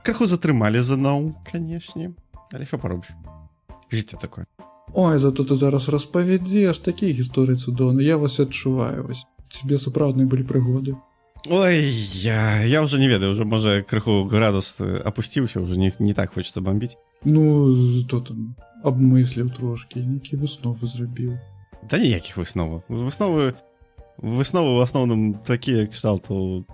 Крыху затрымалі зноў, канешне. Але що поробиш? Життя таке. Ой, зато ты зараз распавядзеш такія гісторыі цудоўныя. Я вас адчуваю, вось. Тебе сапраўдныя былі прыгоды. Ой, я уже не ведаю, уже, можа, крыху градус опусціўся, уже не так хочется бомбіць. Ну, то там абмысліў трошкі, нейкія высновы зрабіў. Да ніякіх высноваў. Высновы в асноўным такія кшталту.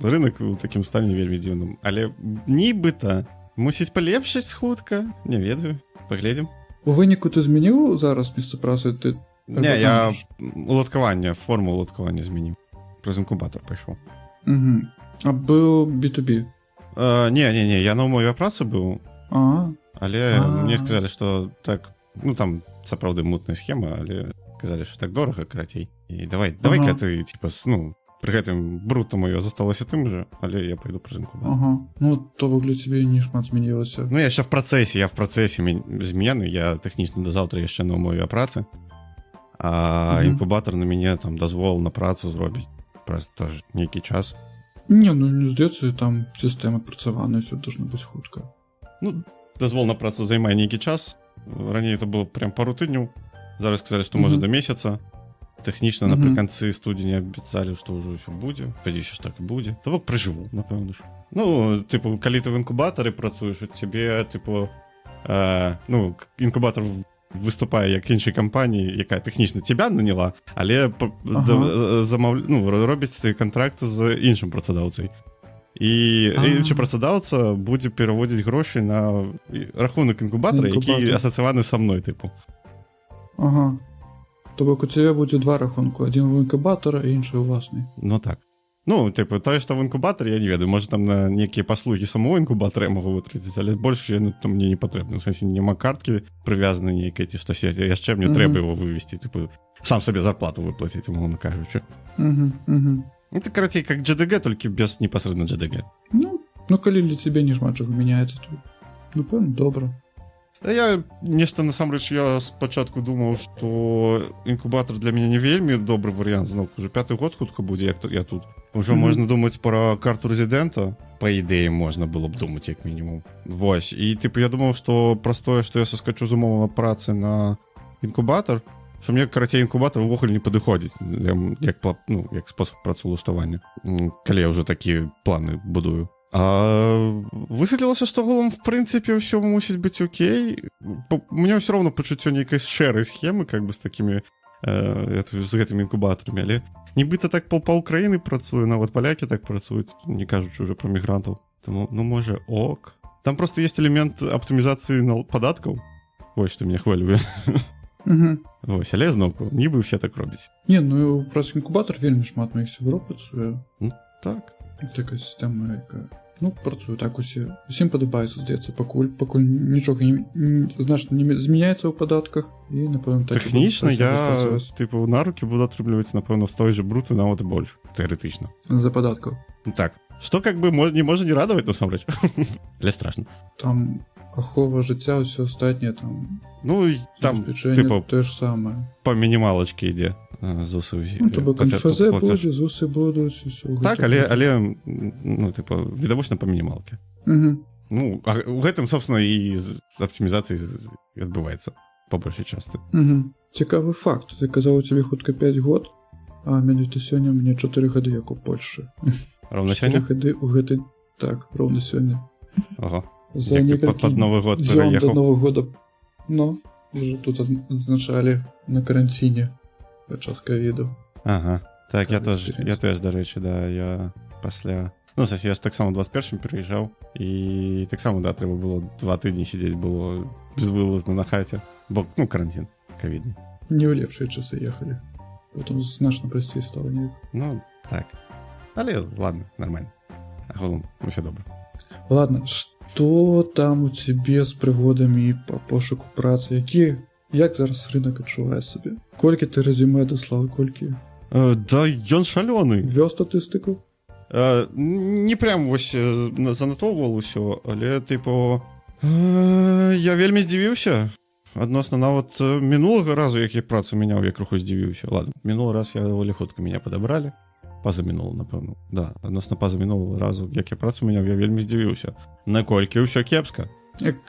Рынок у такім стане вельмі дзіўным. Але нібыта мусіць палепшыць хутка. Не ведаю, паглядзім. У выніку ты змяніў зараз месца працы? Ты... Не, я уладкаванне, форму уладкавання змяніў. Праз інкубатор пайшоў. Угу. А быў B2B? Не, я на умове працы быў. Але мне сказалі, што так, ну там сапраўды мутная схема, але сказалі, што так дорага, карацей. І давай-ка ты, типа, ну, пры гэтым брута маё засталося тым же, але я пойду праз інкубатор. Ну, то бок для цябе не шмат змянілася. Ну, я яшчэ в працэсе змены, я тэхнічна да заўтра яшчэ на умове працы, а інкубатор на мяне там дазвол на працу зробіць праз нейкі час. Не, ну не здаецца, там сістэма адпрацаваная, все должно быць хутка. Ну, дазвол на працу займае нейкі час. Раней это было прям пару тыдняў. Зараз сказалі, што можа да месяца. Тэхнічна напрыканцы студзеня абяцалі, што ўжо ўсё будзе. Спадзяюся, што так і будзе. То бок прыжыву, напэўна ж. Ну, тыпу, калі ты в інкубатары працуеш, у цябе, тыпу, ну, інкубатар выступае як іншай кампаніі, якая тэхнічна цябе наняла, але робіць кантракт з іншым працадаўцай. І іншы працадаўца будзе пераводзіць грошы на рахунак інкубатара, які асацыяваны са мной, тыпу. Ага. То бок у цябе будзе два рахунку, адзін у інкубатара і іншы ў власны. Ну так. Ну, тыпу, тое, што в інкубатары, я не ведаю, можа там на нейкія паслугі самого інкубатара я магу вытраціць, але больш яны там мне не патрэбны. У сэнсе няма карткі прывязанай нейкай, ці што яшчэ мне трэба яго вывесці, тыпу, сам сабе зарплату выплаціць, умоўна кажучы. Это, карацей, как GDG, толькі без непасрэдна GDG. Ну, калі для цябе не шмат чаго мяняецца, то, ну, пэўна, добра. Да я нешта, насамрэч, я спачатку думаў, што інкубатор для мяне не вельмі добры варыянт, зноў, уже 5-й год хутка будзе, як я тут. Уже можна думаць пра карту рэзідэнта, па ідэі можна было б думаць, як мінімум. Вось, і, тыпу, я думаў, што праз тое, што я саскачу з умовы працы на інкубатар, што мне, карацей, інкубатар увогуле не падыходзіць, як спосаб працаўлаштавання, калі я ўжо такія планы будую. А высветлілася, што голам, в прынцыпе, ўсё мусіць быць окей. Мне ўсё роўна пачуццё нейкай шэрай схемы, как бы з такімі, з гэтымі інкубатарамі, але нібыта так па ўкраіны працую, нават палякі так працуюць, не кажучы ўжо пра мігрантаў. Таму, ну, можа, ок. Там проста ёсць элемент аптымізацыі падаткаў. Вось, што мяне хвалюе. Вось, але зноўку, нібы ўсе так робяць. Не, ну, праз інкубатар вельмі шмат маіх сяброў працуе. Ну, так. Такая сістэма, якая... Ну, працую так усе. Усім падабаецца, здаецца, пакуль нічога значна не змяняецца ў падатках і, напэўна, так... Тэхнічна я, тыпу, на рукі буду атрымліваць, напэўна, з той же бруты нават больш, тэарэтычна. З-за падаткаў. Так. Што, как бы, не можа не радаваць, насамрэч. Але страшна. Там ахова жыцця, ўсё астатняе, там... Ну, там, тыпу... Тое ж самае. Па мінімалачке ідзе. ЗУСы. Ну, то бок НФЗ будзе, ЗУСы будуць, усё. Так, але, ну, типа, відавочна па мінімалке. Ну, а у гэтым, собственно, і аптымізацыі адбываецца па большай частцы. Цікавы факт. Ты казаў, у цябе хутка 5 год, а менавіта сёння мне 4 гады, як у Польшы. Роўна сёння? 4 гады ў гэты... Так, роўна сёння. Ага. За як ты пад Новы год пераехаў? До Нового года. Ну, уже тут адзначалі на каранціне. Час ковіду. Ага. Так, я теж, до речі, да, я пасля... Ну, сасі, я ж так само 21-м переїжджав, і так само, да, треба було 2 тижні сидіти було безвилазно на хаті, бо, ну, карантин ковідний. Не в лепшие часи їхали. Потім значно простіше стало, ні? Ну, так. Але, ладно, нормально. А голом, все добре. Ладно, що там у тебе з пригодами по пошуку праці? Як зараз ринок адчувае сабе? Колькі ты резюме даслаў, колькі? Да, ён шалёны. Вёў статыстыку? Не прям вось занатоўвал усё, але, тыпу, я вельмі здзівіўся. Адносна нават мінулага разу, як я працу мяняў, я крыху здзівіўся. Ладно, мінулы раз я даволі хутка мяне падабралі. пазамінула, напэўна. Да, адносна пазамінула разу, як я працу мяняў, я вельмі здзівіўся. Наколькі ўсё кепска.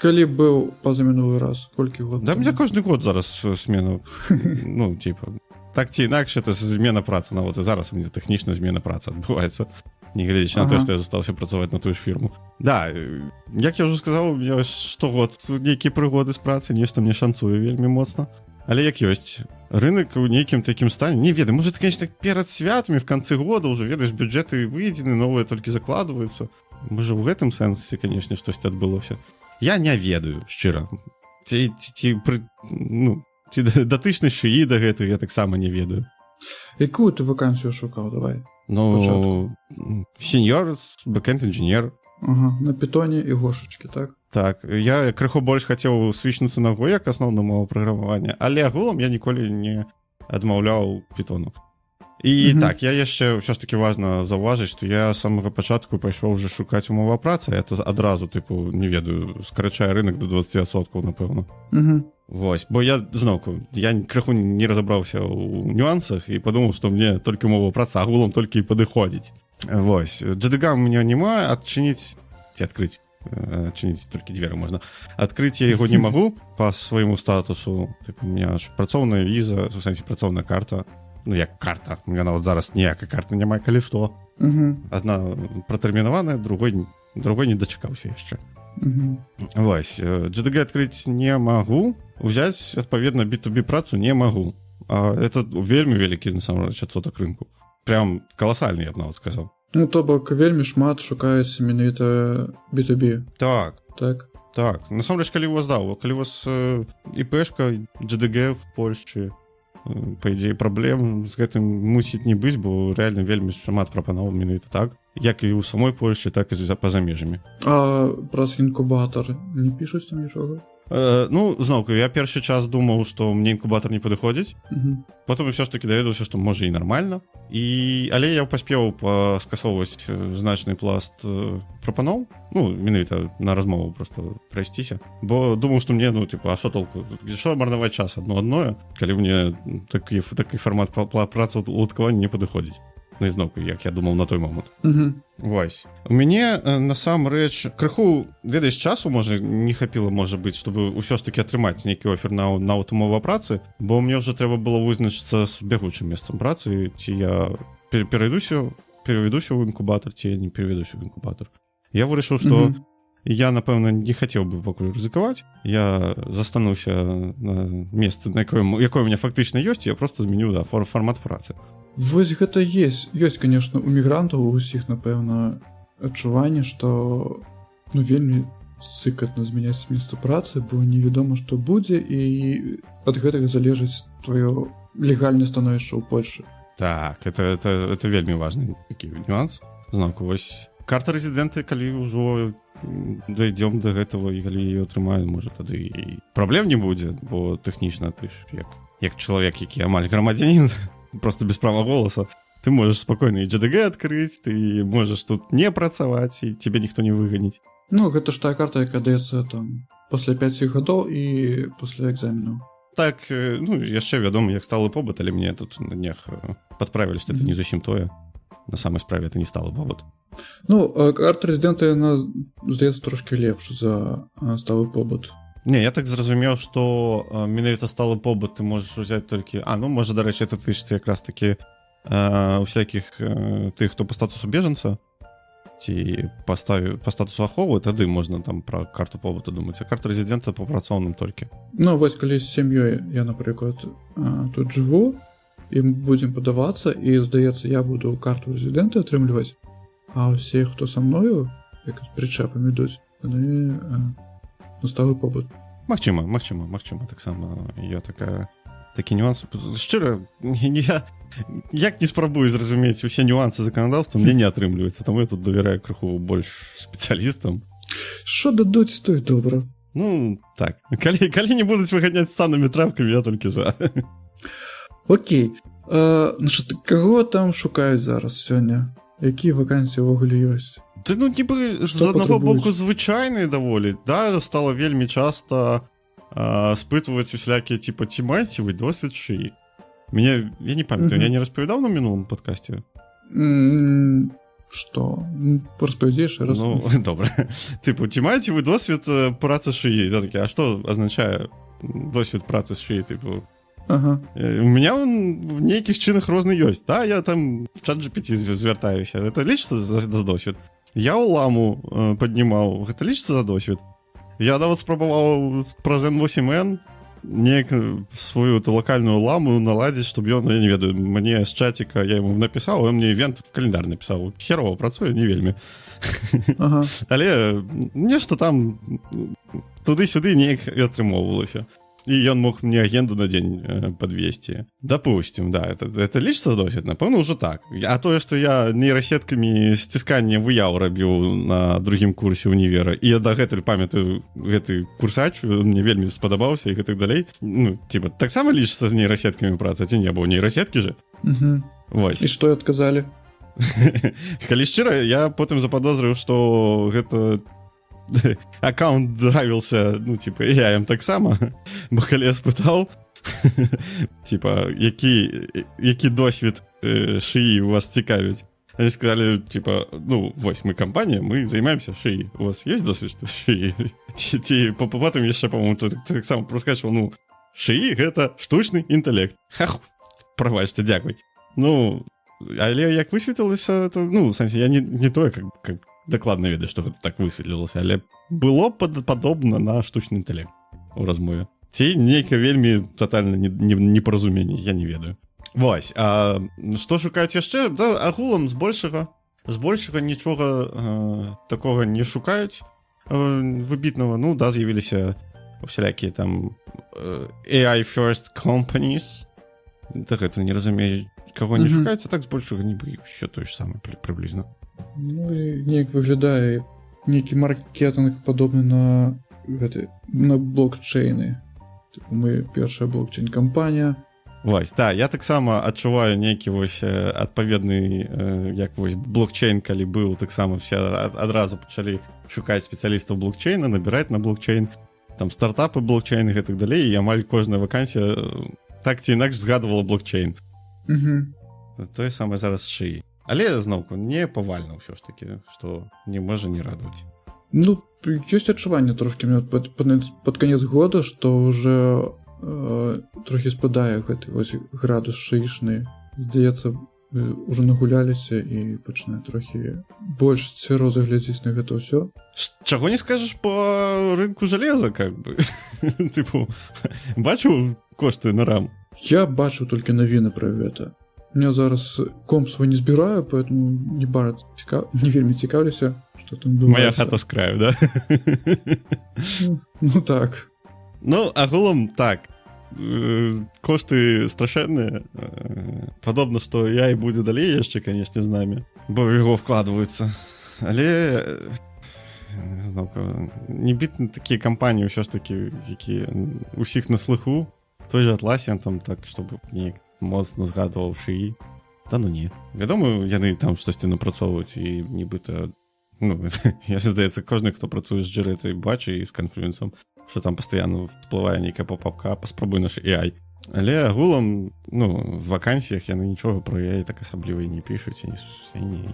Калі быў пазамінулы раз, колькі год? Да, мне кожны год зараз смена. Ну, типа, так ці інакш, это змена працы. Нават і зараз у мяне тэхнічна змена працы адбываецца. Не глядзячы на тое, што я застаўся працаваць на тую ж фірму. Да, як я ўжо сказаў, у меня штогод нейкія прыгоды з працы, нешта мне шанцуе вельмі моцна. Але як ёсць, рынок у нейкім такім стане, не ведаю, может, конечно, перад святамі в канцы года уже, ведаеш, бюджеты выедзены, новыя толькі закладваюцца. Можа, у гэтым сэнсе, конечно, штосьці адбылося. Я не ведаю, шчыра. Ці датычнасці і да гэтага я таксама не ведаю. Якую ты вакансію шукаў, давай? Ну, сеньор, бэкэнд-інжынер. Ага, на пітоне і гошачкі, так? Так, я крыху больш хацеў свічнуцца на Go як асноўную мову праграмавання, але агулам я ніколі не адмаўляў пітону. І так, я яшчэ ўсё ж таки важна заўважыць, што я з самага пачатку пайшоў уже шукаць умова працы, это адразу, тыпу, не ведаю, скарачае рынок до 20%, напэўна. Вось, бо я, зноўку, я крыху не разабраўся ў нюансах і падумаў, што мне толькі умова працы агулам толькі і падыходзіць. Вось, JDG у меня няма, адчыніць, ці адкрыць, адчыніць толькі дзверы можна. Адкрыць я яго не магу па свайму статусу, тыпу, у меня ж працоўная віза, у сэнсе працоўная карта. Ну, як карта. У меня нават зараз ніякай карты няма, калі што. Адна пратэрмінаваная, другой не дачакаўся яшчэ. Вось, JDG адкрыць не магу, узяць, адпаведна, B2B працу не магу. А это вельмі вялікі, насамрэч, адсотак рынку. Прям каласальны, я б нават сказаў. Ну, то бок, вельмі шмат шукаюць менавіта B2B. Так. Так? Так. Насамрэч, калі у вас, да, калі у вас ІПшка, JDG в Польшчы, по ідзеі, праблем з гэтым мусіць не быць, бо рэальна вельмі шмат прапановаў менавіта так, як і ў самой Польшчы, так і па-за межамі. А праз інкубатор не пішуць там нічога? Ну, зноўку, я першы час думаў, што мне інкубатор не падыходзіць, потым ўсё ж таки даведаўся, што можа і нармальна, але я паспеў скасоўваць значны пласт прапаноў, ну, менавіта на размову просто прайсціся, бо думаў, што мне, ну, типа, а што толку, што марнаваць час адно-адное, калі мне такі фармат працы уладкавання не падыходзіць. Ну, ізноўку, як я думаў на той момант. Вось. У мяне, насамрэч, крыху, ведаеш, часу, можа, не хапіла, можа быць, чтобы ўсё ж таки атрымаць нейкі офер на умова працы, бо мне ўжо трэба было вызначыцца з бягучым месцам працы, ці я пераведуся ў інкубатор, ці я не пераведуся ў інкубатор. Я вырашыў, што я, напэўна, не хацеў бы пакуль рызыкаваць, я застануся на месцы, якое ў мяне фактычна ёсць, я просто зменю, да, фармат працы. Вось гэта ёсць, конечно, у мігрантаў у ўсіх, напэўна, адчуванне, што ну вельмі цыкатна змяняць месца працы, бо невядома, што будзе, і ад гэтага залежыць твоё легальнае становішча ў Польшы. Так, это вельмі важны такі нюанс. Знаку, вось карта рэзідэнта, калі ўжо дайдзём да гэтага і калі яе атрымаю, можа, тады і праблем не будзе, бо тэхнічна ты ж як чалавек, які амаль грамадзянін, просто без права голоса, ты можаш спакойна і JDG адкрыць, ты можаш тут не працаваць, і цябе ніхто не выганіць. Ну, гэта ж тая карта, якая даецца там пасля 5 гадоў і пасля экзаменаў. Так, ну, яшчэ вядома, як сталы побыт, але мне тут на днях падправілі, што это не зусім тое. На самай справе это не сталы побыт. Ну, карта рэзідэнта, яна, здаецца, трошкі лепш за сталы побыт. Не, я так зразумеў, што менавіта сталы побыт ты можаш узяць толькі... Ну, можа, дарэчы, это тычыцца якраз такі усякіх тых, хто па статусу бежанца, ці па статусу аховы, тады можна там пра карту побыту думаць, а карта рэзідэнта па працоўным толькі. Ну, вось, калі з сям'ёй я, напрыклад, тут жыву, і будзем падавацца, і, здаецца, я буду карту рэзідэнта атрымліваць, а ўсе, хто са мною, як прычэпам ідуць, яны... сталы побыт. Магчыма, таксама. Я такі нюансы. Шчыра, я як не спрабую зразумець усе нюансы заканадаўства, мне не атрымліваецца, таму я тут давяраю крыху больш спецыялістам. Што дадуць, то і добра. Ну, так. Калі не будуць выганяць станамі травкамі, я толькі за. Окей. Значит, каго там шукаюць зараз сёння? Якія вакансіі ўвогуле ёсць? Ты, ну, нібы, з аднаго боку звычайныя даволі, да, стала вельмі часта спытваць усялякія, типа, ці маеце вы досвед шыі? Я не памятаю, я не распавядаў на мінулым падкасці? Што? Распавядзі яшчэ раз. Ну, добра. Типу, ці маеце вы досвід працы шыі? Я такі, а што азначае досвід працы шыі? Типу, Ага. у меня он в нейкіх чынах розны ёсць. Да, я там в чат GPT звяртаюся. Это лічыцца за досвід? Я ў ламу паднімаў. Гэта лічыцца за досвід? Я нават спрабаваў праз N8N неяк свою локальную ламу наладзіць, чтобы ён, я не ведаю, мне з чатіка, я ему напісаў, он мне івент в календар напісаў. Херово працуе, не вельмі. Ага. Але нешта там туды-сюды неяк і атрымоўвалася. І ён мог мне агенду на дзень подвесці. Допустим, да, это лічыцца досвід? Напэўна, ўжо так. А тое, што я нейрасеткамі сціскання выяў рабіў на другім курсе універа, і я дагэтуль памятаю гэты курсач, мне вельмі спадабаўся і гэтак далей. Ну, типа, таксама лічыцца з нейрасеткамі праца, ці не, бо нейрасеткі же. Угу. Вось. І што адказалі? Калі шчыра, я потым заподозрыў, што гэта аккаунт драйвился, ну, типа, я ім таксама, бо калі я спытаў, типа, які досвід шыі у вас цікавіць, они сказали, типа, ну, вось, мы компания, мы займаемся шыі, у вас есть досвід шыі? Ці потым яшчэ, по-моему, так само проскачваў, ну, шыі гэта штучны інтэлект. Хах, правачце, дзякуй. Ну, але як высветлілася, то, ну, в сэнсе, я не тое, как дакладна ведаю, што гэта так высветлілася, але было падобна на штучны інтэлект у размове. Ці нейка вельмі татальна непаразуменне, я не ведаю. Вось, а што шукаюць яшчэ? Да, агулам з большага нічога такога не шукаюць выбітнага. Ну, да, з'явіліся усялякія там AI first companies. Так гэта не разумею, каго не шукаюць, а так з большага нібы ўсё тое ж самае прыблізна. Ну і неяк выглядае нейкі маркетинг падобны на гэты, на блокчейны. Типу, мы першая блокчейн-кампанія. Вось, да, я таксама адчуваю нейкі вось адпаведны, як вось блокчейн, калі быў, таксама все адразу пачалі шукаць спецыялістаў блокчейна, набіраць на блокчейн, там стартапы блокчейн і гэтак далей, і амаль кожная вакансія так ці інакш згадывала блокчейн. Тое самае зараз шыі. Але зноўку не павальна ўсё ж такі, што не можа не радаваць. Ну, ёсць адчуванне трошкі мне пад канец года, што ўжо трохі спадае гэты вось градус шыічны. Здаецца, ўжо нагуляліся і пачынае трохі больш цвяроза глядзець на гэта ўсё. Чаго не скажаш по рынку жалеза, как бы. Тыпу, бачыў кошты на рам? Я бачыў толькі навіны пра гэта. Я зараз комп свой не збіраю, поэтому не вельмі цікаўлюся, што там адбываецца. Моя хата з краю, да? Ну так. Ну, агулам так. Кошты страшэнныя. Падобна, што я і будзе далей яшчэ, канешне, з намі, бо ў яго вкладваюцца. Але нібітна такія кампаніі ўсё ж такі, якія усіх на слыху. Той же Atlassian там так, чтобы неяк моцна згадваў шыі. Да ну не. Вядома, яны там штосьці напрацоўваюць і нібыта, ну, я здаецца, кожны, хто працуе з Jira, бачы і з Confluence, што там пастаянна всплывае нейкая поп-апка, паспрабуй наш AI. Але агулам, ну, в вакансіях яны нічога про AI так асабліва і не пішуць і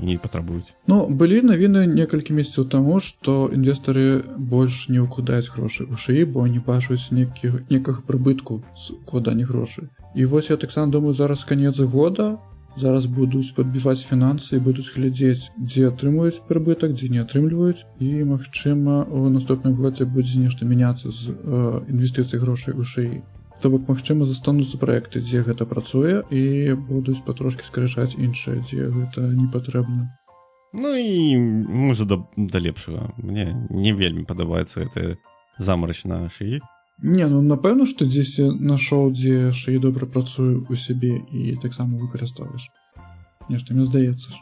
не патрабуюць. Ну, былі навіны некалькі месяцаў таму, што інвестары больш не ўкладаюць грошы ў шыі, бо не бачуць некага прыбытку з укладання грошай. І вось я таксама думаю, зараз канец года, зараз будуць падбіваць фінансы і будуць глядзець, дзе атрымуюць прыбытак, дзе не атрымліваюць, і, магчыма, у наступным годзе будзе нешта мяняцца з інвестыцый грошай у шыі. То бок, магчыма, застануцца праекты, дзе гэта працуе, і будуць патрошкі скарачаць іншыя, дзе гэта не патрэбна. Ну і, можа, да лепшага. Мне не вельмі падабаецца гэта замарач на шыі. Не, ну, напэўна, што дзесьці нашоў, дзе шыі добра працуе ў сябе і таксама выкарыстоўваеш. Нешта, мне здаецца ж.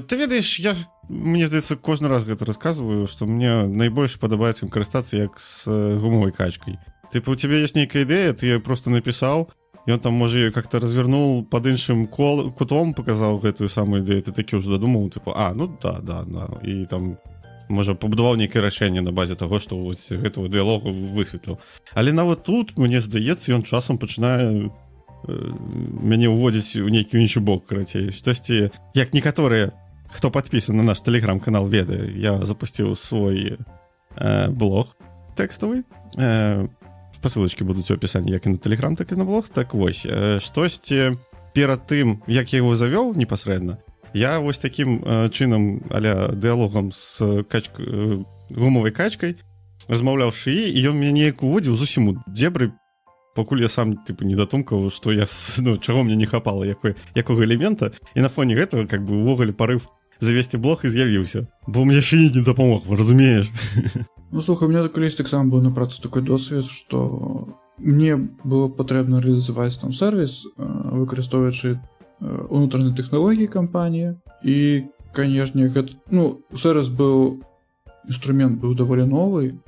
Ты ведаеш, мне здаецца, кожны раз гэта расказваю, што мне найбольш падабаецца ім карыстацца як з гумовай качкай. Типа, у тебя есть некая идея, ты ее просто написал, и он там, может, ее как-то развернул под іншым кутом, показал гэтую самую идею, ты таки уже додумал, типа, ну да, и там, может, побудовал некое рашэнне на базе того, что вот гэтого диалогу высветлил. Але нават тут, мне здаецца, ён часам пачынае мяне ўводзіць у нейкі іншы бок, карацей. Штосьці, як некаторыя, хто падпісан на наш тэлеграм-канал, ведае, я запусціў свой блог тэкставы. Спасылачкі будуць у апісанні як і на тэлеграм, так і на блог. Так вось, штосьці перад тым, як я яго завёў непасрэдна, я вось такім чынам а-ля дыалогам з гумавай качкай размаўляў шыі, і ён мяне неяк уводзіў зусім у дзебры, пакуль я сам тыпу не датумкаў, што я, чаго мне не хапала, якога элемента, і на фоне гэтага как бы увогуле парыв завесці блог і з'явіўся. Бо мне шыі не дапамог, разумееш? Ну, слухай, у меня калісь таксама быў на працы такой досвед, што мне было патрэбна рэалізаваць там сервіс, выкарыстоўваючы унутраныя тэхналогіі кампаніі, і, канешне, гэта, сервіс быў, інструмент быў даволі новы,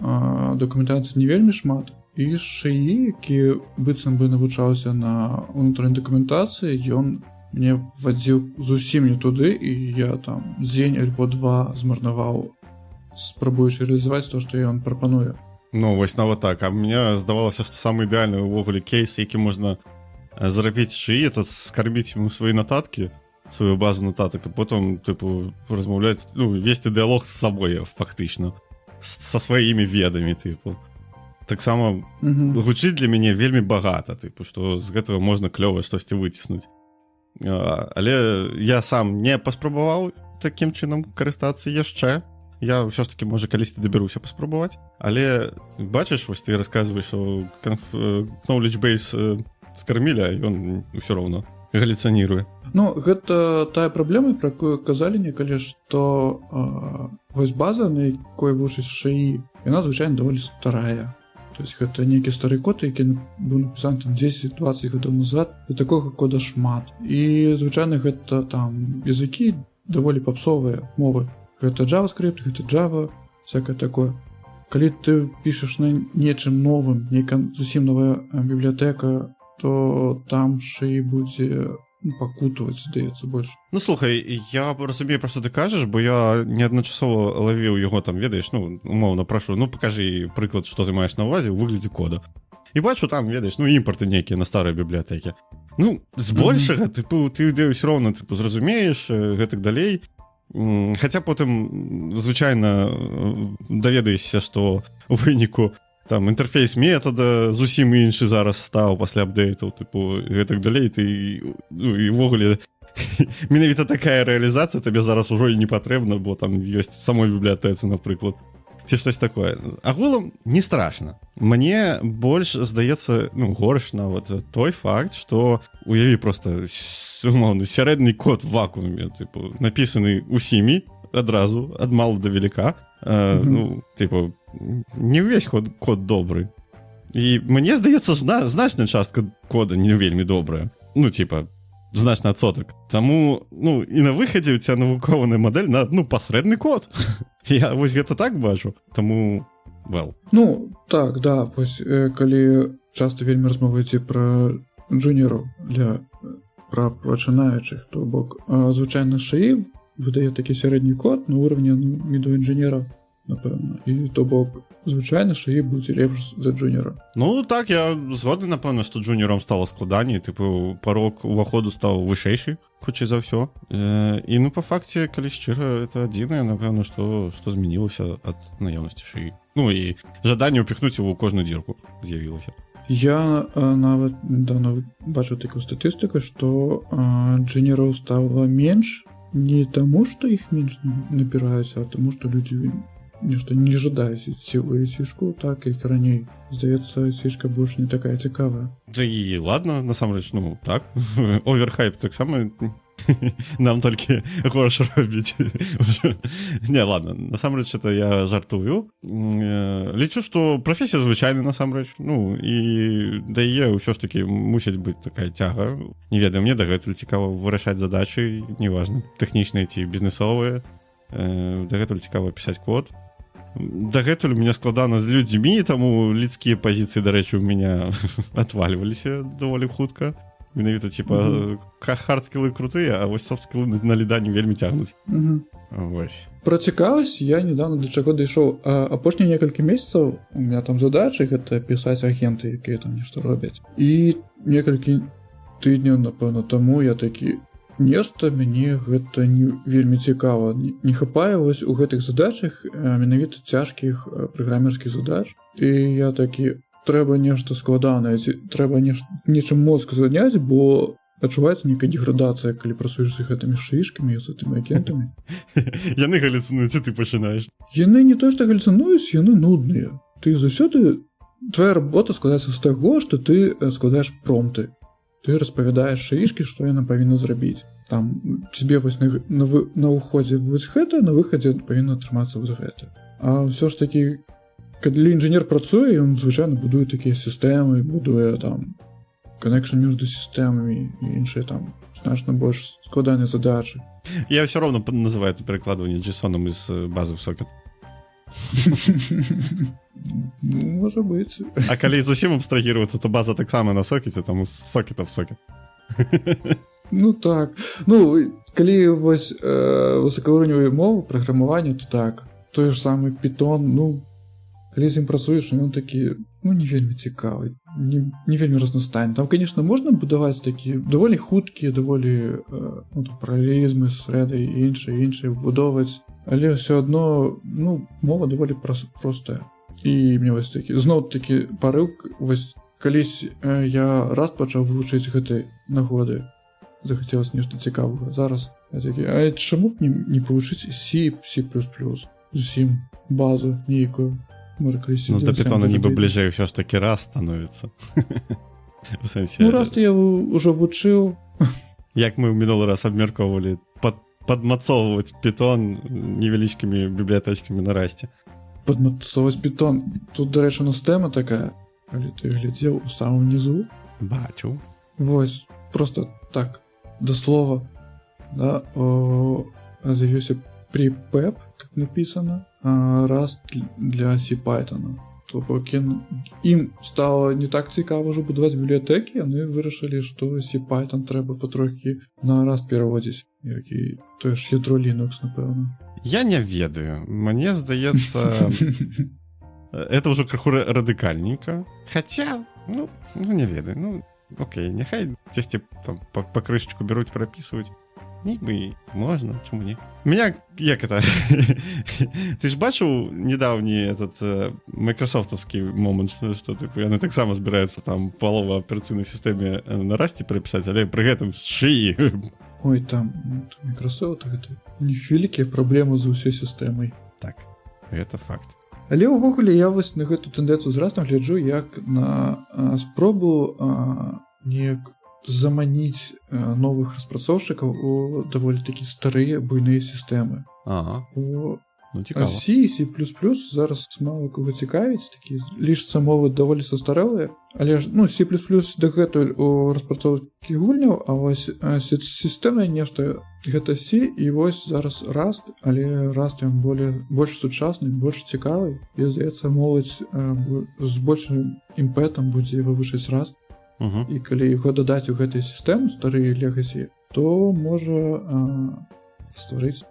дакументацыі не вельмі шмат, і шыі, які быццам бы навучаўся на унутранай дакументацыі, ён мне вадзіў зусім не туды, і я там дзень альбо два змарнаваў, спрабуючы рэалізаваць то, што ён прапануе. Ну, вось нават так. А мне здавалася, што самы ідеальны ўвогуле кейс, які можна зрабіць шыі, это скарбіць ему свае нататкі, сваю базу нататак, і потым, тыпу, размаўляць, весці дыалог з сабой, фактычна, са сваімі ведамі, тыпу. Таксама гучыць для мяне вельмі багата, тыпу, што з гэтага можна клёва штосьці выціснуць. Але я сам не паспрабаваў такім чынам карыстацца яшчэ. Я ўсё ж таки, можа, калісьці дабяруся паспрабаваць. Але, бачыш, вось ты расказваеш, што knowledge base скармілі, а ён ўсё роўна галюцыніруе. Ну, гэта тая праблема, пра якую казалі некалі, што вось база, на якой вучыць шыі, яна звычайна даволі старая. То есть гэта нейкі стары код, які быў напісаны там 10-20 гадоў назад, і такога кода шмат. І звычайна гэта там языкі даволі папсовыя мовы. Гэта JavaScript, гэта Java, всякое такое. Калі ты пішаш на нечым новым, нейка зусім новая бібліятэка, то там шыі будзе пакутаваць, здаецца, больш. Ну, слухай, я разумею, пра што ты кажаш, бо я неадначасова лавіў яго там, ведаеш, умоўна прашу, пакажы прыклад, што ты маеш на ўвазе ў выглядзе кода. І бачу там, ведаеш, імпорты нейкія на старыя бібліятэкі. Збольшага, тыпу, ты ідэю ўсё роўна, тыпу, зразумееш, гэтак далей. Хаця потым звычайна даведаешся, што у выніку там інтэрфейс метада зусім іншы зараз стаў пасля апдэйтаў, тыпу, гэтак далей, ты і ўвогуле менавіта такая рэалізацыя табе зараз ужо і не патрэбна, бо там ёсць самой бібліятэцы, напрыклад, ці штось такое. Агулам не страшна. Мне больш здаецца, горш нават той факт, што уяві проста умоўны сярэдні код в вакууме, тыпу, напісаны усімі адразу, ад мала да веліка. Тыпу, не ўвесь код добры. І мне здаецца, значная частка кода не вельмі добрая. Значны адсотак. Таму, і на выхадзе у цябе навукованая мадэль на, пасрэдны код. Я вось гэта так бачу. Таму, так, да, вось, калі часта вельмі размова ідзе пра джуніераў, пра пачынаючых, то бок, звычайна шыі выдае такі сярэдні код на ўрывні міду-інжынераў, напэўна, і то бок звычайна шыі будзе лепш за джуніера. Так, я згодны, напэўна, што джуніерам стала складаней, тыпу, парог уваходу стаў вышэйшы, хутчэй за ўсё. І, па факце, калі шчыра, это адзінае, напэўна, што змянілася ад наяўнасці шыі. І жаданне ўпіхнуць его ў кожную дзірку з'явілася. Я нават недавно бачыў такую статыстыку, што джуніераў стала менш не таму, што іх менш набіраюцца, а таму, што людзі нешта не жадаюць ісці ў айцішку, так, як раней. Здаецца, айцішка больш не такая цікавая. Да і ладно, насамрэч, так. Оверхайп таксама нам толькі горш робіць. Не, ладно, насамрэч, это я жартую. Лічу, што прафесія звычайна, насамрэч, і да яе ўсё ж такі мусіць быць такая цяга. Не ведаю, мне дагэтуль цікава вырашаць задачы, неважна, тэхнічныя ці бізнесовыя. Дагэтуль цікава пісаць код. Дагэтуль у меня складана з людзьмі, таму людскія пазіцыі, дарэчы, у меня отваливаліся даволі хутка. Менавіта, хард-скілы крутыя, а вось софт-скілы на ліданні вельмі цягнуць. Пра цікавасць я недавно да чаго дайшоў. Апошнія некалькі месяцаў у меня там задачы гэта пісаць агенты, якія там нешта робяць. І некалькі тыдняў, напэўна, таму я такі, нешта мяне гэта не вельмі цікава. Не хапае вось у гэтых задачах менавіта цяжкіх праграмерскіх задач. І я такі, трэба нешта складанае, трэба нечым мозг заняць, бо адчуваецца нейкая деградацыя, калі працуеш з гэтымі шишкамі, з гэтымі агентамі. Яны галюцынуюць, і ты пачынаеш. Яны не то, што галюцынуюць, яны нудныя. Ты заўсёды... Твоя работа складаецца з таго, што ты складаеш промпты. Ты распавядаеш шишкі, што яна павінна зрабіць. Там тебе вось на ўходзе вось гэта, на выхадзе павінна атрымацца вось гэта. А ўсё ж такі, калі інжынер працуе, ён звычайна будуе такія сістэмы, будуе там connection між сістэмамі і іншыя там значна больш складаныя задачы. Я все равно называю это перекладывание JSON из базы в сокет. Ну, можа быць. А калі зусім абстрагірвацца, то база таксама на сокеце, там з сокета в сокет. Ну так. Ну, калі вось высокаўрыневыя мовы праграмавання, то так. Той ж самы Python, ну, калі з ім працуеш, ён такі, ну, не вельмі цікавы, не вельмі разнастайны. Там, конечно, можна будаваць такі даволі хуткія, даволі паралелізмы з рэдай і іншыя будоваць, але ўсё адно, ну, мова даволі простая. І мне вось такі, зноў такі парыў, вось калісь я раз пачаў вывучыць гэтай нагоды, захацелася нешта цікавага. Зараз я такі, а чаму б не павучыць C++, зусім базу нейкую? Можа, калісьці... Ну, до Pythona нібы бліжэй ўсё ж такі раз становіцца. Ну, раз я ўжо вучыў. Як мы ў мінулы раз абмяркоўвалі, падмацоўваць Python невялічкімі бібліятэчкамі на расце. Падмацоўваць Python. Тут, дарэчы, у нас тэма такая, калі ты глядзеў у самым нізу. Бачу. Вось, просто так, да слова, да, з'явіўся prepep, как написано, Rust для C-Python. То бок ім стало не так цікаво ўжо будаваць бібліятэкі, яны вырашылі, што C-Python трэба патрохі на Rust пераводзіць, які тое ж ядро Linux, напэўна. Я не ведаю. Мне здаецца, это ўжо крыху радыкальненька. Хаця, ну не ведаю. Ну, окей, няхай дзесьці там па крышечку бяруць, перапісваюць. Нібы можна, чаму не? Меня, як это... Ты ж бачыў недаўні этот майкрасофтаўскі момант, што типу, яны таксама збіраюцца там палова аперацыйнай сістэме на расце перапісаць, але пры гэтым з шыі. Ой, там Microsoft, гэта у них вялікія праблемы з усёй сістэмай. Так, гэта факт. Але ўвогуле я вось на гэту тэндэнцыю з Rust'ам гляджу як на спробу неяк заманіць новых распрацоўшчыкаў у даволі такі старыя буйныя сістэмы. Ага. Ну, цікава. C і C++ зараз мала кого цікавіць, такі лічацца мовы даволі састарэлыя, але ж, ну, C++ дагэтуль у распрацоўкі гульняў, а вось сістэмнае нешта гэта C, і вось зараз Rust, але Rust ён больш сучасны, больш цікавы, і, здаецца, моладзь з большым імпэтам будзе вывучыць Rust. І калі яго дадаць у гэтай сістэму, старыя легасі, то можа стварыць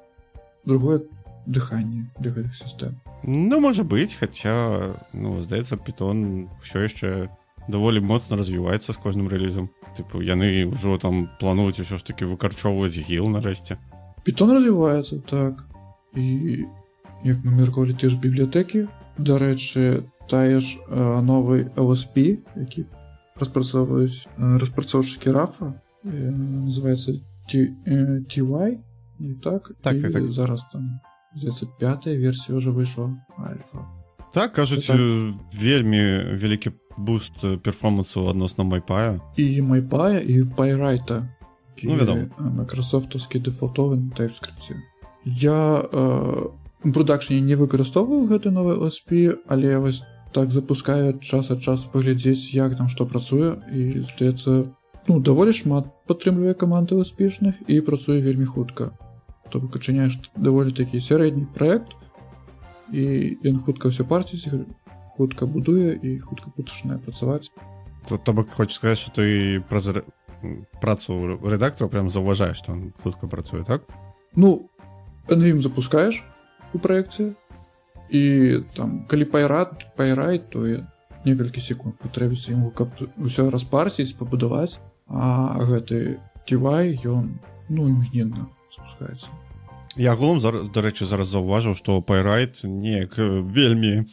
другое дыханне для гэтых сістэм. Ну, можа быць, хаця, ну, здаецца, Python ўсё яшчэ даволі моцна развіваецца з кожным рэлізам. Тыпу, яны ўжо там плануюць ўсё ж такі выкарчоўваць гіл нарэшце. Python развіваецца, так. І як мы меркавалі ті ж бібліятэкі, дарэчы, тая ж новы LSP, які распрацоўваюць распрацоўшчыкі RAF, называецца TY, і так, так. Зараз там, здаецца, 5-я версія ўжо выйшла, альфа. Так, кажуць, вельмі вялікі буст перформансу адносна MyPy. І MyPy, і PyWrite, ну, вядома. Майкрасофтаўскі дэфолтовы на TypeScript. Я у прадакшне не выкарыстоўваю гэты новы LSP, але вось так запускаю час ад часу паглядзець, як там што працуе, і, здаецца, ну, даволі шмат падтрымлівае каманды успешных і працуе вельмі хутка. То бок ачыняеш даволі такі сярэдні праект, і ён хутка ўсё парціць, хутка будуе і хутка пачынае працаваць. То бок хочаш сказаць, што ты праз працу рэдактара прям заўважаеш, што ён хутка працуе, так? Ну, NVIDIA запускаеш у праекце, і там, калі PyWrite, то некалькі секунд патрэбіцца яму, каб усё распарсіць, пабудаваць, а гэты TY, ён, ну, імгненна спускаецца. Я агулам, дарэчы, зараз заўважыў, што Pyrite неяк вельмі,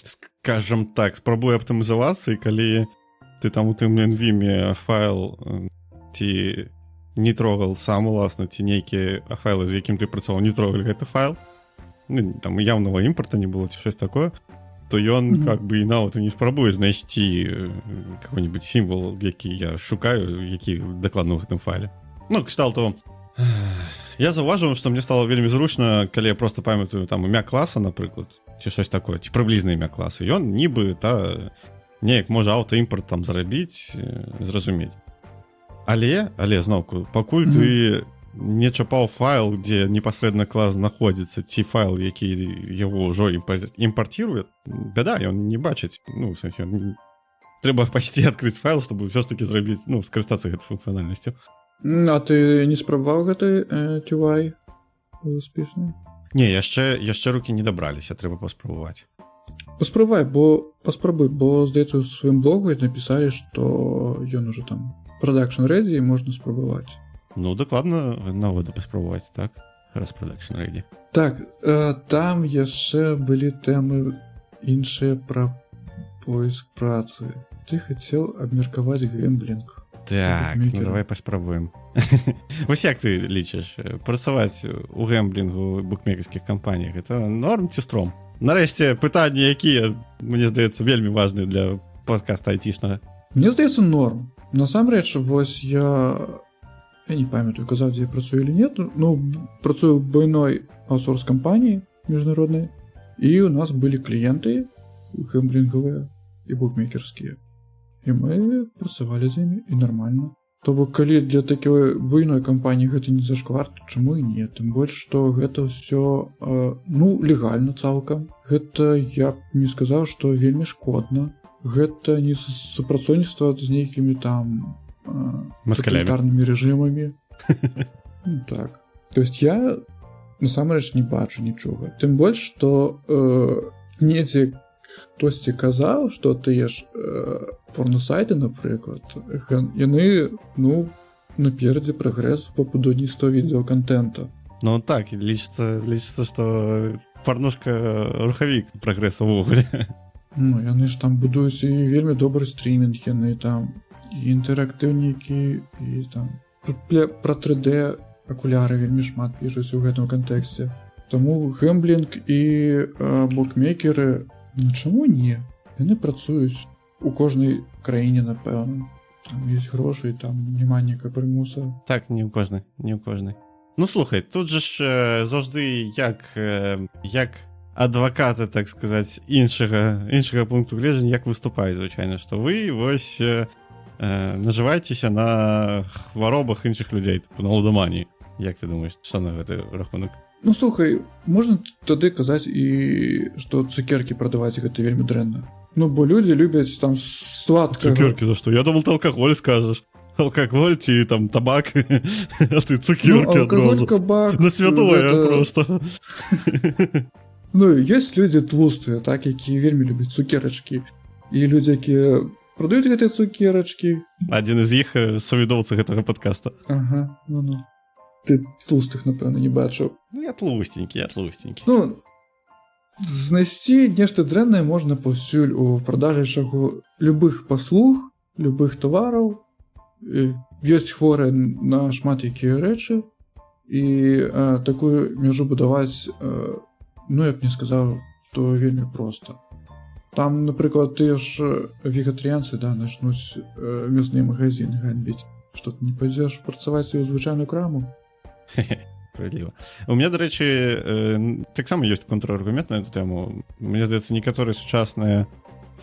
скажам так, спрабуе аптымізавацца, і калі ты там у тым NVMe файл ці не трогал сам, уласна, ці нейкія файлы, з якім ты працаваў, не трогалі гэты файл, ну, там явнага імпарта не было, ці щось такое, то ён как бы і нават і не спрабуе знайсці какой-нибудь сімвал, які я шукаю, які дакладна ў гэтым файле. Ну, кшталту, я заўважыў, што мне стало вельмі зручна, калі я просто памятаю там імя класа, напрыклад, ці щось такое, ці прыблізна імя класа. Ён нібы неяк можа аўтаімпорт там зрабіць, зразумець. Але зноўку, пакуль ты не чапаў файл, дзе непасрэдна клас знаходзіцца, ці файл, які яго ўжо імпартіруе, бяда, ён не бачыць. Ну, в сэнсе, трэба пайсці адкрыць файл, чтобы ўсё ж таки зрабіць, ну, скарыстацца гэтай функцыянальнасцю. А ты не спрабаваў гэты TY успешны? Не, яшчэ рукі не дабраліся, трэба паспрабаваць. Паспрабуй, бо, здаецца, у сваім блогу напісалі, што ён ужо там production ready і можна спрабаваць. Ну, дакладна, навода паспрабаваць, так? Раз production ready. Так, там яшчэ былі тэмы іншыя пра поиск працы. Ты хацеў абмеркаваць гэмблінг. Так, ну давай паспрабуем. Вось як ты лічыш, працаваць у гэмблінгу букмекерскіх кампаніях, это норм ці стром? Нарэшце, пытанні, якія, мне здаецца, вельмі важныя для падкаста айцішнага. Мне здаецца, норм. Насамрэч, вось я не памятаю, казаў, дзе я працую или нет, ну, працую в буйной аутсорс кампаніі міжнароднай, і у нас былі кліенты гэмблінгавыя і букмекерскія. І мы працавалі з імі, і нармальна. То бок, калі для такой буйной кампаніі гэта не зашквар, то чаму і не? Тым больш, што гэта ўсё, ну, легальна цалкам. Гэта, я б не сказаў, што вельмі шкодна. Гэта не супрацоўніцтва з нейкімі там тоталітарнымі рэжымамі. Ну, так. То есть я, насамрэч, не бачу нічога. Тым больш, што недзе хтосьці казаў, што тыя ж порносайты, напрыклад, яны, ну, наперадзе прагрэсу па будаўніцтву відэаконтента. Ну так, лічыцца, што парнушка рухавік прагрэсу ўвогуле. Ну, яны ж там будуюць і вельмі добры стрімінг, яны там і інтэрактыўнікі, і там пра 3D акуляры вельмі шмат пішуць у гэтым кантэксце. Таму гэмблінг і букмекеры, ну чаму не? Яны працуюць у кожнай краіне, напэўна. Там ёсць грошы, там няма ніякага прымуса. Так, не ў кожнай. Ну, слухай, тут же ж заўжды як адвакаты, так сказаць, іншага пункту гледжання, як выступаюць, звычайна, што вы вось нажываецеся на хваробах іншых людзей, на лудоманіі. Як ты думаеш, што на гэты рахунак? Ну, слухай, можна тады казаць і што цукеркі прадаваць гэта вельмі дрэнна. Ну, бо людзі любяць там сладкага. Цукеркі за што? Я думал, ты алкаголь скажаш. Алкаголь ці там табак, а ты цукеркі адразу. Табак, на святое гэта... просто. Ну, ёсць людзі тлустыя, так, якія вельмі любяць цукерачкі. І людзі, якія прадаюць гэтыя цукерачкі. Адзін з іх савідоўца гэтага падкаста. Ага, ну. Ты тлустых, напэўна, не бачыў. Я тлустенькі. Ну, знайсці нешта дрэннае можна паўсюль у продажы чаго любых паслуг, любых тавараў. Ёсць хворыя на шмат якія рэчы. І такую мяжу будаваць, ну, я б не сказаў, што вельмі проста. Там, напрыклад, тыя ж вегетарыянцы, да, начнуць мясныя магазины ганьбіць. Што ты не пойдзеш працаваць у звычайную краму? Справедліва. У меня, дарэчы, таксама ёсць контраргумент на эту тэму. Мне здаецца, некаторыя сучасныя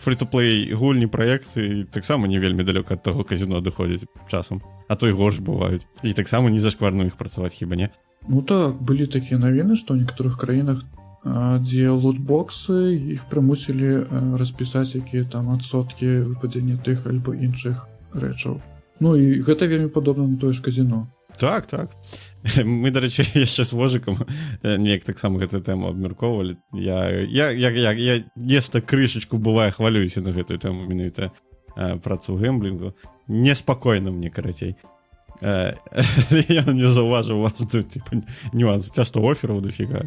фрі-ту-плей гульні праекты таксама не вельмі далёка ад таго казіно адыходзяць часам. А то і горш бываюць. І таксама не зашкварна іх працаваць, хіба не? Ну так, былі такія навіны, што ў некаторых краінах, дзе лутбоксы, іх прымусілі распісаць, якія там адсоткі выпадзення тых альбо іншых рэчаў. Ну і гэта вельмі падобна на тое ж казіно. Так, так. Мы, до речі, яшчэ з вожыкам неяк таксама гэтую тэму абмяркоўвалі. Я нешта крышачку бывае хвалююся на гэтую тэму менавіта працу ў гэмблінгу. Неспакойна мне, карацей. Я не заўважыў важную типа, нюанс. У тебя что, офферов дофига?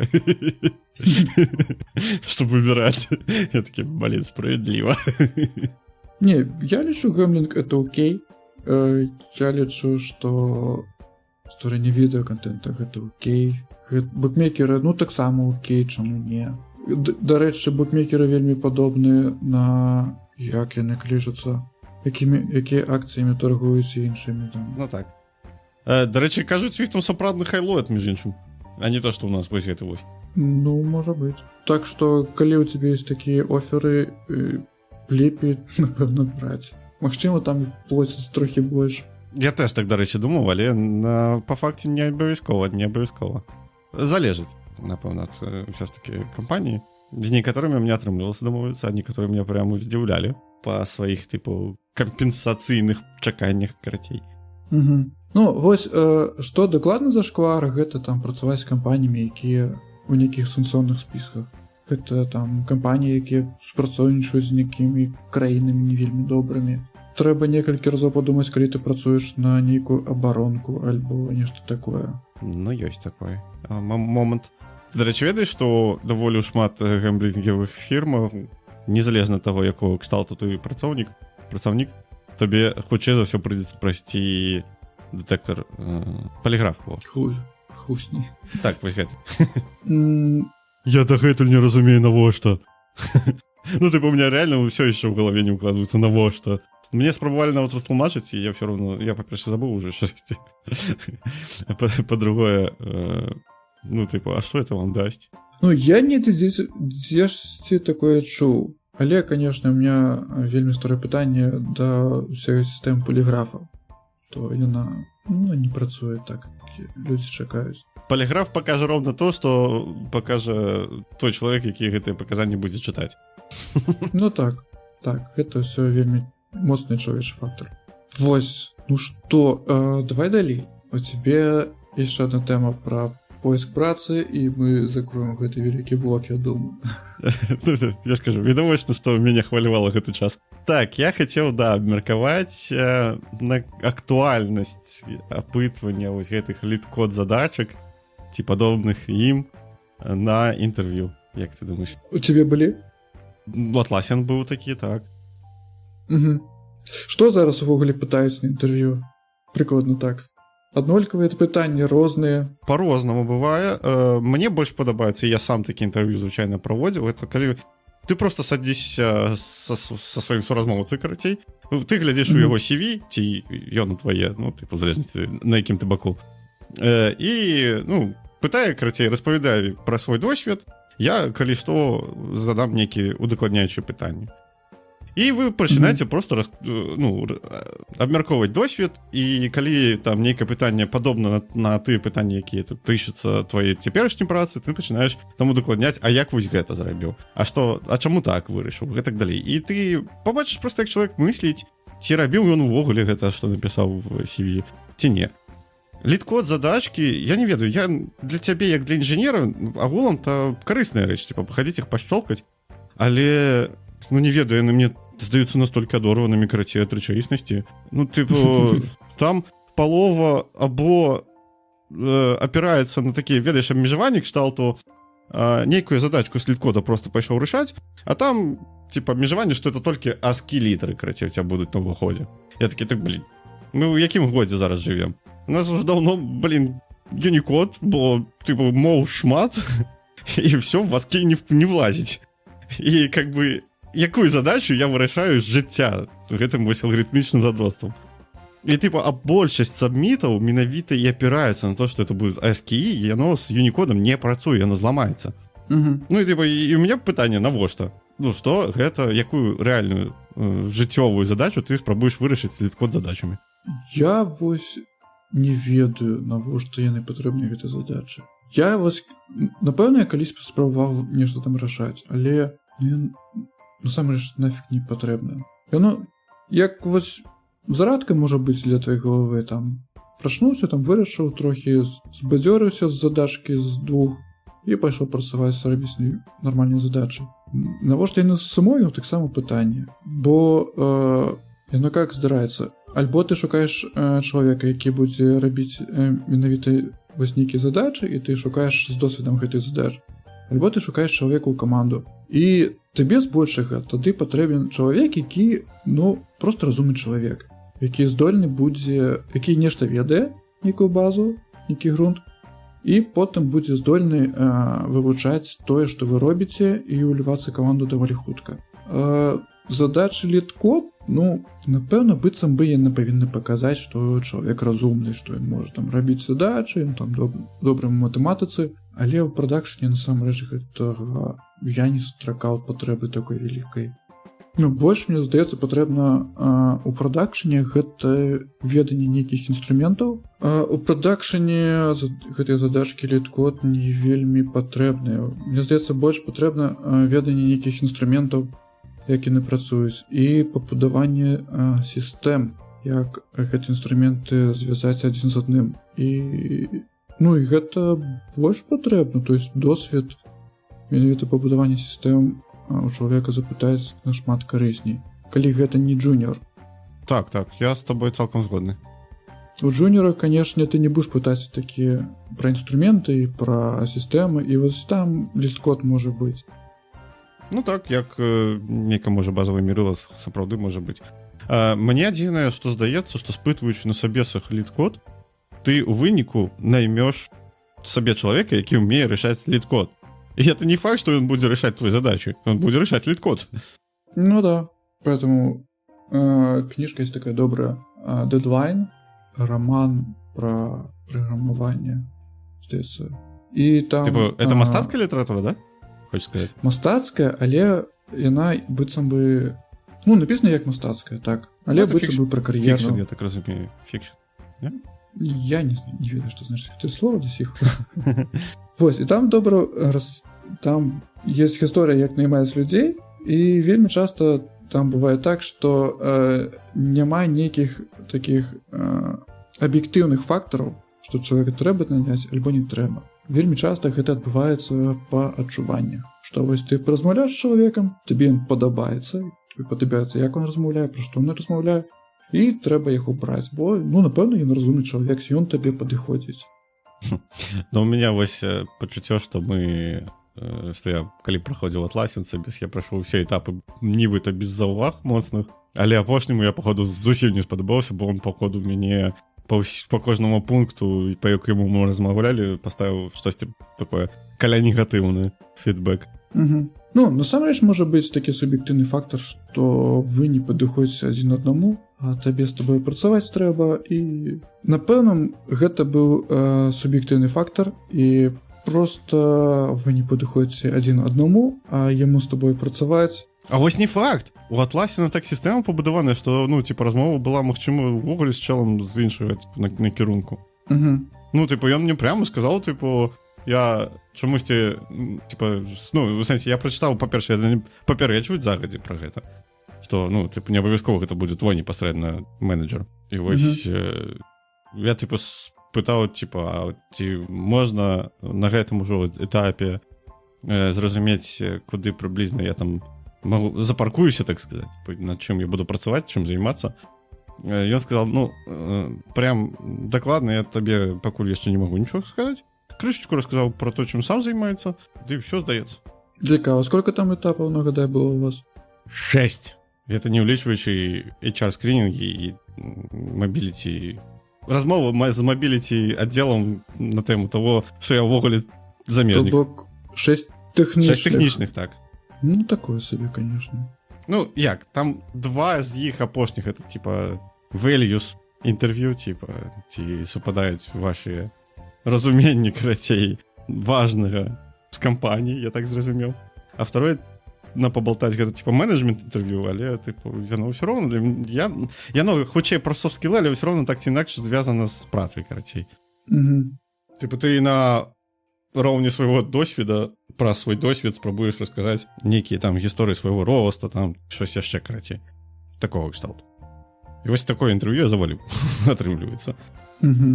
Чтобы выбирать. Я таки, блин, справедливо. Не, я лечу гэмблинг это окей. Я лечу, что створение відеоконтента гэта окей. Букмекеры, ну так само окей, чаму не. До рэчы, букмекеры вельмі падобныя на як яны клічацца, якія акцыямі торгуюць і іншымі там. Ну так. До речі, кажуть, у іх там сапраўдны хайлоэд, між іншым. А не то, что у нас вось гэта вось. Ну, можа быць. Так што, калі ў цябе ёсць такія оферы, лепей, напэўна, браць. Магчыма, там плоцяць трохі больш. Я теж так, до речі, думав, але по факті не обов'язково. Залежить, напевно, от все ж таки компанії. З некоторыми мне атрымлівалася домовиться, а некоторые меня прямо здзіўлялі по своих, типу, кампенсацыйных чаканнях, карацей. Угу. Ну, вось, што дакладна зашквар, гэта там працаваць з кампаніямі, якія ў нейкіх санкцыйных спісках. Гэта там кампаніі, якія супрацоўнічаюць з нейкімі краінамі не вельмі добрымі. Трэба некалькі разоў падумаць, калі ты працуеш на нейкую абаронку альбо нешта такое. Ну, ёсць такой момант. До речі, ведаеш, што даволі шмат гэмблінгавых фірмаў, незалежна ад таго, якого кшталту ты працоўнік, табе хутчэй за ўсё прыйдзецца прайсці дэтэктар поліграф. Хусні. Так, вось гэта. Я дагэтуль не разумею, навошта. Ну, типа, у меня реально все еще в голове не укладывается, навошта. Мне спробовали нават растлумачыць, і я все равно, я по-перше забыл уже шерсти. По-другое, ну, типа, а что это вам даст? Ну, я не дзесьці такое чуў. Але, конечно, у меня вельмі старое пытанне да ўсёй сістэмы поліграфа. То яна, ну, не працуе так, як людзі чакаюць. Поліграф покажа ровно то, что покажа той чалавек, які гэтыя паказанні будзе чытаць. Ну так, гэта ўсё вельмі моцны чалавечы фактор. Вось, ну што, давай далей. У тебе яшчэ одна тэма пра поиск працы, і мы закроем гэты вялікі блок, я думаю. Я ж кажу, відавочна, што мяне хвалявала гэты час. Так, я хацеў, абмеркаваць на актуальнасць апытвання вось гэтых лид-код задачак ці падобных ім на інтэрв'ю. Як ты думаеш? У тебе былі? Атласен быў такі, так. Угу. Што зараз увогуле пытаюць на інтэрв'ю? Прыкладна так. Аднолькавыя пытанні розныя. По-рознаму бывае. Мне больш падабаецца, я сам такі інтэрв'ю звычайна праводзіў, это калі ты просто садзішся са сваім суразмоўцай, карацей, ты глядзіш у яго CV, ці ён у твае, ну, типу, в залежнасці, на якім ты баку. І, ну, пытае, карацей, распавядае пра свой досвед, я, калі што, задам нейкі удакладняючыя пытанні. І вы пачынаеце просто абмяркоўваць досвед, і калі там нейкае пытанне падобна на тыя пытанні, якія тут тычацца твоей цяперашняй працы, ты пачынаеш там удакладняць, а як вось гэта зрабіў, а чаму так вырашыў, гэтак далей. І ты пабачыш просто, як чалавек мысліць, ці рабіў ён увогуле гэта, што напісаў в CV, ці не. Лид-код задачкі, я не ведаю, я для цябе, як для інжынера, агулам, то карысная рэч, типа, пахадзіць іх пашчолкаць, але, ну, не ведаю, яны мне здаюцца настолькі адорванымі, карацей, ад рэчаіснасці. Ну, типу, там палова або апіраецца на такія, ведаеш, абмежаванні кшталту, нейкую задачку з лид-кода просто пайшоў рашаць, а там, типа, абмежаванне, што это толькі ASCII літары, карацей, у тебя будуць на ўваходзе. Я такі, так, блин, мы ў якім годзе зараз жывем? У нас уже давно, блин, Unicode, бо, типу, мов шмат, і все, в ASCII не влазіць. І, как бы, якую задачу я вырашаю з жыцця гэтым вось алгарытмічным задротствам. І, типу, а большасць сабмітаў менавіта і апіраюцца на то, што это будет ASCII, і яно з Unicode не працуе, яно зламаецца. Ну, і, типу, і у меня пытанне, навошта? Ну, што гэта, якую рэальную жыццёвую задачу ты спрабуеш вырашыць з лид-код задачамі? Я вось не ведаю, навошта яны патрэбныя гэтай задачы. Я вось, напэўна, я калісь спрабаваў нешта там рашаць, але насамрэч нафіг не патрэбна. Яно, як вось зарадка можа быць для твоей головы, там, прачнуўся, там вырашыў трохі, збадзёрыўся з задачкі з 2 і пайшоў працаваць, рабіць нармальныя задачы. Навошта яны сумуюць, таксама пытанне. Бо яно как здараецца? Альбо ты шукаеш чалавека, які будзе рабіць менавіта вось нейкія задачы, і ты шукаеш з досведам гэтай задачы. Альбо ты шукаеш чалавека ў каманду. І табе збольшага тады патрэбен чалавек, які, просто разумны чалавек, які здольны будзе, які нешта ведае, нейкую базу, нейкі грунт, і потым будзе здольны вывучаць тое, што вы робіце, і ўлівацца каманду даволі хутка. Задачы лид-код, напэўна, быццам бы яны павінны паказаць, што чалавек разумны, што ён можа там рабіць задачы, ён там добры ў матэматыцы, але ў прадакшне насамрэч гэтага я не стракаў патрэбы такой вялікай. Больш, мне здаецца, патрэбна у прадакшне гэта веданне нейкіх інструментаў. У прадакшне гэтыя задачкі лид-код не вельмі патрэбныя. Мне здаецца, больш патрэбна веданне нейкіх інструментаў, як яны працуюць, і пабудаванне сістэм, як гэты інструменты звязаць адзін з адным. І гэта больш патрэбна, то есть досвед менавіта пабудавання сістэм у чалавека запытаць нашмат карысней, калі гэта не джуніор. Так, я з табой цалкам згодны. У джуніора, канешне, ты не будзеш пытаць такія пра інструменты і пра сістэмы, і вось там лид-код можа быць. Так, як нейка, можа, базавы мірыла сапраўды можа быць. Мне адзінае, што здаецца, што спытваючы на сабесах лид-код, ты ў выніку наймеш сабе чалавека, які ўмее рашаць лид-код. И это не факт, что он будет решать твои задачи. Он будет решать лид-код. Да. Поэтому книжка есть такая добрая. Deadline. Роман про программирование. И там... это мастацкая литература, да? Хочешь сказать? Мастацкая, але яна быццам бы... написана як мастацкая, так. Але быццам бы про кар'ерну. Фикшн, я так разумею. Фикшн. Yeah? Я не ведаю, что значит это слово до сих пор. Вось, і там добра, там есть гісторыя, як наймаюць людзей, і вельмі часта там бывае так, што няма нейкіх такіх аб'ектыўных фактараў, што чалавека трэба наняць альбо не трэба. Вельмі часта гэта адбываецца па адчуваннях, што вось ты размаўляеш з чалавекам, табе ён падабаецца, як он размаўляе, пра што ён размаўляе, і трэба яго браць, бо, напэўна, ён разумны чалавек, ён табе падыходзіць. У меня вось пачуццё, што я калі праходзіў Atlassian, я прайшоў усе этапы нібыта без заўваг моцных, але апошняму я паходу зусім не спадабаўся, бо он паходу мяне по кожнаму пункту, па якому мы размаўлялі, паставіў штосьці такое каля негатыўны фідбэк. Насамрэч можа быць такі суб'ектыўны фактар, што вы не падыходзіце адзін аднаму, а табе з табой працаваць трэба, і напэўна гэта быў суб'ектыўны фактар, і просто вы не падыходзіце адзін аднаму, а яму з табой працаваць. А вось не факт. У Atlassian так сістэма пабудаваная, што размова была магчыма ўвогуле з чалам з іншага на кірунку. Ён мне прямо сказаў, я чамусьці, у сэнсе, я прачытаў, па-першае, папярэджваюць загадзі пра гэта. Што, не абавязкова гэта будзе твой непасрэдна менеджер. І вось я, спытаў, ці можна на гэтым ужо этапе зразумець, куды прыблізна я там запаркуюся, так сказаць, над чым я буду працаваць, чым займацца. Ён сказал, прям дакладна я табе пакуль яшчэ не магу нічога сказаць. Крышечку рассказал про то, чем сам занимается, да и все сдается. Цікаво, сколько там этапов, нагадай, было у вас? 6. Это не улічваючи HR-скрининги и мобилити. Размова з мобилити отделом на тему того, що я ввогуле замежник. Тобто 6 технічних. 6 технічних, так. Такое собі, конечно. Як, там 2 з їх апошніх, это, values інтерв'ю, ці супадають ваші разуменні, карацей, важнага з кампаніі, я так зразумеў. А второе, побалтаць, гэта, менеджмент інтерв'ю, але, яно ўсё роўна, яно, хутчэй про софт-скілы, але ўсё роўна так ці інакш звязана з працай, карацей. Ты на роўні свайго досведа, пра свой досвед спрабуеш расказаць нейкія там гісторыі свайго роста, там, щось яшчэ, карацей. Такого кшталту. І вось такое інтерв'ю я заваліў, атрымліваецца. Угу.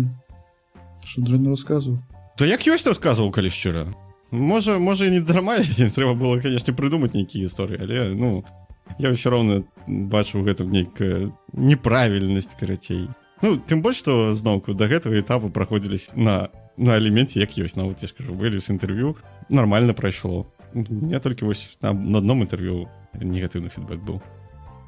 Що дрэнна рассказываў? Да як ёсць расказваў, калі шчыра. Можа і не дарма, і трэба было, канешне, прыдумаць нейкія гісторыі, але, ну, я ўсё роўна бачу ў гэтым нейкая неправільнасць, карацей. Ну, тым больш, што, зноўку, да гэтага этапу праходзіліся на элеменце, як ёсць. Нават, я ж кажу, былі з інтэрв'ю, нармальна прайшло. Я толькі вось на адном інтэрв'ю негатыўны фідбэк быў.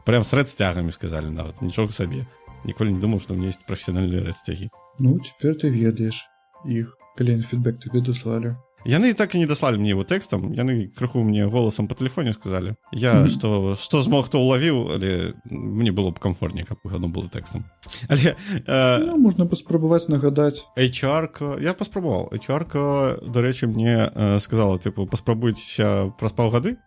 Прям з рэдсцягамі сказалі нават, нічога сабе. Ніколі не думаў, што ў мяне ёсць прафесіянальныя рэдсцягі. Ну, цяпер ты ведаеш іх, калі фідбэк табе даслалі. Яны так і не даслалі мне его тэкстам, яны крыху мне голасам па тэлефоне сказалі. Я што змог, то ўлавіў, але мне было б камфортней, каб оно было тэкстам. Але ну, можна паспрабаваць нагадаць. HR-ка, я паспрабаваў. HR-ка, дарэчы, мне сказала, типу, паспрабуйцеся праз паўгады,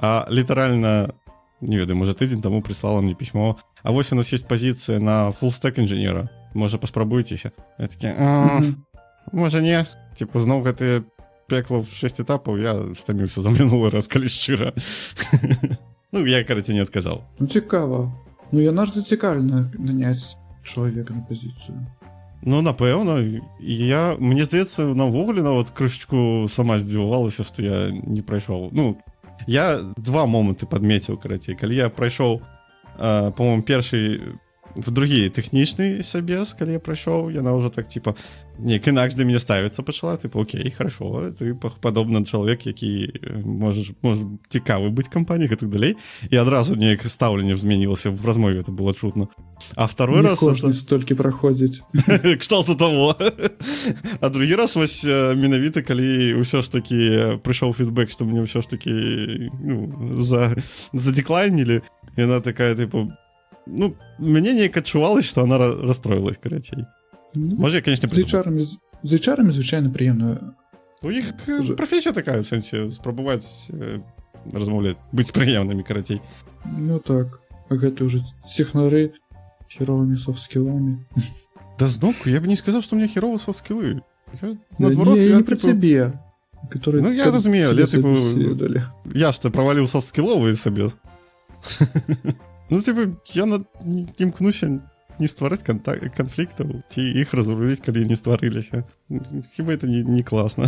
а літаральна, не ведаю, можа тыдзень таму прыслала мне пісьмо. А вось у нас есть пазіцыя на фуллстэк інжынера. Можа паспрабуйцеся. Я такі, можа не, типу, зноў гэтыя пекла в 6 этапаў, я стаміўся за мінулы раз, калі шчыра. Ну, я, караце, не адказаў. Ну, цікава. Ну, яна ж зацікавлена наняць чалавека на пазіцыю. Ну, напэўна. Мне здаецца, навогуле нават крышачку сама здзівавалася, што я не прайшоў. Ну, я два моманты падмеціў, карацей. Калі я прайшоў, по-моему, першы в другі тэхнічны сабес, калі я прайшоў, яна ўжо так, типа, неяк інакш да мяне ставіцца пачала, типа, окей, хорошо, ты падобны чалавек, які можа цікавы быць кампаніяй і так далей, і адразу неяк стаўленне змянілася в размове, это было чутно. А второй раз... Не кожны столькі праходзіць. Кшталту того. А другі раз, вось, менавіта, калі ўсё ж такі прыйшоў фідбэк, што мне ўсё ж такі, ну, задеклайнілі, яна такая, типа, ну, мне неяк адчувалось, што она расстроилась, карацей. Ну, можа, я, конечно, прыдумаў. З HR-амі звычайна прыемна. У іх прафесія такая, в сэнсе, спрабаваць размаўляць, быць прыемнымі, карацей. Ну так, а гэта ўжо технары херовымі софт-скілламі. Да зноўку, я бы не сказаў, што у меня херовы софт-скілы. Наадварот, я не пра цябе. Ну, я разумею, але, типу, я ж-то праваліў софт-скіловы сабе. Ну, типа, я не імкнуся не ствараць канфліктаў, ці іх разруліць, калі не стварыліся. Хіба это не класна.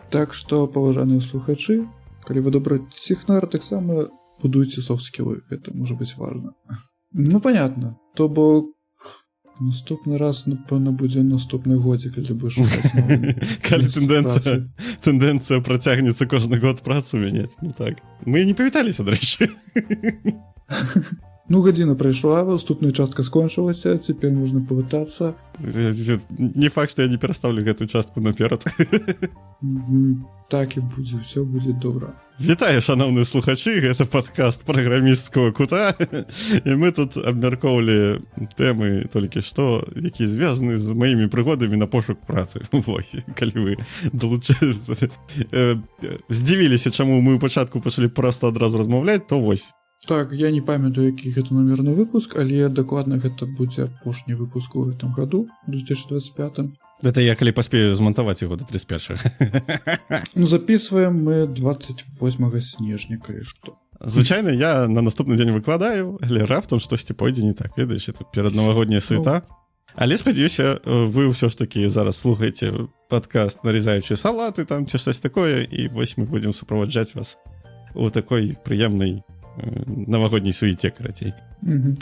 Так што, паважаныя слухачы, калі вы добры технар, таксама будуйце софт-скілы. Это можа быць важна. Ну, понятно. То бок, наступны раз, напэўна, будзе наступны годзе, калі будеш шукаць новую. Калі тэндэнцыя працягнецца кожны год працу мяняць. Ну так. Мы не павіталіся, дарэчы. Ну, гадзіна прайшла, наступная частка скончылася, цяпер можна павітацца. Не факт, што я не пераставлю гэтую частку наперад. Так і будзе, ўсё будзе добра. Вітаю, шановныя слухачы, гэта падкаст праграмісцкага кута. І мы тут абмяркоўвалі тэмы толькі што, якія звязаны з маімі прыгодамі на пошук працы. Вось, калі вы далучыліся. Здзівіліся, чаму мы ў пачатку пачалі проста адразу размаўляць, то вось. Так, я не памятаю, які гэта номерны выпуск, але дакладна гэта будзе апошні выпуск у гэтым году, 2025. Это я калі паспею змантаваць яго да 31. Ну, записываем мы 28 снежня, калі што. Звычайна я на наступны дзень выкладаю, але раптам штосьці пойдзе не так, ведаеш, это пераднавагодняя суета. Але спадзяюся, вы ўсё ж такі зараз слухаеце падкаст «Нарізаючы салаты», там ці штось такое, і вось мы будзем суправаджаць вас у такой прыемнай навагодняй суеце, карацей.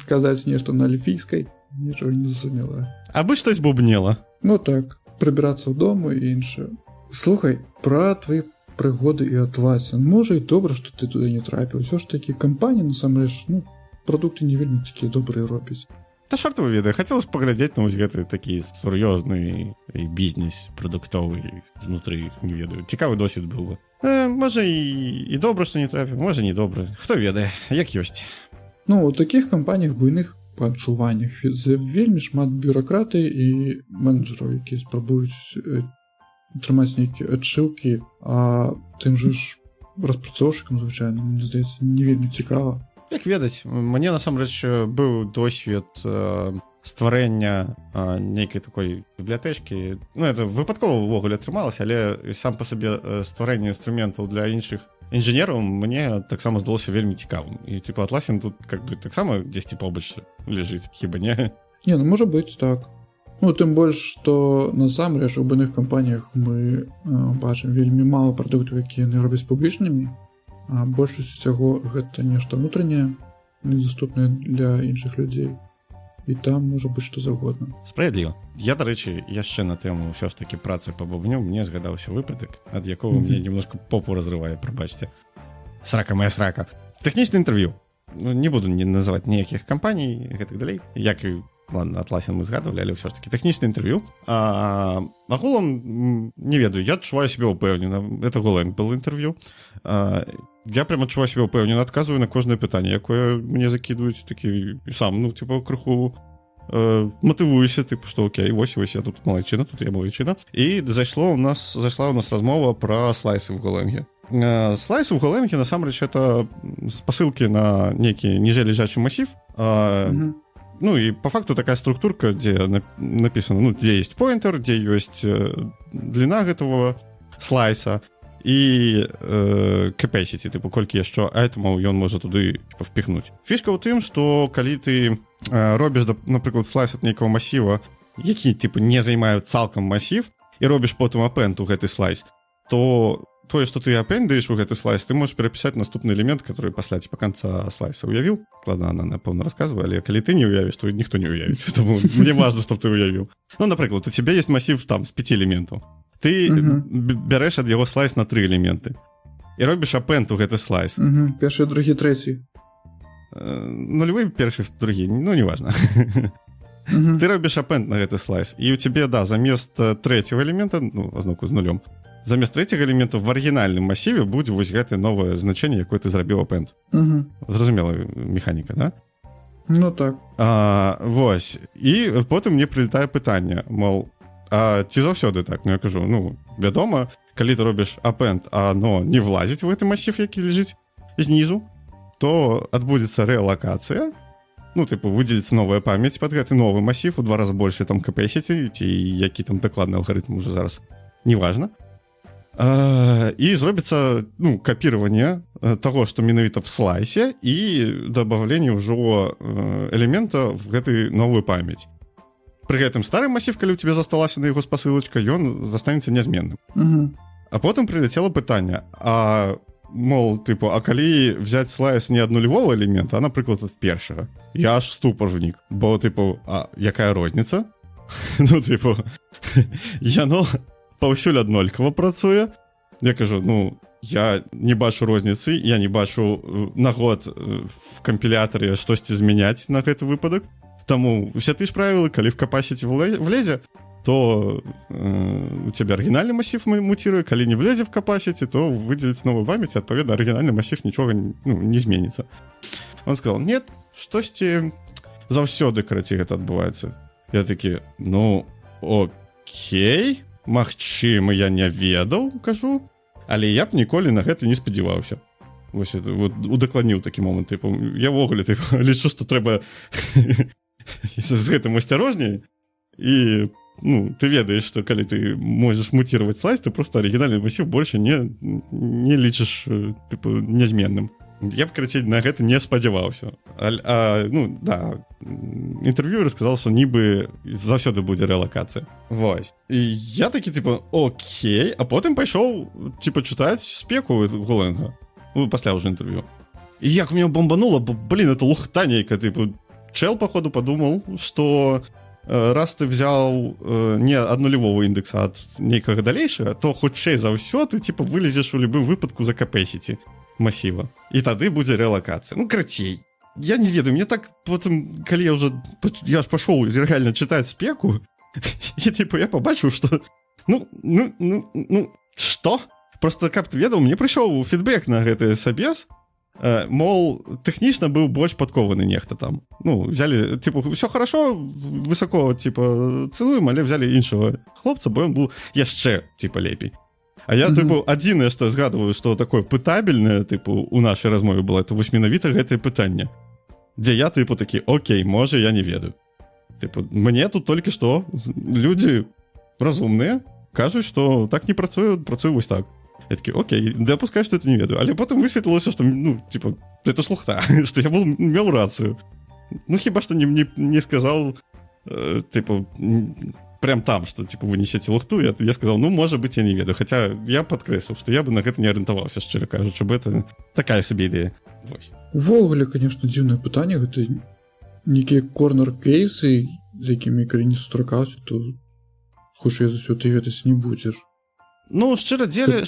Казаць нешта на эльфійскай, нічога не зразумела. Абы штось бубнела. Ну так, прыбірацца ў дому і іншае. Слухай, пра твои прыгоды і атласе. Можа і добра, што ты туды не трапіў. Усё ж такі кампанія, насамрэч, ну, прадукты не вельмі такія добрыя робяць. Та шорт его ведае, хацелось паглядзець на вось гэты такі сур'ёзны бізнес прадуктовы знутры, не ведаю. Цікавы досвед быў бы. Можа і добра, што не трапіў, можа не добра. Хто ведае, як ёсць. Ну, у такіх кампаніях буйных па адчуваннях вельмі шмат бюракратыі і менеджераў, якія спрабуюць атрымаць нейкія адшыўкі, а тым же ж распрацоўшчыкам, звычайна, мне здаецца, не вельмі цікава. Як ведаць, мне насамрэч быў досвед стварэння нейкай такой бібліятэчкі. Ну, это выпадкова ўвогуле атрымалася, але сам па сабе стварэнне інструментаў для іншых інжынераў мне таксама здалося вельмі цікавым. І типа Atlassian тут как бы таксама дзесьці побач лежыць, хіба не? Не, ну можа быць так. Ну, тым больш, што насамрэч у буйных кампаніях мы бачым вельмі мала прадуктаў, якія яны робяць публічнымі, а большасць усяго гэта нешта внутренняе, недоступнае для іншых людзей. І там можа быць што заўгодна. Справядліва. Я, дарэчы, яшчэ на тэму ўсё ж такі працы па бубню, мне згадаўся выпадак, ад якога мне немножко попу разрывае, прабачце. Срака моя срака. Тэхнічнае інтэрв'ю. Не буду не называць ніякіх кампаній, гэтак далей. Як і, ладно, Атласін мы згадывалі, але ўсё ж такі тэхнічнае інтэрв'ю. Агулам, не ведаю, я адчуваю сябе ўпэўнена. Это голае было інтэрв'ю. Я прям адчуваю сябе ўпэўнена, адказваю на кожнае пытанне, якое мне закідваюць, такі сам, ну, типа, крыху матывуюся, типу, што окей, вось, я тут малайчына, тут я малайчына. І зайшла у нас размова пра слайсы в Голенге. Слайсы в Голенге, насамрэч, это спасылкі на нейкі ніжэлежачы масів. Ну, и по факту такая структурка, где написано, ну, где есть поинтер, где есть длина гэтага слайса, і capacity, типу, колькі яшчэ айтэмаў ён можа туды типу, впіхнуць. Фішка ў тым, што калі ты робіш, напрыклад, слайс ад нейкага масіва, які типу, не займаюць цалкам масів, і робіш потым апэнд у гэты слайс, то тое, што ты апэндаеш у гэты слайс, ты можаш перапісаць наступны элемент, который пасля типа канца слайса уявіў. Ладно, она, напэўна, рассказывае, але калі ты не уявіш, то ніхто не уявіць. Тому мне важна, што ты уявіў. Ну, напрыклад, у тебя есть масіў там з 5 элементаў. Ты бярэш ад яго слайс на 3 элементы і робіш апэнд у гэты слайс. Першы, другі, трэці. Нулевы, першы, другі, ну, неважна. Ты робіш апэнд на гэты слайс, і у тебе, да, замест трэцяга элемента, ну, азноўку з нулём, замест трэцяга элемента в арыгінальным масіве будзе вось гэтае новае значэнне, якое ты зрабіў апэнд. Зразумела механіка, да? Ну так. Вось. І потым мне прылетае пытанне, мол, а ці заўсёды так? Ну, я кажу, ну, вядома, калі ты робіш апэнд, а оно не влазіць в гэты масіў, які ляжыць знізу, то адбудзецца рэалакацыя, ну, типу, выдзеліцца новая памяць пад гэты новы масіў, у 2 разы больше там capacity, ці які там дакладны алгарытм уже зараз, неважна. І зробіцца, ну, капіраванне таго, што менавіта в слайсе, і дабаўленне ўжо элемента в гэты новую памяць. Пры гэтым стары масіў, калі ў тебе засталася на яго спасылачка, ён застанецца нязменным. А потым прилетело пытанне, мол, типу, а калі взяць слайс не ад нулевого элемента, а, напрыклад, ад першага? Я аж ступор внік, бо, типу, а якая розніца? Ну, типу, яно паўсюль аднолькава працуе. Я кажу, ну, я не бачу розніцы, я не бачу на год в кампілятары штосьці змяняць на гэты выпадак. Таму усе ты ж правілы, калі в capacity влезе, то у тебя арыгінальны масіў муціруе, калі не влезе в capacity, то выдзеліць новую памяць, адпаведна, арыгінальны масіў нічога не зменіцца. Он сказал, нет, штосьці заўсёды, карацей, гэта адбываецца. Я такі, ну, окей, магчыма, я не ведаў, кажу, але я б ніколі на гэта не спадзяваўся. Вось это, вот, удакладніў такі момант, типу, я ввогуле, типу, лічу, што трэба з гэтым асцярожней, і, ну, ты ведаеш, што калі ты можаш муціраваць слайс, ты просто арыгінальны масіў больше не лічыш, типу, нязменным. Я б, карацей, на гэта не спадзяваўся. Ну, да, інтэрв'юер сказал, што нібы заўсёды будзе рэалакацыя. Вось. І я такі, типу, окей, а потым пайшоў, типу, чытаць спеку Голенга. Ну, пасля ўжо інтэрв'ю. І як у меня бомбануло, бо, блин, это лухта нейка, типу, чел, походу, подумал, что раз ты взял не ад нулевого индекса, а ад нейкага далейшага, то хутчэй за ўсё ты, типа, вылезеш у любым выпадку за capacity масіва. І тады будзе рэалакацыя. Ну, крацей. Я не ведаю, мне так потым, калі я ж пашоў реально чытаць спеку, і, типу, я побачыў, што што? Просто, каб ты ведаў, мне прыйшоў фідбэк на гэты сабес, мол, тэхнічна быў больш падкованы нехта там. Ну, взяли, типу, все хорошо, высоко, типа, цэнуем, але взяли іншага хлопца, бо ён быў яшчэ, типа, лепей. А я, типу, адзінае, што я згадываю, што такое пытабельнае, типу, у нашай размове было, это вось менавіта гэтае пытанне. Дзе я, типу, такі, окей, можа, я не ведаю. Типу, мне тут толькі што людзі разумныя кажуць, што так не працую вось так. Я такі, окей, допускаю, что это не ведаю. Але потым высветлілася, што, ну, типа, это слухта, што я меў рацыю. Ну, хіба што не сказаў типу, прям там, што типу вы несеце лухту, я сказаў, ну можа быць, я не ведаю, хаця я падкрэсліў, што я бы на гэта не арыентаваўся, шчыра кажучы, бо это такая сабе ідэя. Увогуле, конечно, дзіўнае пытанне, гэта нейкія корнер-кейсы, з якімі калі не сустракаўся, то хутчэй за ўсё ты ведаць не будзеш. Ну, шчыра дзеля,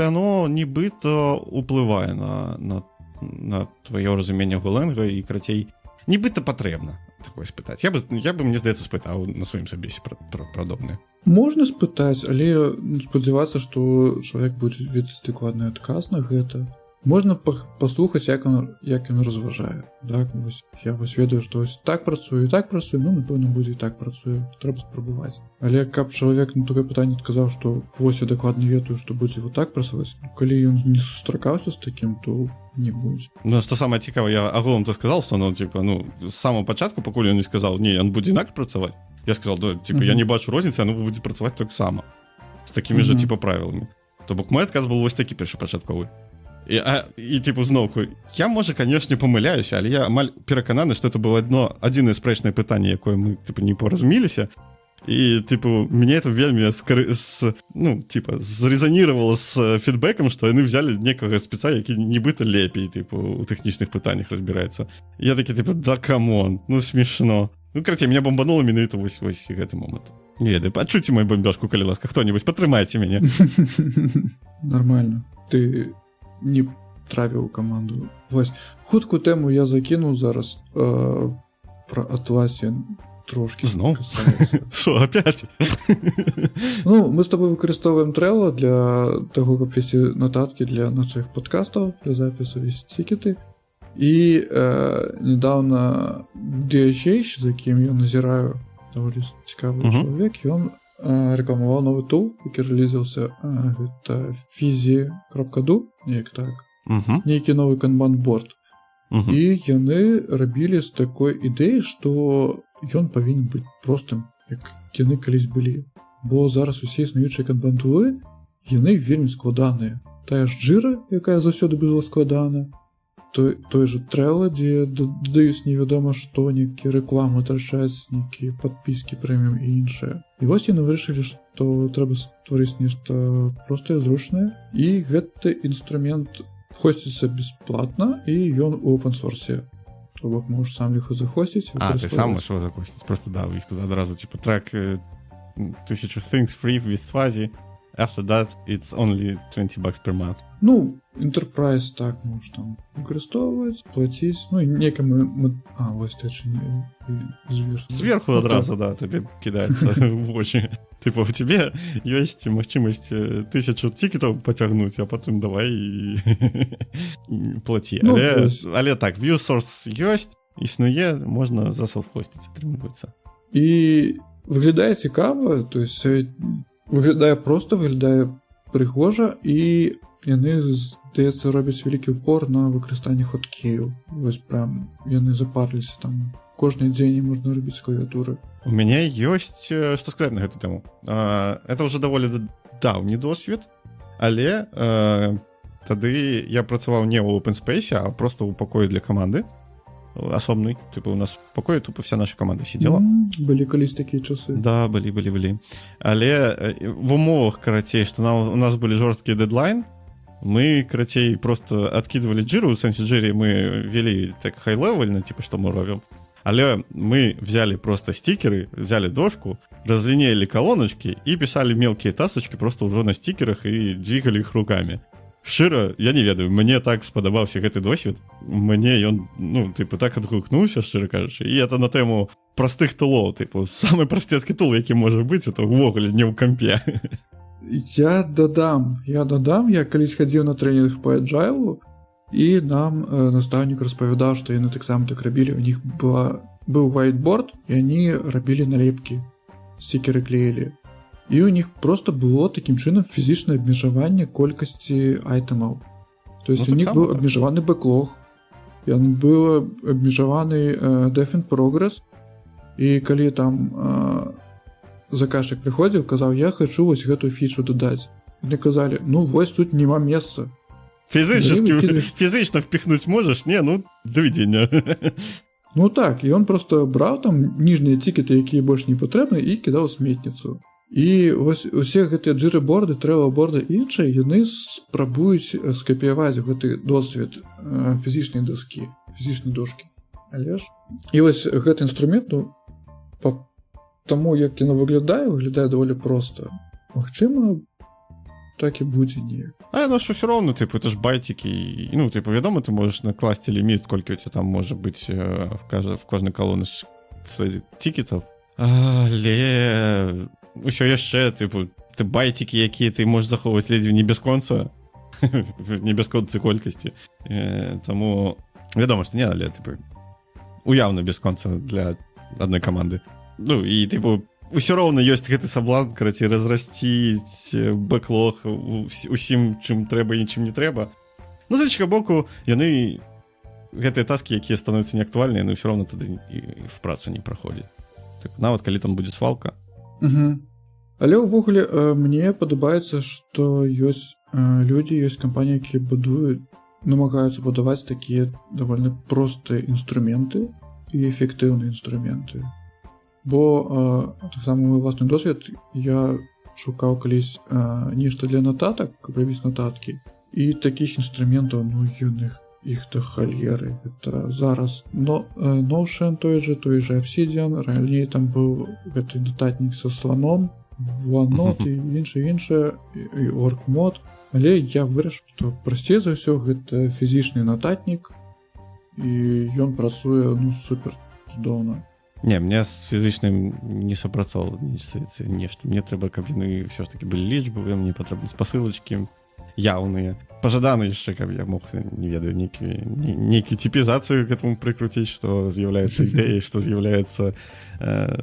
оно нібыта уплывае на твоё разуменне Голэнга і, карацей, нібыта патрэбна такое спытаць. Я бы, мне здаецца, спытаў на сваім сабесе пра падобнае. Можна спытаць, але спадзявацца, што чалавек будзе ведаць дакладны адказ на гэта. Можна паслухаць, як ён разважае. Так, я ведаю, што так працую, ну, напэўна, будзе і так працую. Трэба спрабаваць. Але каб чалавек на такое пытанне адказаў, што вось я дакладна ведаю, што будзе вот так працаваць, калі ён не сустракаўся з такім, то не будзе. Ну, што самае цікавае, я агулам то сказаў, што з самого пачатку, пакуль ён не сказаў, не, ён будзе інакш працаваць, я сказаў, я не бачу розніцы, яно будзе працаваць таксама. З такімі ж, правіламі. То бок мой адказ был вось такі першапачатковы. І типу, зноўку, я, можа, канешне, памыляюся, але я амаль перакананы, што это было адзінае спрэчнае пытанне, якое мы, типу, не паразумеліся, і, типу, мне это вельмі зрэзаніравала з фідбэкам, што яны взялі некага спеца, які нібыта лепей, типу, у тэхнічных пытаннях разбіраецца. Я такі, типу, да камон, ну смешно. Ну, карацей, меня бомбанула менавіта вось гэты момант. Не ведаю, пачуйце мою бомбёжку, калі ласка, хто-нибудь, падтрымайце мяне. Нормально. Ты не травіў каманду. Вось, хуткую тэму я закінуў зараз пра Atlassian трошкі. Зноў? Шо, опять? Ну, мы з тобой выкарыстоўваем Trello для таго, каб весці нататкі для нашых падкастаў, для запісу весці тікеты. І недавно DHH, за якім я назіраю, даволі цікавы чалавек, ён рэкламаваў новы тул, які рэлізаўся, гэта fizi.do, неяк так. Нейкі новы канбан-борд. І яны рабілі з такой ідэі, што ён павінен быць простым, як яны калісь былі. Бо зараз усе існуючыя канбан-тулы, яны вельмі складаныя. Тая ж Jira, якая заўсёды была складана, той же Trello, дзе дадаюць невядома што, нейкія рэкламы трачаць, нейкія падпіскі прэміум і іншае. І вось яны вырашылі, што трэба стварыць нешта простае, зручнае, і гэты інструмент хосціцца бесплатна, і ён у open-source. То бок можаш сам іх захосціць. Ты сам можаш его захосціць, просто да, у іх тут адразу типа трек 1000 things free with Fuzzy. After that, it's only $20 per month. Ну, Enterprise так можеш там выкарыстоўваць, плаціць, ну і некаму вось ты зверху адразу, да, табе кідаецца в вочы. Типа, у тебе ёсць магчымасць 1000 тікетаў пацягнуць, а потым давай і плаці. Але так, view source ёсць, існуе, можна заселфхосціць, атрымліваецца. І выглядае цікава, то есть выглядае проста, выглядае прыгожа, і яны, здаецца, робяць вялікі упор на выкарыстанне хоткею. Вось прям яны запарліся там. Кожны дзень можна рабіць клавіатуры. У мяне ёсць, што сказаць на гэту тэму. Это ўжо даволі даўні досвед, але тады я працаваў не ў open space, а просто ў пакоі для каманды асобнай. Типа у нас в пакоі тупо вся наша каманда сидела. Былі калісь такія часы. Да, былі. Але в умовах, карацей, што у нас былі жорсткія дедлайн, мы, карацей, просто адкидывали Jira, у сэнсе Jira мы вели так хай-левельна, типа, што мы робім. Але мы взяли просто стикеры, взяли дошку, разлинеяли колоночки и писали мелкие тасочки просто уже на стикерах и двигали их руками. Шчыра, я не ведаю, мне так спадабаўся гэты досвед. Мне ён, так адгукнуўся, шчыра кажучы. І это на тэму простых тулоў, самы прасцецкі тул, які можа быць, это ўвогуле не ў кампе. Я дадам, я калісь хадзіў на трэнінг по Agile, і нам настаўнік распавядаў, што яны таксама так рабілі. У них быў whiteboard, і они рабілі налепкі, стикеры клеілі. І у них просто было такім чынам фізічнае абмежаванне колькасці айтэмаў. То есть у них быў абмежаваны бэклог, ён быў абмежаваны def in progress, і калі там заказчик прыходзіў, казаў, я хочу вось гэтую фічу дадаць. Мне казалі, вось тут няма месца. Фізычна впихнуць можаш? Не, доведення. Ну так, і ён просто браў там ніжнія тікеты, якія больш не патрэбны, і кідаў у сметніцу. І вось усе гэтыя джыры-борды, трэвел-борды і іншыя, яны спрабуюць скапіяваць гэты досвед фізічнай доскі, фізічнай дошкі. Але ж... І вось гэты інструмент, ну, па таму, як яно выглядае даволі проста. Магчыма, так і будзе неяк. А яно ж усё роўно, типу, это ж байтики. Ну, типу, вядома, ты можаш накласці ліміт, колькі у тебя там можа быць в кожнай колонцы тікетаў. Але усё яшчэ, типу, ты байтики, якія ты можаш захоўваць ледзьве не бясконца, не бясконцай колькасці. Таму вядома, што не, але, типу, уяўна бясконца для адной каманды. Ну, і, типу, усё роўна ёсць гэты саблазн, карацей, разрасціць бэклог усім, чым трэба і нічым не трэба. Ну, з іншага боку, яны, гэтыя таскі, якія становяцца неактуальныя, яны ўсё роўна тады в працу не праходзяць. Так, нават калі там будзе свалка. Угу. Але ўвогуле мне падабаецца, што ёсць людзі, ёсць кампаніі, якія будуюць, намагаюцца будаваць такія даволі простыя інструменты і эфектыўныя інструменты. Бо таксама мой власны досвед, я шукаў калісь нешта для нататак, каб рабіць нататкі, і такіх інструментаў, ну, іх да халеры. Это зараз Notion той же Obsidian, раней там быў гэты нататнік со слоном, OneNote і іншае, і OrgMod. Але я вырашыў, што прасцей за ўсё гэта фізічны нататнік, і ён працуе, ну, супер цудоўна. Не, мне з фізычным не супрацоўвала нешта. Мне трэба, каб яны ўсё ж таки былі лічбавыя, мне патрэбны спасылачкі яўныя. Пажадана яшчэ, каб я мог, не ведаю, нейкую типізацыю к этому прыкруціць, што з'яўляецца ідэяй, што з'яўляецца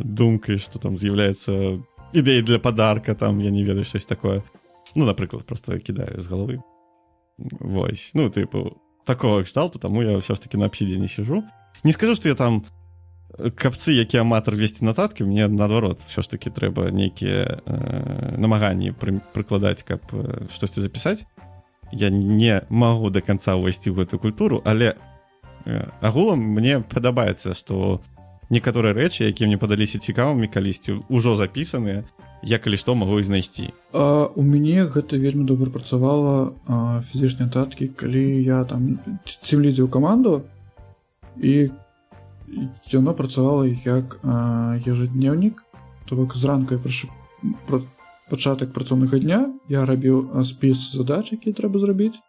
думкай, што там з'яўляецца ідэяй для падарка, там, я не ведаю, штось такое. Ну, напрыклад, просто кідаю з галавы. Вось. Ну, типу, такого кшталту, таму я ўсё ж таки на Obsidian сижу. Не скажу, што я там капцы, які аматар весці нататкі, мне, наадварот, ўсё ж таки трэба нейкія намаганні прыкладаць, каб штосьці запісаць. Я не магу до конца ўвайсці ў гэтую культуру, але агулам мне падабаецца, што некаторыя рэчы, якія мне падаліся цікавымі калісьці, ужо запісаныя, я калі што магу іх знайсці. У мяне гэта вельмі добра працавала фізічныя нататкі, калі я там цімлідзіў каманду, і яно працавала як ежедневнік, то бок зранку пачатак працоўнага дня я рабіў спіс задач, які трэба зрабіць,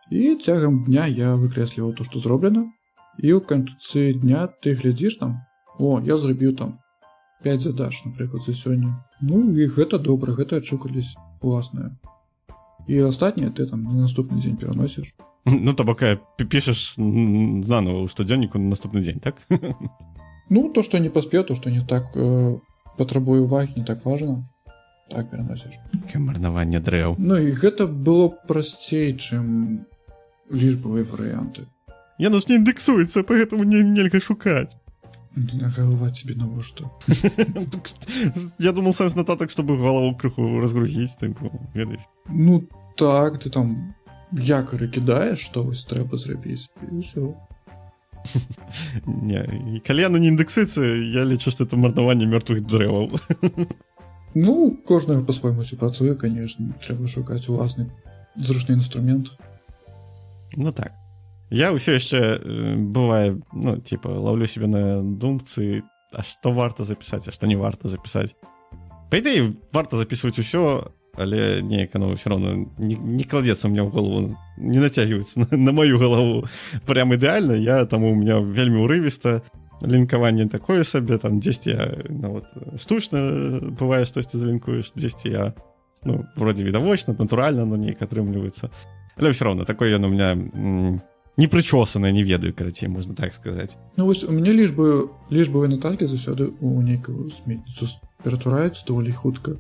і цягам дня я выкрэсліваў то, што зроблена, і ў канцы дня ты глядзіш там, я зрабіў там 5 задач, напрыклад, за сёння. Ну, і гэта добра, гэта адшукались уласнае. І астатняе ты там на наступны дзень пераносіш. Ну, то бок пішаш заново ў штодзённіку на наступны дзень, так? Ну, то, што не паспеў, то, што не так патрабуе увагі, не так важна, так пераносіш. Марнаванне дрэў. Ну, і гэта было прасцей, чым лічбавыя варыянты. Яно ж не індексуецца, поэтому нельга шукаць. Голова тебе навошта? Я думал, сэнс нататак, чтобы голову крыху разгрузіць, типу, ведаеш. Ну, так, ты там якоры кідаеш, што вось трэба зрабіць, і ўсё. Не, і калі яно не індексуецца, я лічу, што это марнаванне мёртвых дрэваў. Ну, кожнага па-свойму ўсё працуе, канешне, трэба шукаць уласны зручны інструмент. Ну так. Я ўсё яшчэ, бывае, ну, типа, лаўлю себе на думцы, а што варта запісаць, а што не варта запісаць. Па ідэі, варта запісваць усё, але неяк оно ўсё роўно не кладецца мне ў голову, не нацягваецца на маю галаву прям ідэальна. Я таму у меня вельмі ўрывіста, лінкаванне такое сабе, там, дзесьці я, ну, вот, штучна бывае, штосьці залінкуеш, дзесьці я, ну, вроде відавочна, натуральна, но неяк атрымліваецца. Але ўсё роўно, такое яно у меня непрычосанае, не ведаю, карацей, можна так сказаць. Ну вось у мяне лічбавыя нататкі заўсёды ў нейкую сметніцу ператвараюцца даволі хутка.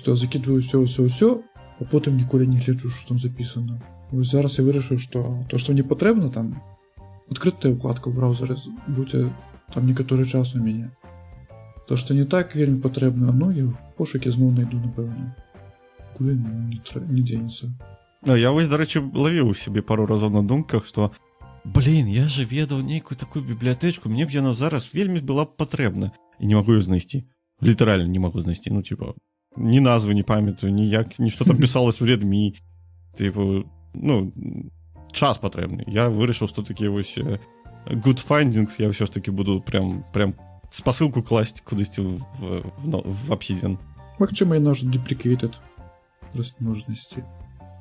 То закідваю ўсё, а потым ніколі не гляджу, што там запісана. Вось зараз я вырашыў, што то, што мне патрэбна, там адкрытая ўкладка ў браузары будзе там некаторы час у мяне. То, што не так вельмі патрэбна, ну я ў пошукі зноў найду, напэўна. Куды не дзенецца. Я вось, дарэчы, лавіў сябе пару разоў на думках, што Блін, я же ведаў нейкую такую бібліятэчку, мне б яна зараз вельмі была б патрэбна. І не магу её знайсці. Літаральна не магу знайсці. Ну, типа, ні назвы не памятаю, ніяк, ні што там пісалось в Redmi. Типу, ну, час патрэбны. Я вырашыў, што такі вось good findings я ўсё ж таки буду прям спасылку класць кудысьці в Obsidian. Магчыма, яна ўжо deprecated. Просто можна знайсці.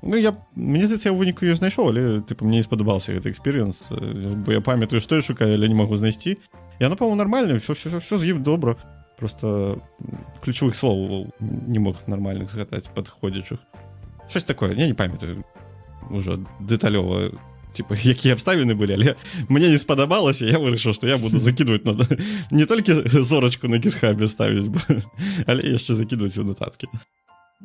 Ну, мне здаецца, я ў выніку её знайшоў, але, типу, мне не спадабаўся гэты экспірыенс, бо я памятаю, што я шукаю, але не магу знайсці. Яна, па-моему, нармальная, ўсё з ім добра. Просто ключавых словаў не мог нармальных згадаць падходзячых. Щось такое, я не памятаю ўжо дэталёва, типа, якія абставіны былі, але мне не спадабалася, я вырашыў, што я буду закидывать не толькі зорачку на гітхабе ставіць, але яшчэ закидывать у нотаткі.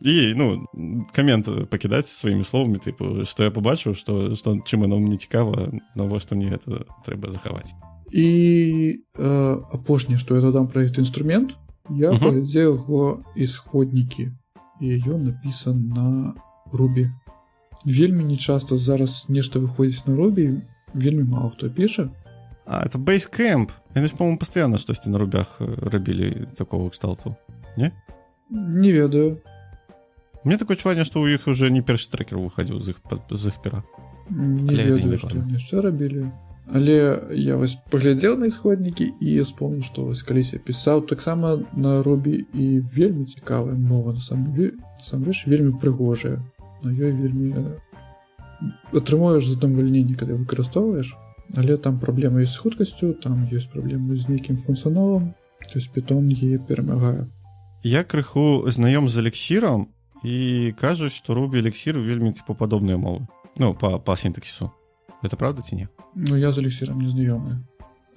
І, ну, камент пакідаць сваімі словамі, типу, што я пабачыў, што чым яно мне цікава, навошта мне гэта трэба захаваць. І апошняе, што я дадам пра гэты інструмент, я паглядзеў яго ісходнікі, і ён напісан на Ruby. Вельмі нечаста зараз нешта выходзіць на Ruby, вельмі мало хто піша. А, это Basecamp. Яны ж, по-моему, пастаянна штосьці на рубях рабілі такого кшталту, не? Не ведаю. Мне такое адчуванне, што ў іх уже не першы трекер выхадзіў з іх пера. Не ведаю, што яны яшчэ рабілі. Але я вось паглядзеў на ісходнікі і вспомніў, што вось калісь я пісаў таксама на Ruby, і вельмі цікавая мова, насамрэч вельмі прыгожая. На ёй вельмі атрымуеш задавальненне, калі выкарыстоўваеш, але там праблема ёсць з хуткасцю, там ёсць праблема з нейкім функцыяналам, то есть Python яе перамагае. Я крыху знаём з эліксірам, і кажуць, што Ruby эліксір вельмі типу падобныя мовы. Ну, па сінтаксісу. Гэта правда ці не? Ну, я з эліксірам не знаёмы.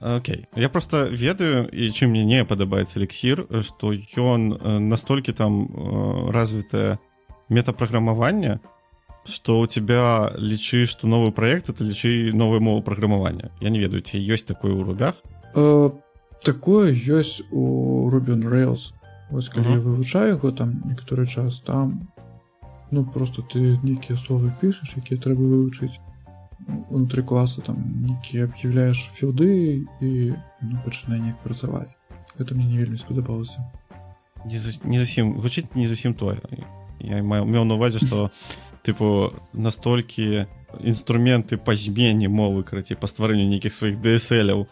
Окей. Я просто ведаю, і чым мне не падабаецца эліксір, што ён настолькі там развітае метапраграмаванне, што ў тебя лічы, што новы праект, это лічы новую мову праграмавання. Я не ведаю, ці ёсць такое ў рубях? Такое ёсць у Ruby on Rails. Вось калі я вывучаю яго там некаторы час, там ну просто ты нейкія словы пішаш, якія трэба вывучыць унутры класа, там нейкія аб'яўляеш філды і пачынае неяк працаваць. Гэта мне не вельмі спадабалася. Не зусім, гучыць не зусім тое. Я меў на увазе, што типу настолькі інструменты па змене мовы, карацей, па стварэнню нейкіх сваіх DSL-аў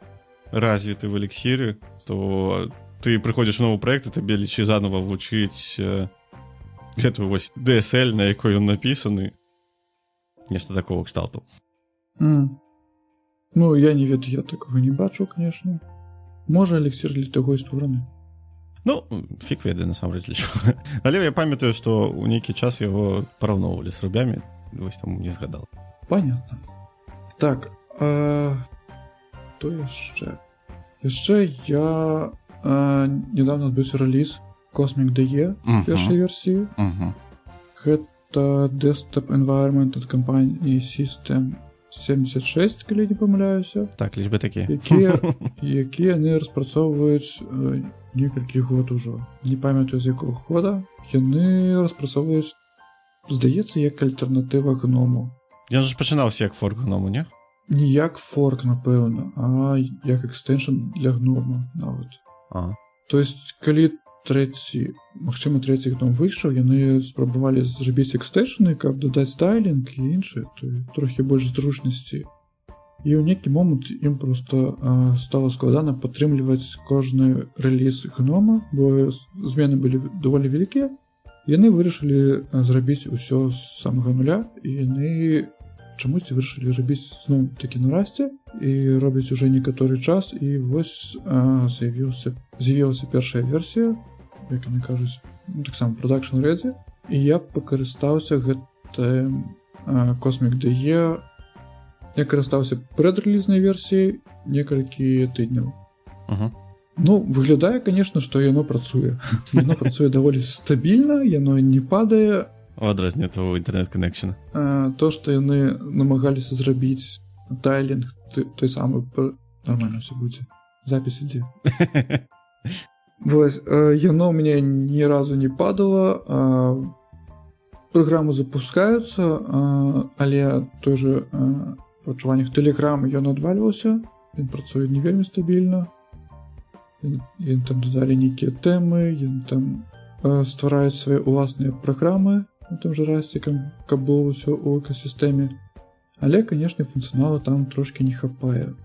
развіты в эліксіры, то ты прыходзіш у новы праект, і табе лічы заново вучыць гэтую вось DSL, на якой ён напісаны. Нешта такого кшталту. Ну, я не ведаю, я такого не бачу, конечно. Можа, эліксір для таго і створаны. Ну, фіг ведае, насамрэч, для чого. Але я памятаю, што ў нейкі час яго параўноўвалі з рубямі, вось там не згадал. Понятно. Так, то яшчэ. Яшчэ я недавно адбыўся рэліз Cosmic DE першай версіі. Гэта desktop environment ад кампаніі System 76, калі не памыляюся. Так, лічбы такія. Якія яны распрацоўваюць некалькі год ужо. Не памятаю, з якога года. Яны распрацоўваюць, здаецца, як альтэрнатыва гному. Ён ж пачынаўся як форк гному, не? Не як форк, напэўна, а як экстэншн для гнома нават. То есть, калі магчыма, трэці гном выйшаў, яны спрабавалі зрабіць экстэншны, каб дадаць стайлінг і іншае, то трохі больш зручнасці. І ў нейкі момант ім проста стала складана падтрымліваць кожны рэліз гнома, бо змены былі даволі вялікія. Яны вырашылі зрабіць усё з самага нуля, і яны чамусьці вырашылі рабіць зноў такі на расце, і робяць уже некаторы час, і вось з'явілася першая версія, як яны кажуць, таксама production ready, і я пакарыстаўся гэтым Cosmic DE. Я карыстаўся прэдрэлізнай версіяй некалькі тыдняў. Ну, выглядае, конечно, што яно працуе. Яно працуе даволі стабільна, яно не падае. У адрозненне того інтэрнэт-канекшена. То, што яны намагаліся зрабіць тайлінг, той самы, нормально ўсё будзе. Запіс ідзе. Вось, яно ў мяне ні разу не падала, праграмы запускаюцца, але той же па адчуваннях Telegram ён адвальваўся, ён працуе не вельмі стабільна. Ён там дадалі нейкія тэмы, ён там ствараюць свае ўласныя праграмы у тым жа расце, каб было ўсё ў экасістэме. Але, канешне, функцыянала там трошкі не хапае.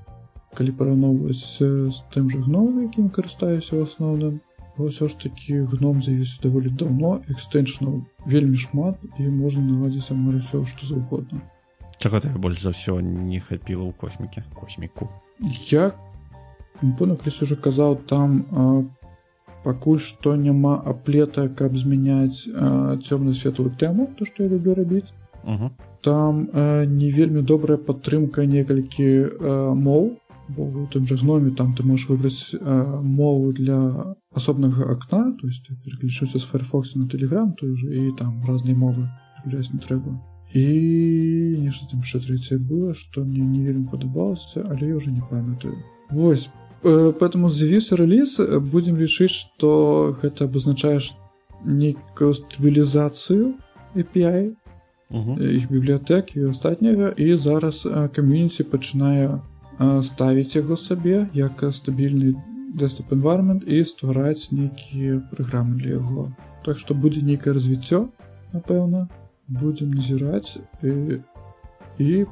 Калі параўноўваць з тым жа гном, якім карыстаюся ў асноўным, ўсё ж такі гном з'явіўся даволі даўно, экстэншнаў вельмі шмат, і можна наладзіць амаль усё, што заўгодна. Чаго тебе больш за ўсё не хапіла ў косміку? Я, напэўна, калісь уже казаў, там пакуль што няма аплета, каб змяняць цёмна-светлую тэму, то, што я люблю рабіць. Там не вельмі добрая падтрымка некалькі моў, бо ў тым жа гноме там ты можаш выбраць мову для асобнага акна, то есть ты переключыўся з Firefox на Telegram той же, і там разныя мовы переключаць не трэба. І нешта там яшчэ трэцяе было, што мне не вельмі падабалася, але я ўжо не памятаю. Вось, поэтому з'явіўся рэліз, будзем лічыць, што гэта абазначае нейкую стабілізацыю API, іх бібліятэк і астатняга, і зараз кам'юніці пачынае ставіць яго сабе як стабільны desktop environment і ствараць нейкія праграмы для яго. Так што будзе нейкае развіццё, напэўна, будзем назіраць і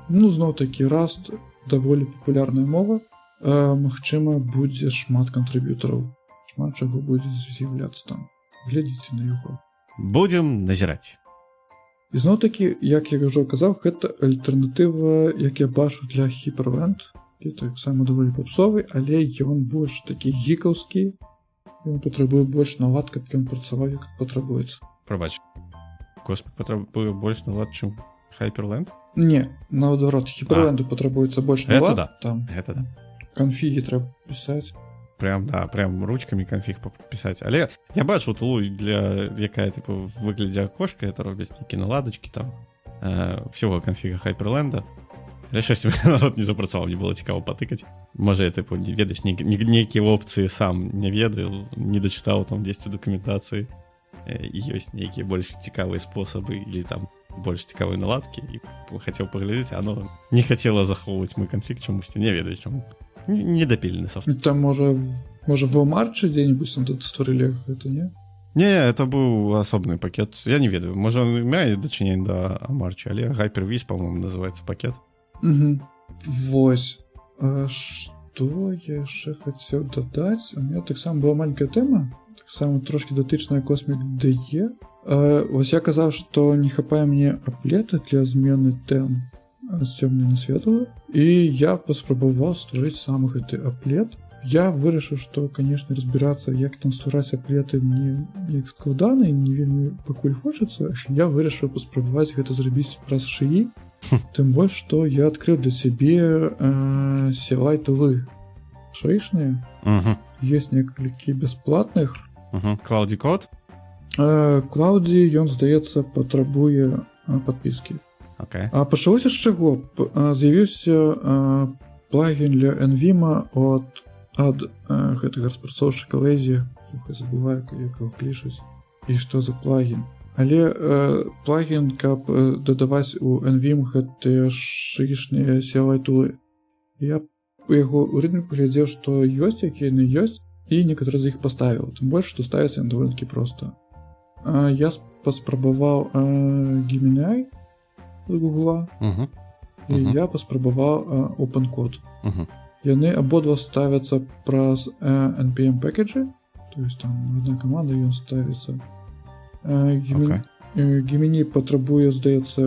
зноў такі Rust даволі папулярная мова. Магчыма, будзе шмат кантрыб'ютараў, шмат чаго будзе з'яўляцца там. Глядзіце на яго. Будзем назіраць. І зноў такі, як я ўжо казаў, гэта альтэрнатыва, як я бачу, для Hyperland. І таксама даволі попсовы, але ён больш такі гікаўскі, ён патрабуе больш налад, каб ён працаваў, як патрабуецца. Прабач, космік патрабуе больш налад, чым Hyperland? Не, наадварот, Hyperlandu патрабуецца больш налад. Да. Там гэта да. Канфігі трэба пісаць. Прям ручкамі канфіг пісаць. Але я бачу тулу, для якая типу выглядзе акошка, это робяць нейкія наладачкі там всього канфіга Hyperland. Але щось народ не запрацаваў, мне было цікава патыкаць. Можа, я типу не ведаеш нейкія опцыі сам не ведаю, не дачытаў там 10 дакументацыі. І ёсць нейкія больш цікавыя спосабы или там больш цікавыя наладкі, і хацеў паглядзець, оно не хацела захоўваць мой канфіг чамусьці, не ведаю чаму. Недапілены софт. Там можа в марчы дзе-нибудь там тут стварылі гэта, не? Не, это быў асобны пакет. Я не ведаю, можа мае дачыненне да марча, але Hyper-V, по-моему, называецца пакет. Вось. Што я яшчэ хацеў дадаць? У меня таксама была маленькая тэма, таксама трошки датычная Cosmic DE. Вось я казаў, што не хапае мне аплета для змены тэм з цёмнай на светлую, і я паспрабаваў стварыць сам гэты аплет. Я вырашыў, што, канешне, разбірацца, як там ствараць аплеты мне неяк складана і не вельмі пакуль хочацца. Я вырашыў паспрабаваць гэта зрабіць праз шыі. Тым больш, што я адкрыў для сябе CLI тулы шэйшныя. Ёсць некалькі бясплатных. Cloudy Code? Cloudy, ён, здаецца, патрабуе падпіскі. А пачалося з чаго? З'явіўся плагін для NVIMA ад гэтага распрацоўшчыка Lazy. Я забываю, як яго клічуць. І што за плагін? Але плагін, каб дадаваць у NVIMA гэтыя шыйшныя CLI тулы. Я яго ў рынку паглядзеў, што ёсць, якія яны ёсць, і некаторыя з іх паставіў. Тым больш, што ставіць яны даволі-такі проста. Я паспрабаваў Gemini з Гугла, і я паспрабаваў OpenCode. Яны абодва ставяцца праз NPM пэкэджы, то есть там одна каманда, ён ставіцца. Gemini патрабуе, здаецца,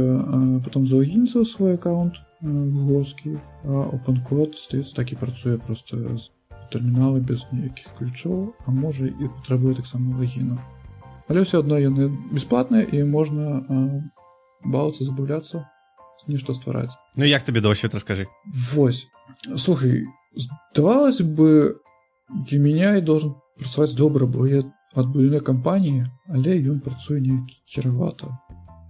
потом залогініцца ў свой аккаунт гугловскі, а OpenCode, здаецца, так і працуе проста з тэрмінала без ніякіх ключоў, а можа і патрабуе таксама логіну. Але ўсё адно яны бясплатныя, і можна балацца, забаўляцца, нешта ствараць. Ну як табе досвед, раскажы? Вось. Слухай, здавалось бы, Gemini должен працаваць добра, бо я ад буйной кампаніі, але ён працуе неяк кіравата.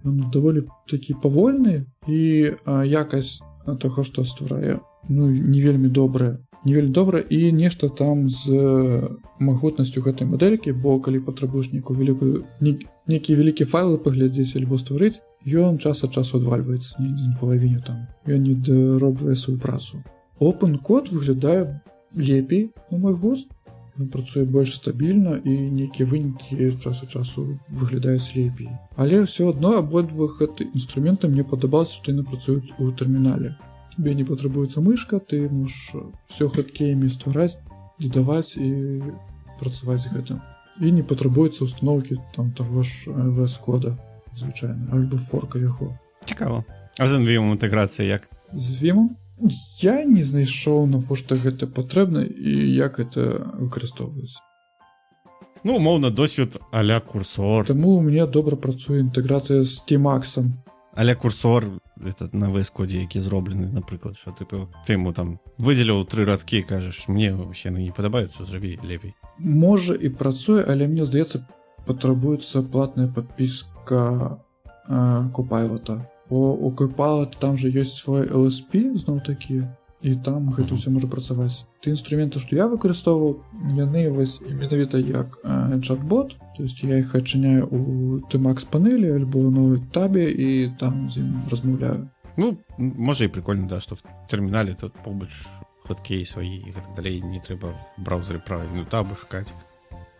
Ён даволі такі павольны, і якасць таго, што стварае, не вельмі добрая. Не вельмі добра, і нешта там з магутнасцю гэтай мадэлькі, бо калі патрабуеш нейкія вялікія файлы паглядзець альбо стварыць, ён час ад часу адвальваецца недзе на палавіне там. Ён не даробвае сваю працу. OpenCode выглядае лепей, на мой густ. Ён працуе больш стабільна і нейкія вынікі час ад часу выглядаюць лепей. Але ўсё адно абодва гэты інструменты мне падабалася, што яны працуюць у тэрмінале. Тебе не патрабуецца мышка, ты можаш все хэткеямі ствараць, дадаваць і працаваць з гэтым. І не патрабуецца установкі там таго ж VS кода звычайна, альбо форка яго. Цікава. А з NVM інтэграцыя як? З Vim я не знайшоў, навошта гэта патрэбна і як гэта выкарыстоўваецца. Ну, умоўна, досвед а-ля курсор. Таму у мяне добра працуе інтэграцыя з Tmax. А-ля курсор, это на VS кодзе, які зроблены, напрыклад, що типу, ти йому там виділив 3 радкі і кажеш, мені вообще не подобається, зроби лепей. Можа і працуе, але мне здаецца, патрабуецца платная падпіска Copilot. Бо у Copilot там же ёсць свой LSP, зноў такі, і там гэта ўсё можа працаваць. Ты інструменты, што я выкарыстоўваў, яны вось менавіта як чат-бот, то есть я іх адчыняю у Tmax панелі альбо на табе і там з ім размаўляю. Ну, можа і прикольно, да, што в тэрмінале тут побач хоткей сваі і гэтак далей, не трэба в браузеры правільную табу шукаць,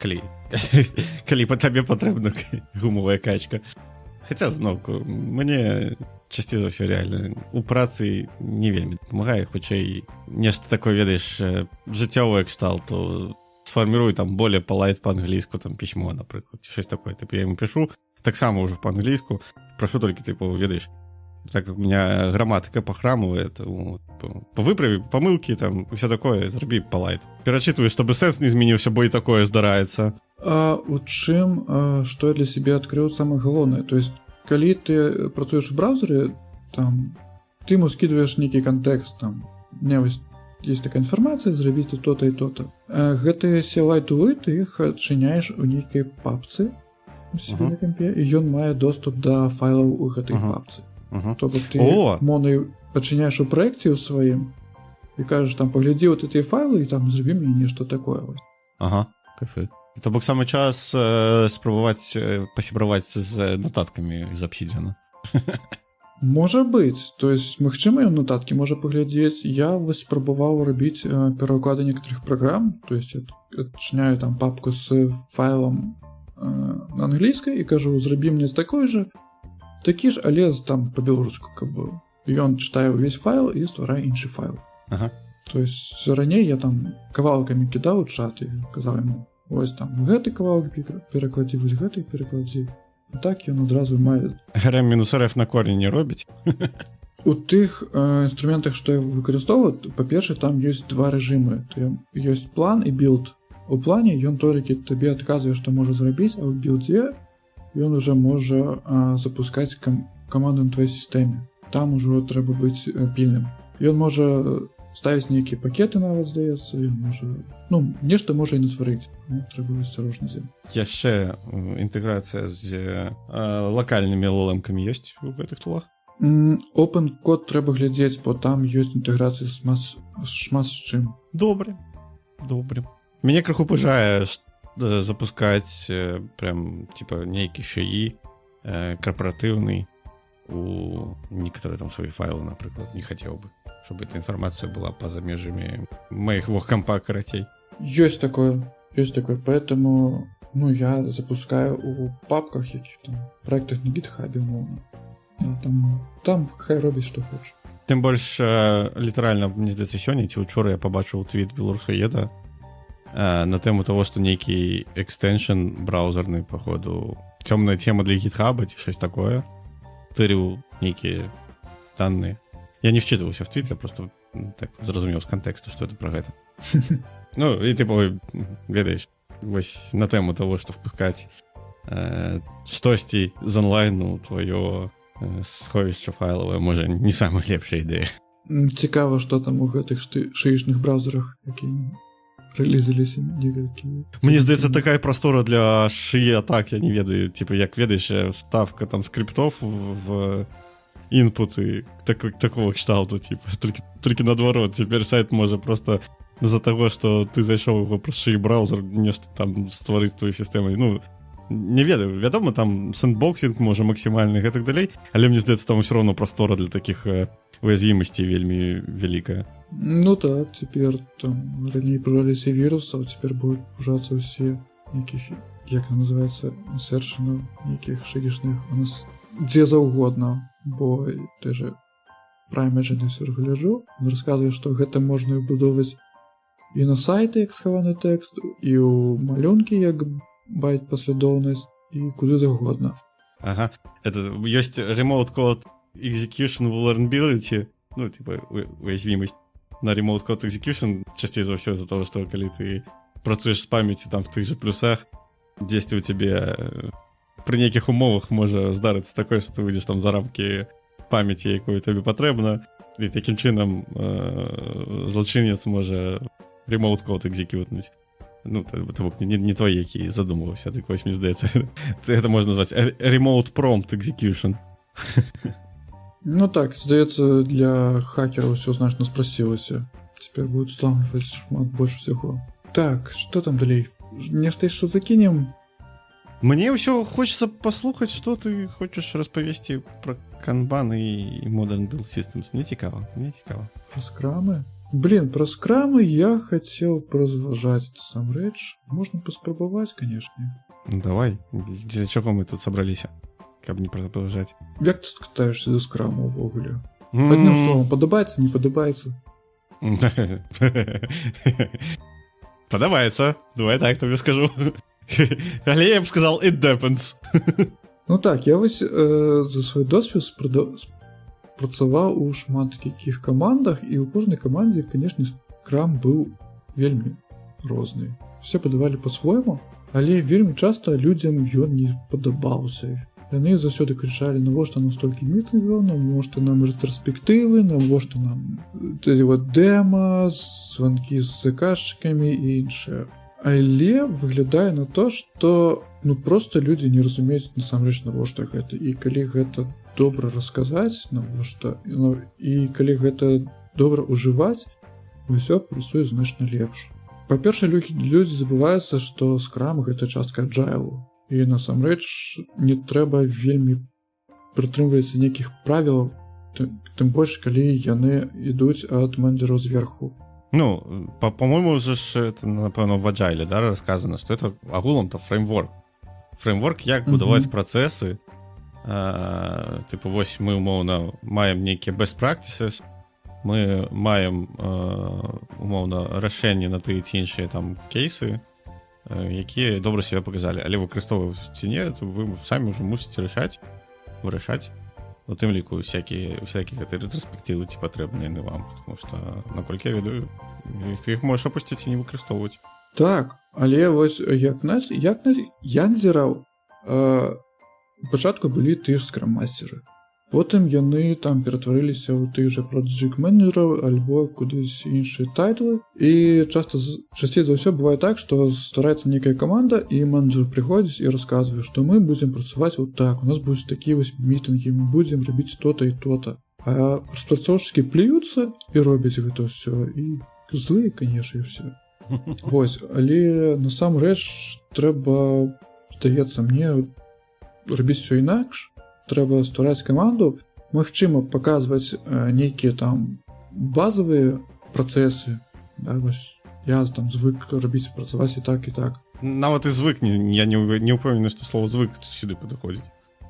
калі па табе патрэбна гумовая качка. Хаця, зноўку, мне часцей за ўсё реально у працы не вельмі дапамагае, хутчэй нешта такое, ведаеш, жыццёвае кшталту, сфарміруй там более полайт па-англійску, там пісьмо, напрыклад, ці щось такое, типу я ему пишу, таксама ўжо па-англійску, прашу толькі, типу, ведаеш, так как у меня грамматика похрамывает, выправи помылки, там, все такое, зроби полайт. Перачитывай, чтобы сенс не змяніўся, бо і такое здараецца. А у чым, што я для сябе адкрыў самае галоўнае? То есть, калі ты працуеш у браузеры, там, ты ему скидываешь нейкі кантэкст, там, мне вось есть такая інфармацыя, зрабіць то-то і то-то. Гэтыя CLI-тулы, ты іх адчыняеш у нейкай папцы у себе на кампе, і ён мае доступ да файлаў у гэтай папцы. То бок ты монай адчыняеш у праекце ў сваім і кажаш там, паглядзі вот гэтыя файлы і там зрабі мне нешта такое. Ага, кафе. То бок самы час спрабаваць пасябраваць з нататкамі з Obsidian. Можа быць, то есть магчыма ён нататкі можа паглядзець. Я вось спрабаваў рабіць пераклады некаторых праграм, то есть адчыняю там папку з файлам на англійскай і кажу, зрабі мне такой же, такі ж, але там па-беларуску каб быў. І ён чытае ўвесь файл і стварае іншы файл. Ага. То есть раней я там кавалкамі кідаў у чат і казаў яму, вось там гэты кавалак перакладзі, вось гэты перакладзі. І так ён адразу мае. ГРМ-RF на корні не робіць? У тых інструментах, што я выкарыстоўваю, па-першае, там ёсць 2 рэжымы. Ёсць план і білд. У плане ён толькі табе адказвае, што можа зрабіць, а ў білдзе ён уже можа запускаць каманду на твоей сістэме. Там ужо трэба быць пільным. Ён можа ставіць нейкія пакеты, нават, здаецца, ён можа... Ну, нешта можа і натварыць. Ну, трэба быць асцярожны з ім. Яшчэ інтэграцыя з лакальнымі LLM-камі ёсць у гэтых тулах? OpenCode трэба глядзець, бо там ёсць інтэграцыя шмат з чым. Добре. Мяне крыху пужае запускаць прям, типа, нейкі шаі корпоратыўны у некоторые там свои файлы, напрыклад, не хацеў бы, чтобы эта информация была па-за межамі моих компа карацей. Есть такое, поэтому, ну, я запускаю у папках якіх там проектах на GitHub, там хай робіць што хоча. Тым больш, літаральна, мне здаецца, сёння ці учора я пабачыў твіт беларусаеда на тэму того, што нейкі экстеншн браузерны, походу, цёмная тема для GitHub ці щось такое, тырыў нейкія данные. Я не вчитываўся в твит, я просто так зразумеў з кантэксту, што это пра гэта. Ну, і типу, ведаеш, вось на тэму того, што впускаць штосьці з онлайну твоё сховішча файлавае, можа, не самая лепшая ідэя. Цікава, што там у гэтых шыічных браузерах, якія рэлізаліся некалькі. Мне здаецца, такая прастора для шыі атак, я не ведаю, типу, як ведаеш, вставка там скриптов в інпуты такого кшталту, типу, толькі наадварот. Цяпер сайт можа просто з-за таго, што ты зайшоў яго праз шыі браузер, нешта там стварыць твою сістэму. Ну, не ведаю, вядома, там сэндбоксінг можа максімальны і гэтак далей, але мне здаецца, там ўсё роўно прастора для такіх уязвімасцей вельмі вялікая. Ну так, теперь там ранее пужались и вирусов, теперь будут пужаться все неких, как это называется, инсершенов, неких шигишных у нас где заўгодна, бо даже Prime Engine все ж гляжу, он рассказывает, что гэта можно вбудоваць і на сайты, як схаваны тэкст, і ў малюнкі, як байт паслядоўнасць, і куды заўгодна. Ага, это ёсць remote code execution vulnerability, ну, типа, уязвимость на remote code execution, часцей за ўсё из-за того, что калі ты працуеш з памяццю там в тых же плюсах, дзесьці у тебе пры нейкіх умовах можа здарыцца такое, што ты выйдзеш там за рамкі памяці, якую табе патрэбна, і такім чынам злачынец можа remote code экзекютнуць. Ну, то бок не твой, які задумываўся, так вось, мне здаецца. Это можна назваць remote prompt execution. Ну так, здаецца, для хакераў ўсё значна спрасцілася. Цяпер будуць зламліваць шмат больш усяго. Так, што там далей? Нешта яшчэ закінем? Мне ўсё хочется паслухаць, што ты хочаш распавесці пра Kanban і Modern Build Systems. Мне цікава. Пра скрамы? Блин, пра скрамы я хацеў поразважаць насамрэч. Можна паспрабаваць, канешне. Ну давай, для чаго мы тут сабраліся? Каб не поразважаць. Як ты скатаешься за скраму ўвогуле? Адным словом, падабаецца, не падабаецца? Падабаецца. Давай так табе скажу. Але я б сказал, it depends. Ну так, я вось за свой досвед працаваў у шмат якіх камандах, і ў кожнай камандзе, канешне, скрам быў вельмі розны. Все падавалі па-свойму, але вельмі часта людзям ён не падабаўся. Яны заўсёды крычалі, навошта нам столькі мітынгаў, навошта нам рэтраспектывы, навошта нам дэма, званкі з заказчыкамі і іншае. Але выглядае на то, што просто людзі не разумеюць насамрэч навошта гэта. І калі гэта добра расказаць, навошта, і калі гэта добра ўжываць, усё працуе значна лепш. Па-першае, людзі забываюцца, што скрам гэта частка agile. І насамрэч не трэба вельмі прытрымвацца нейкіх правілаў, тым больш, калі яны ідуць ад менеджераў зверху. Ну, по-моему, уже это, напэўна, в Agile, да, рассказано, что это агулам-то фреймворк. Фреймворк, як будаваць працэсы. Типа, вось мы, умоўна, маем нейкія best practices, мы маем, умоўна, рашэнні на тыя ці іншыя там кейсы, якія добра себе паказалі. Але выкарыстоўваць ці не, вы самі ўжо мусіце вырашаць. У тым ліку всякие гэтай рэтраспектывы ці патрэбныя яны вам, потому что, наколькі я ведаю, ты іх можаш апусціць і не выкарыстоўваць. Так, але вось як я назіраў, пачатку былі тыя ж скрам-мастеры. Потым яны там ператварыліся ў тых жа проджект-менеджераў альбо кудысь іншыя тайтлы. І часцей за ўсё бывае так, што ствараецца нейкая каманда, і менеджер прыходзіць і расказвае, што мы будзем працаваць вот так, у нас будуць такія вось мітынгі, мы будзем рабіць то-то і то-то. А распрацоўшчыкі плююцца і робяць гэта ўсё, і злыя, канешне, і ўсё. Вось, але насамрэч трэба, здаецца мне, рабіць усё інакш. Трэба ствараць каманду, магчыма паказваць нейкія там базавыя працэсы. Да, вось я там звык рабіць, працаваць і так, і так. Нават і звык, я не ўпэўнены, што слово звык сюды падыходзіць.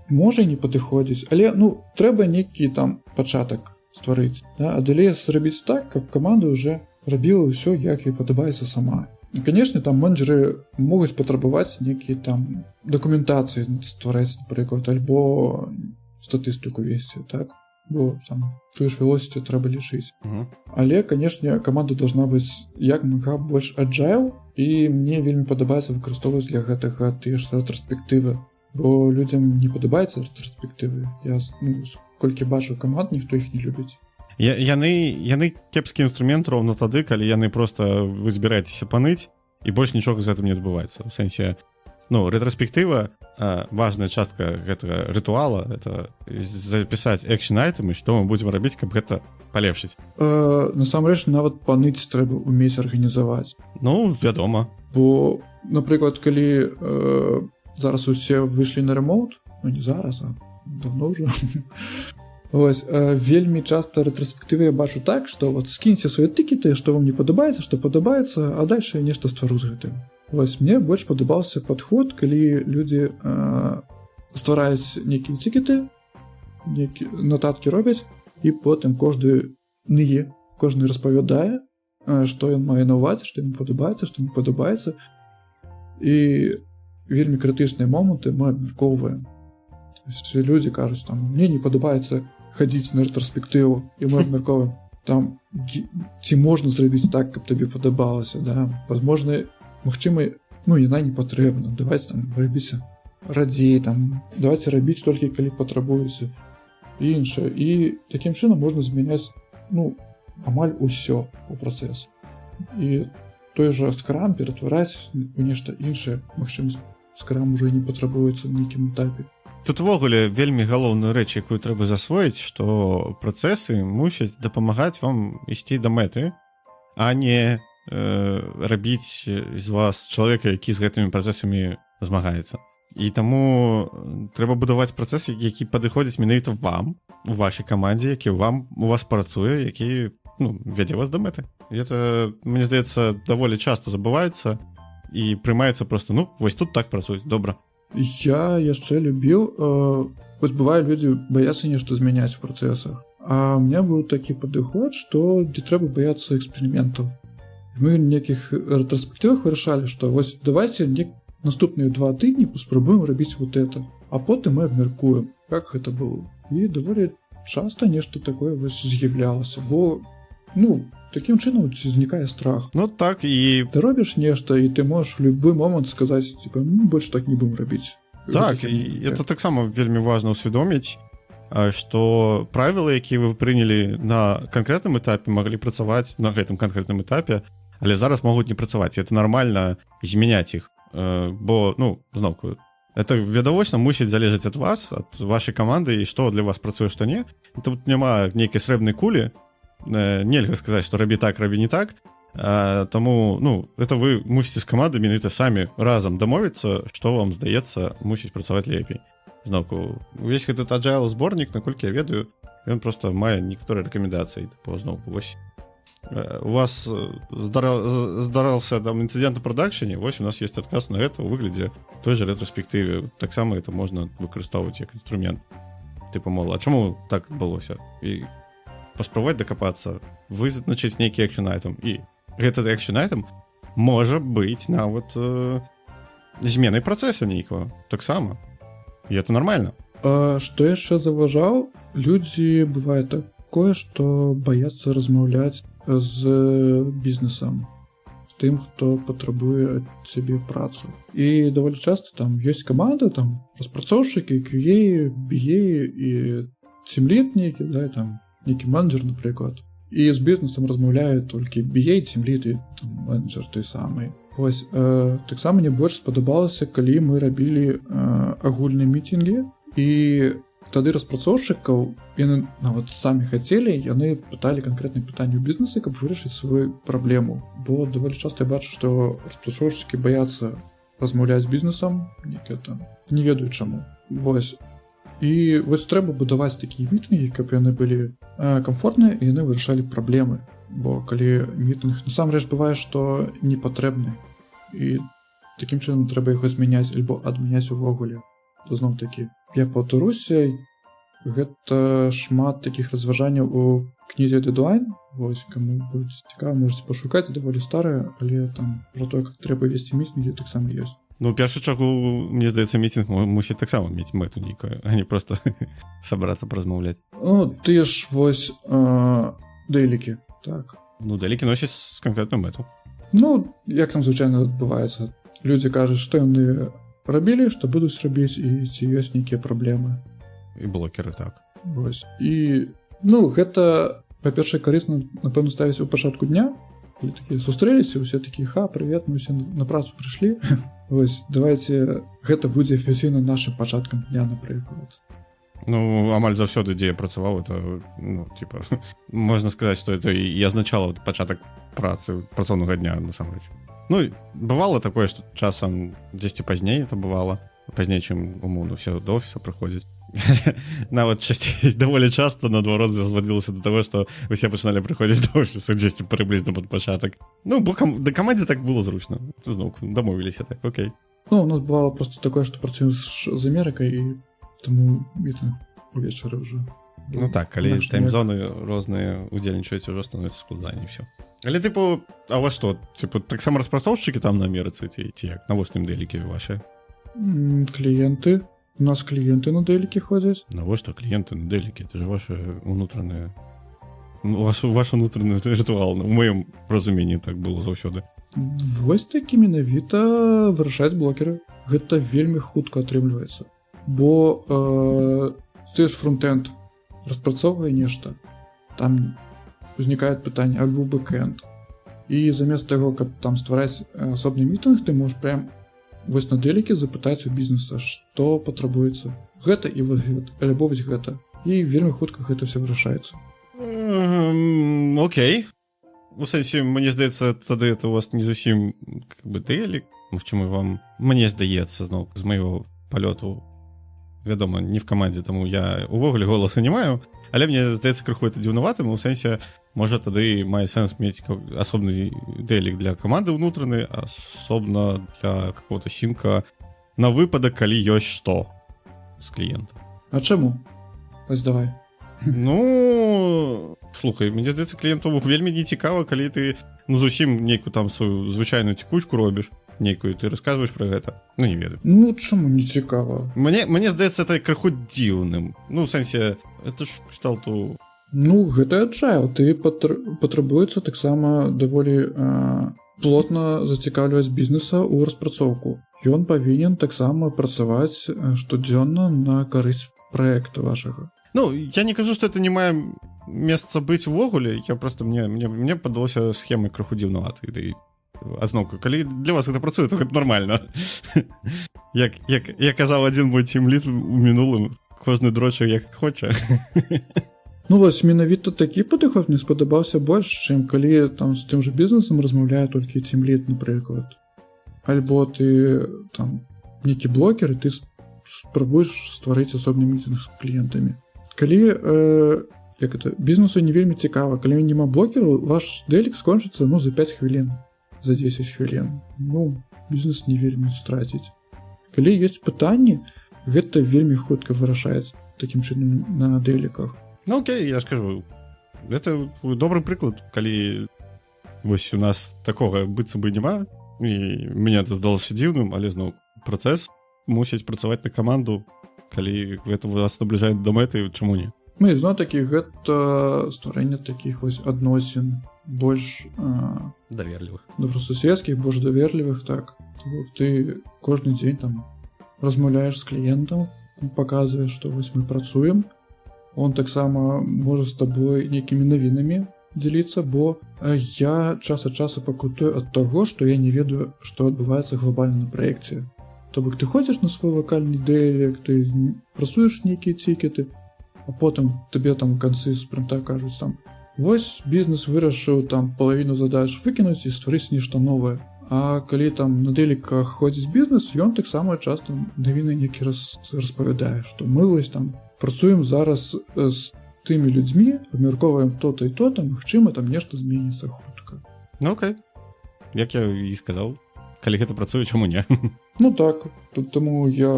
Можа і не падыходзіць, але трэба нейкі там пачатак стварыць. Да? А далей зрабіць так, каб каманда ўжо рабіла ўсё, як ёй падабаецца сама. Канешне, там менеджеры могуць патрабаваць нейкія там дакументацыі ствараць, напрыклад, альбо статыстыку весці, так? Бо там тую ж велосити трэба лічыць. Але, канешне, каманда должна быць як мага больш agile, і мне вельмі падабаецца выкарыстоўваць для гэтага тыя ж рэтраспектывы, бо людзям не падабаецца рэтраспектывы. Я колькі бачу каманд, ніхто іх не любіць. Яны кепскі інструмент роўна тады, калі яны проста вы збіраецеся паныць, і больш нічога з гэтым не адбываецца. У сэнсе, рэтраспектыва, важная частка гэтага рытуала, это запісаць экшн-айтэмы, што мы будзем рабіць, каб гэта палепшыць. Насамрэч, нават паныць трэба ўмець арганізаваць. Ну, вядома. Бо, напрыклад, калі зараз усе выйшлі на ремоут, ну не зараз, а давно ўжо. Вось, вельмі часта рэтраспектывы я бачу так, што вот скіньце свае тыкеты, што вам не падабаецца, што падабаецца, а дальше я нешта ствару з гэтым. Вось, мне больш падабаўся падход, калі людзі ствараюць нейкія тыкеты, нейкія нататкі робяць, і потым кожны распавядае, што ён мае на ўвазе, што ему падабаецца, што не падабаецца. І вельмі крытычныя моманты мы абмяркоўваем. Людзі кажуць, там, мне не падабаецца хадзіць на рэтраспектыву, і мы абмяркоўваем, там, ці можна зрабіць так, каб табе падабалася, да, возможно, магчыма, ну, яна не патрэбна, давайте там рабіць радзей, там, давайте рабіць толькі, калі патрабуецца, і іншае, і такім чынам можна змяняць, ну, амаль усё у працэс. І той жа скрам ператвараць у нешта іншае, магчыма, скрам ужо не патрабуецца на нейкім этапе. Тут увогуле вельмі галоўную рэч, якую трэба засвоіць, што працэсы мусяць дапамагаць вам ісці да мэты, а не рабіць з вас чалавека, які з гэтымі працэсамі змагаецца. І таму трэба будаваць працэсы, які падыходзяць менавіта вам, у вашай камандзе, які у вас працуе, які, ну, вядзе вас да мэты. І гэта, мне здаецца, даволі часта забываецца і прымаецца проста, ну, вось тут так працуюць, добра. Я яшчэ любіў, вось бывае, людзі баяцца нешта змяняць у працэсах, а у меня быў такі падыход, што не трэба баяцца эксперыментаў. Мы ў нейкіх рэтраспектывах вырашалі, што вось давайте наступныя 2 тыдні паспрабуем рабіць вот это, а потым мы абмяркуем, як гэта было. І даволі часта нешта такое вось з'яўлялася, бо, ну, такім чынам узнікае страх. Ну так, і... Ты робіш нешта, і ты можаш в любы момант сказаць, типа, ну, больш так не будем рабіць. Так, і это таксама вельмі важна ўсведоміць, што правілы, якія вы прынялі на канкрэтным этапе, маглі працаваць на гэтым канкрэтным этапе, але зараз могуць не працаваць. І это нармальна змяняць іх, бо, ну, зноўку, это відавочна мусіць залежаць ад вас, ад вашай каманды, і што для вас працуе, што не. І тут няма нейкай срэбнай кулі, нельга сказаць, што рабі так, рабі не так, таму, ну, это вы мусіце з камандай менавіта самі разам дамовіцца, што вам здаецца мусіць працаваць лепей. Зноўку, увесь гэты agile зборнік, наколькі я ведаю, ён проста мае некаторыя рэкамендацыі, типу, зноўку, вось у вас здараўся там інцыдент у прадакшане, вось у нас есть адказ на гэта ў выглядзе той же рэтраспектыве, таксама это можна выкарыстоўваць як інструмент, типу, мол, а чаму так адбылося? І паспрабаваць дакапацца, вызначыць нейкі экшн-айтем, і гэты экшн-айтем можа быць нават зменай працэса нейкага, таксама. І это нормально. Што яшчэ заўважаў, людзі бывае такое, што баяцца размаўляць з бізнесам, з тым, хто патрабуе ад цябе працу. І даволі часта там ёсць каманда, там распрацоўшчыкі, QA, BA і тімлід нейкі, да, там нейкі менеджер, напрыклад. І з бізнесам размаўляе толькі BA, тімлід і менеджер той самый. Вось, таксама мне больш спадабалася, калі мы рабілі агульныя мітінгі, і тады распрацоўшчыкаў, яны нават самі хацелі, яны пыталі канкрэтныя пытанні ў бізнесе, каб вырашыць сваю праблему. Бо даволі часта я бачу, што распрацоўшчыкі баяцца размаўляць з бізнесам, не ведаю чаму. Вось. І вось трэба будаваць такія мітынгі, каб яны былі камфортныя, і яны вырашалі праблемы. Бо калі мітынг насамрэч бывае, што не патрэбны, і такім чынам трэба яго змяняць альбо адмяняць увогуле. То зноў такі, я паўтаруся, гэта шмат такіх разважанняў у кнізе Deadline. Вось, каму будзе цікава, можаце пашукаць, даволі старая, але там про то, як трэба весці мітынгі, таксама ёсць. Ну, першую чаргу, мне здаецца, мітинг мусіць таксама мець мэту нейкую, а не просто сабрацца паразмаўляць. Ну, ты ж вось дэлікі, так. Ну, дэлікі носяць канкрэтную мэту. Ну, як там звычайна адбываецца. Людзі кажуць, што яны рабілі, што будуць рабіць, і ці ёсць нейкія праблемы. І блокеры, так. Вось. І, ну, гэта, па-першае, карысна, напэўна, ставіць у пачатку дня, калі такія сустрэліся, усе такія, прывет, мы ўсе на працу прыйшлі. Вось, давайте, гэта будзе афіцыйна нашым пачаткам дня, напрыклад. Ну, амаль заўсёды, дзе я працаваў, это, ну, типа, можна сказаць, што это і азначала пачатак працы, працоўнага дня, насамрэч. Ну, бывало такое, што часам дзесьці пазней это бывало. пазней, чым умоўна ўсе да офіса прыходзяць. Нават часцей даволі часта наадварот зводзілася да таго, што усе пачыналі прыходзіць да офіса дзесьці прыблізна пад пачатак. Ну, бо да камандзе так было зручна. Зноўку дамовіліся так, окей. Ну, у нас бывало просто такое, што працуем з Амерыкай, і таму мітынг увечары ўжо. Ну так, калі тайм-зоны розныя удзельнічаюць, ужо становіцца складаней ўсё. Але, тыпу, а у вас што? Тыпу, таксама распрацоўшчыкі там на Амерыцы, ці як? Навошта ім дэлікі вашы? Кліенты. У нас кліенты на дэлікі ходзяць. Навошта кліенты на дэлікі? Это ж ваши унутраныя... Ваш унутраны рытуал, у маім разуменні так было заўсёды. Вось такі менавіта вырашаюць блокеры. Гэта вельмі хутка атрымліваецца. Бо ты ж фронтэнд распрацоўвае нешта, там узнікае пытанне альбо бэкэнд. І замест таго, каб там ствараць асобны мітынг, ты можаш прям вось на дэлікі запытаць у бізнеса, што патрабуецца. Гэта і вот гэта, альбо вось гэта. І вельмі хутка гэта ўсё вырашаецца. Окей. У сэнсе, мне здаецца, тады это у вас не зусім как бы дэлік. Магчыма, вам... Мне здаецца, зноў, з майго палёту, вядома, не в камандзе, таму я увогуле голаса не маю, але мне здаецца крыху это дзіўнаватым, у сэнсе, можа тады мае сэнс мець асобны дэлік для каманды ўнутраны, асобна для какого-то сінка на выпадак, калі ёсць што з кліента. А чаму? Вось давай. Ну, слухай, мне здаецца, кліенту вельмі не цікава, калі ты, ну, зусім нейкую там сваю звычайную цікучку робіш, нейкую, ты расказваеш пра гэта. Ну, не ведаю. Ну, чаму не цікава? Мне здаецца, это крыху дзіўным. Ну, в сэнсе, это ж кшталту... Ну, гэта agile. Ты патрабуецца таксама даволі плотна зацікаўліваць бізнеса ў распрацоўку. Ён павінен таксама працаваць штодзённа на карысць праекта вашага. Ну, я не кажу, што это не мае месца быць увогуле, я просто, мне падалося схемы крыху дзіўнаватай. А зноўку, калі для вас гэта працуе, то гэта нармальна. Як казаў адзін мой тімлід у мінулым, кожны дроча як хоча. Ну вось, менавіта такі падыход мне спадабаўся больш, чым калі там з тым жа бізнесам размаўляе толькі тімлід, напрыклад. Альбо ты там нейкі блокер, і ты спрабуеш стварыць асобны мітынг з кліентамі. Калі бізнесу не вельмі цікава, калі няма блокеру, ваш дэлік скончыцца за 5 хвілін. За 10 хвілін. Ну, бізнес не вельмі страціць. Калі ёсць пытанні, гэта вельмі хутка вырашаецца такім чынам на дэліках. Ну окей, я ж кажу. Это добры прыклад, калі вось у нас такога быццам бы няма, і мне это здалося дзіўным, але зноў працэс мусіць працаваць на каманду, калі гэта вас набліжае да мэты, чаму не? Ну і зноў-такі гэта стварэнне такіх вось адносін больш даверлівых. Добрасуседскіх, больш даверлівых, так. Ты кожны дзень там размаўляеш з кліентам, паказваеш, што вось мы працуем. Он таксама можа з табой нейкімі навінамі дзеліцца, бо я час ад часу пакутую ад таго, што я не ведаю, што адбываецца глобальна на праекце. То бок ты ходзіш на свой лакальны дэлік, ты прасуеш нейкія цікеты, а потым табе там у канцы спринта кажуць там: вось бізнес вырашыў там палавіну задач выкінуць і стварыць нешта новае. А калі там на дэліках ходзіць бізнес, ён таксама часта навіны нейкі распавядае, што мы вось там працуем зараз з тымі людзьмі, абмяркоўваем то-то і то-то, магчыма, там нешта зменіцца хутка. Ну окей. Як я і сказаў, калі гэта працуе, чаму не? Ну так, таму я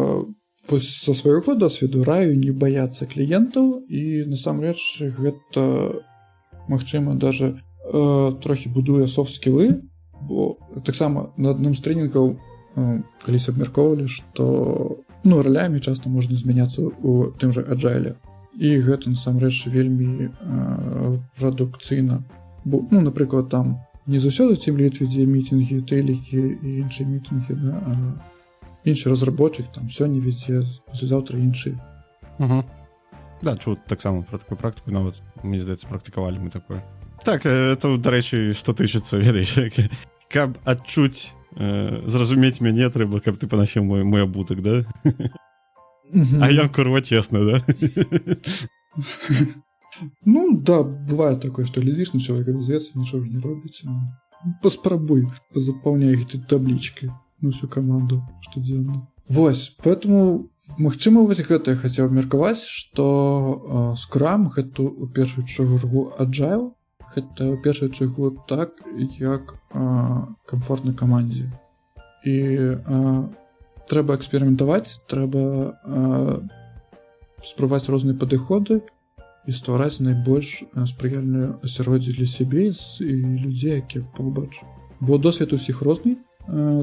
вось са свайго досведу раю не баяцца кліентаў, і насамрэч гэта, магчыма, даже трохі будуе софт-скілы, бо таксама на адным з трэнінгаў калісь абмяркоўвалі, што ролямі часта можна змяняцца ў тым жа agile. І гэта насамрэч вельмі прадукцыйна. Бо, напрыклад, там не заўсёды тімлід вядзе мітынгі, дэлікі і іншыя мітынгі, да, а іншы разработчык там сёння вядзе, заўтра іншы. Да, чуў таксама пра такую практыку, нават, мне здаецца, практыкавалі мы такое. Так, это, дарэчы, што тычыцца, ведаеш, каб адчуць, зразумець мяне трэба, каб ты панасіў мой абутак, да? А ён курва цесна, да? Ну, да, бывае такое, што глядзіш на чалавека, здаецца, нічога не робіць. Паспрабуй, пазапаўняй гэтай таблічкай на ўсю каманду штодзённа. Вось, поэтому магчыма вось гэта я хацеў абмеркаваць, што Scrum гэта ў першую чаргу agile, гэта ў першую чаргу так, як камфортна камандзе. І трэба эксперыментаваць, трэба спрабаваць розныя падыходы і ствараць найбольш спрыяльнае асяроддзе для сябе і людзей, якія побач. Бо досвед усіх розны,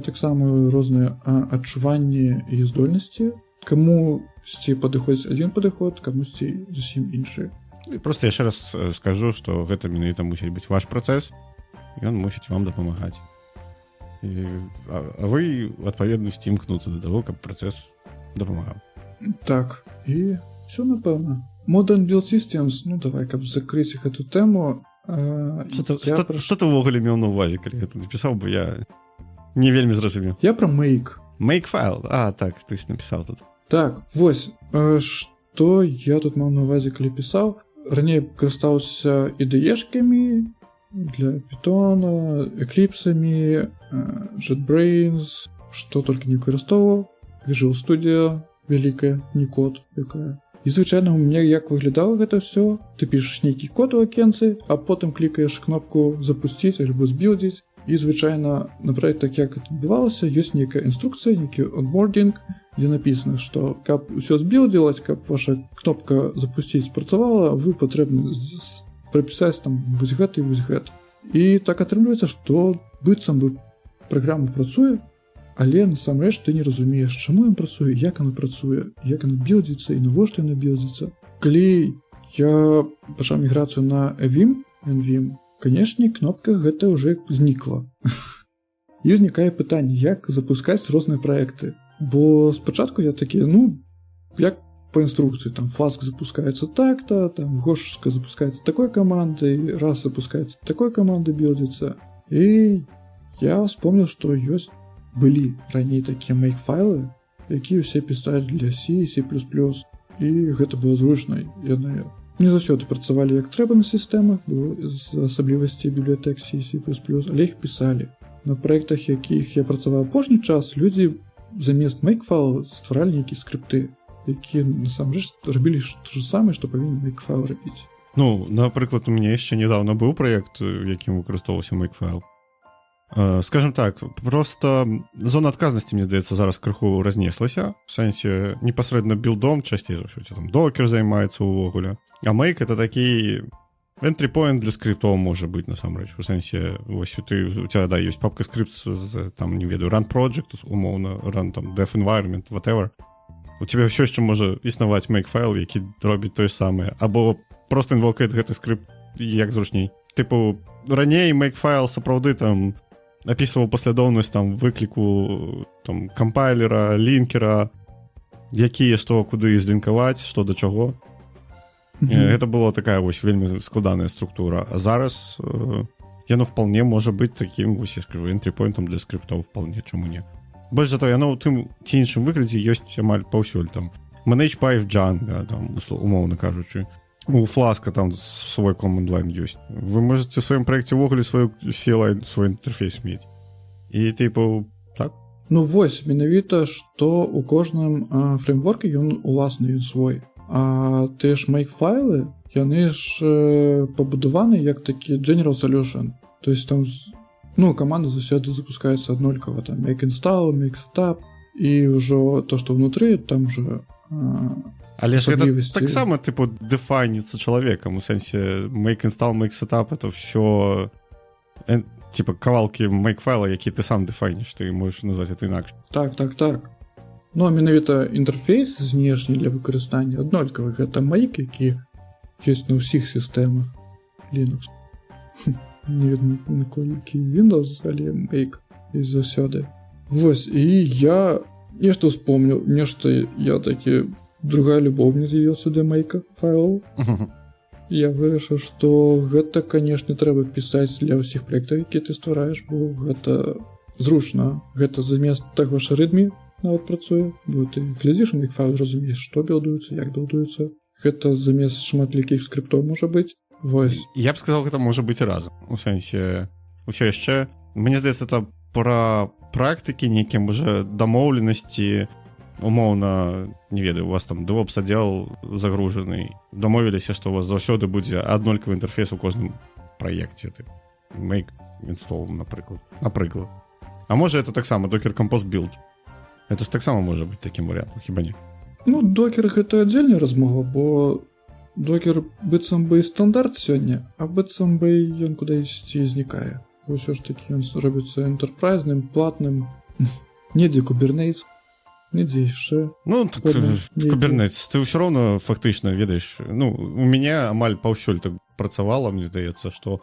таксама розныя адчуванні і здольнасці. Камусьці падыходзіць адзін падыход, камусьці зусім іншы. Просто яшчэ раз скажу, што гэта менавіта мусіць быць ваш працэс, ён мусіць вам дапамагаць. А вы, адпаведнасці, імкнуцца да таго, каб працэс дапамагаў. Так, і ўсё, напэўна. Modern Build Systems, ну давай, каб закрыць гэту тэму. Што ты ўвогуле меў на ўвазе, калі гэта напісаў, бо я не вельмі зразумеў. Я пра Make. Make файл? Так, ты ж напісаў тут. Так, вось, што я тут маў на ўвазе, калі пісаў. Раней карыстаўся IDE-шкамі для Python, Eclipse-амі, JetBrains, што толькі не выкарыстоўваў. Visual Studio, вялікая, не код, якая. І звычайна у мяне як выглядала гэта ўсё. Ты пішаш нейкі код у акенцы, а потым клікаеш кнопку запусціць альбо збілдзіць. І звычайна, напрыклад, так як это адбывалася, ёсць нейкая інструкцыя, нейкі онбординг, дзе напісана, што каб усё збілдзілась, каб ваша кнопка запусціць працавала, вы патрэбны прапісаць там вось гэта і вось гэта. І так атрымліваецца, што быццам бы праграма працуе, але насамрэч ты не разумееш, чаму ён працуе, як яна працуе, як яна білдзіцца і навошта яна білдзіцца. Калі я пачаў міграцыю на NVIM, канешне, кнопка гэта ўжо знікла. І ўзнікае пытанне, як запускаць розныя праекты. Бо спачатку я такі, як по інструкцыі, там Flask запускаецца так-то, там Гошка запускаецца такой камандай, раз запускаецца такой камандай білдзіцца. І я вспомнил, што былі раней такія make-файлы, якія ўсе пісалі для C, C++, і гэта было зручна. Яны не заўсёды працавалі як трэба на сістэмах, бо з асаблівасці бібліятэк C, C++, але іх пісалі. На праектах, якіх я працаваў апошні час, людзі замест make-файлаў стваралі нейкія скрипты, якія насамрэч рабілі то же самае, што павінен make-файл рабіць. Напрыклад, у мяне яшчэ нядаўна быў праект, якім выкарыстоўваўся make-файл. Скажем так, просто зона адказнасці, мне здаецца, зараз крыху разнеслася. В сэнсе, непасрэдна білдом часцей за ўсё, там докер займаецца ўвогуле. А make — это такі entry point для скриптов можа быць, насамрэч. У сэнсе, вось у тебя, ёсць папка скрипт з, там, не ведаю, run project, умоўна, run, там, dev environment, whatever. У тебя ўсё яшчэ можа існаваць make-файл, які робіць тое самае. Або просто інвокает гэты скрипт як зручней. Тыпу, раней make-файл сапраўды там опісваў паслядоўнасць там выкліку там кампайлера, лінкера, якія што куды злінкаваць, што да чаго. Гэта была такая вось вельмі складаная структура. А зараз яно вполне можа быць такім, вось я скажу, энтрі-пойнтам для скрыптаў вполне, чаму не. Больш за то, яно ў тым ці іншым выглядзе ёсць амаль паўсюль там. Manage by Django, там, умоўна кажучы. У Flask там свой command line ёсць. Вы можете в сваім праекце ўвогуле свой інтэрфейс мець. І тыпу, так? Вось, менавіта, што у кожным фреймворке ён уласны, ён свой. А тыя ж make-файлы, яны ж пабудаваны як такі general solution. То есть там, каманда заўсёды запускаецца аднолькава, там make install, make setup, і ўжо то, што ўнутры, там же але ж гэта таксама, дефайніцца чалавекам, у сэнсе make install, make setup, это ўсё кавалкі make-файла, які ты сам дефайніш, ты можаш назваць это інакш. Так. Менавіта інтэрфейс знешні для выкарыстання аднолькавы, гэта make, які ёсць на ўсіх сістэмах Linux. Не ведаю, наколькі Windows, але make ёсць заўсёды. Вось, і я нешта ўспомніў, я такі другая любоў мне з'явілася да make файлаў. Я вырашыў, што гэта, канешне, трэба пісаць для ўсіх праектаў, які ты ствараеш, бо гэта зручна. Гэта замест таго ж рытмі нават працуе, бо ты глядзіш на make-файл, разумееш, што білдуецца, як білдуецца. Гэта замест шматлікіх скриптоў можа быць. Вось. Я б сказаў, гэта можа быць і разам. У сэнсе, усё яшчэ, мне здаецца, это пра практыкі, нейкім уже дамоўленасці, умоўна, не ведаю, у вас там DevOps аддзел загружаны, дамовіліся, што у вас заўсёды будзе аднолькавы інтэрфейс у кожным праекце, make install, напрыклад. А можа это таксама Docker Compose Build. Это ж таксама можа быць такім варыянтам, хіба не? Ну, Docker гэта аддзельная размова, бо Docker быццам бы і стандарт сёння, а быццам бы ён кудысьці знікае. Усё ж такі ён робіцца энтэрпрайзным, платным, недзе Kubernetes, недзе яшчэ. Ну, так Kubernetes, ты ўсё роўна фактычна ведаеш, ну, у мяне амаль паўсюль так працавала, мне здаецца, што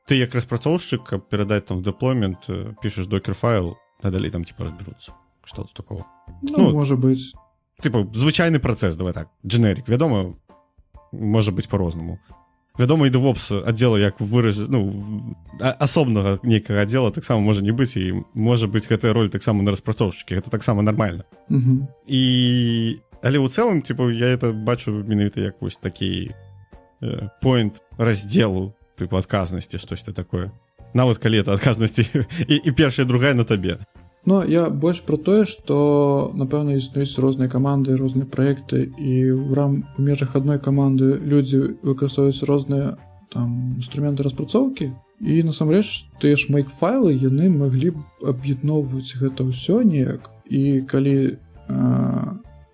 ты як распрацоўшчык, каб перадаць там в деплоймент, пішаш докер-файл, а далей там типа разберуцца. Што тут такого? Ну, можа быць. Типа, звычайны працэс, давай так, дженерик. Вядома, можа быць по-рознаму. Вядома, і DevOps аддзела як асобнага нейкага аддзела таксама можа не быць, і можа быць гэтая роль таксама на распрацоўшчыкі. Гэта таксама нармальна. Але ў цэлым, типа, я это бачу менавіта як вось такі point раздзелу, типа, адказнасці, штосьці такое. Нават калі это адказнасці і першая, другая на табе. Ну, я больш пра тое, што, напэўна, існуюць розныя каманды, розныя праекты, і ў межах адной каманды людзі выкарыстоўваюць розныя там інструменты распрацоўкі, і насамрэч тыя ж make-файлы яны маглі б аб'ядноўваць гэта ўсё неяк. І калі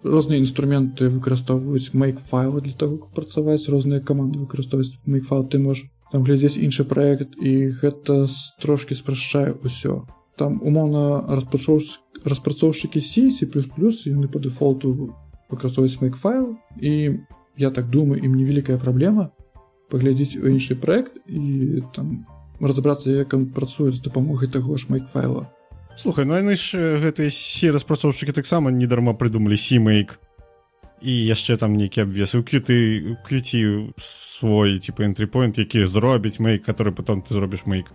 розныя інструменты выкарыстоўваюць make-файлы для таго, каб працаваць, розныя каманды выкарыстоўваюць make-файл, ты можаш там глядзець іншы праект, і гэта трошкі спрашчае ўсё. Там, умоўна, распрацоўшчыкі C, C++, яны по дэфолту выкарыстоўваюць make-файл, і я так думаю, ім невялікая праблема паглядзець у іншы праект і там разабрацца, як ён працуе з дапамогай таго ж make-файла. Слухай, ну яны ж гэтыя C распрацоўшчыкі таксама недарма прыдумалі C-make, і яшчэ там нейкі абвес. У Qt свой, типа, entry point, які зробіць make, который потом ты зробіш make.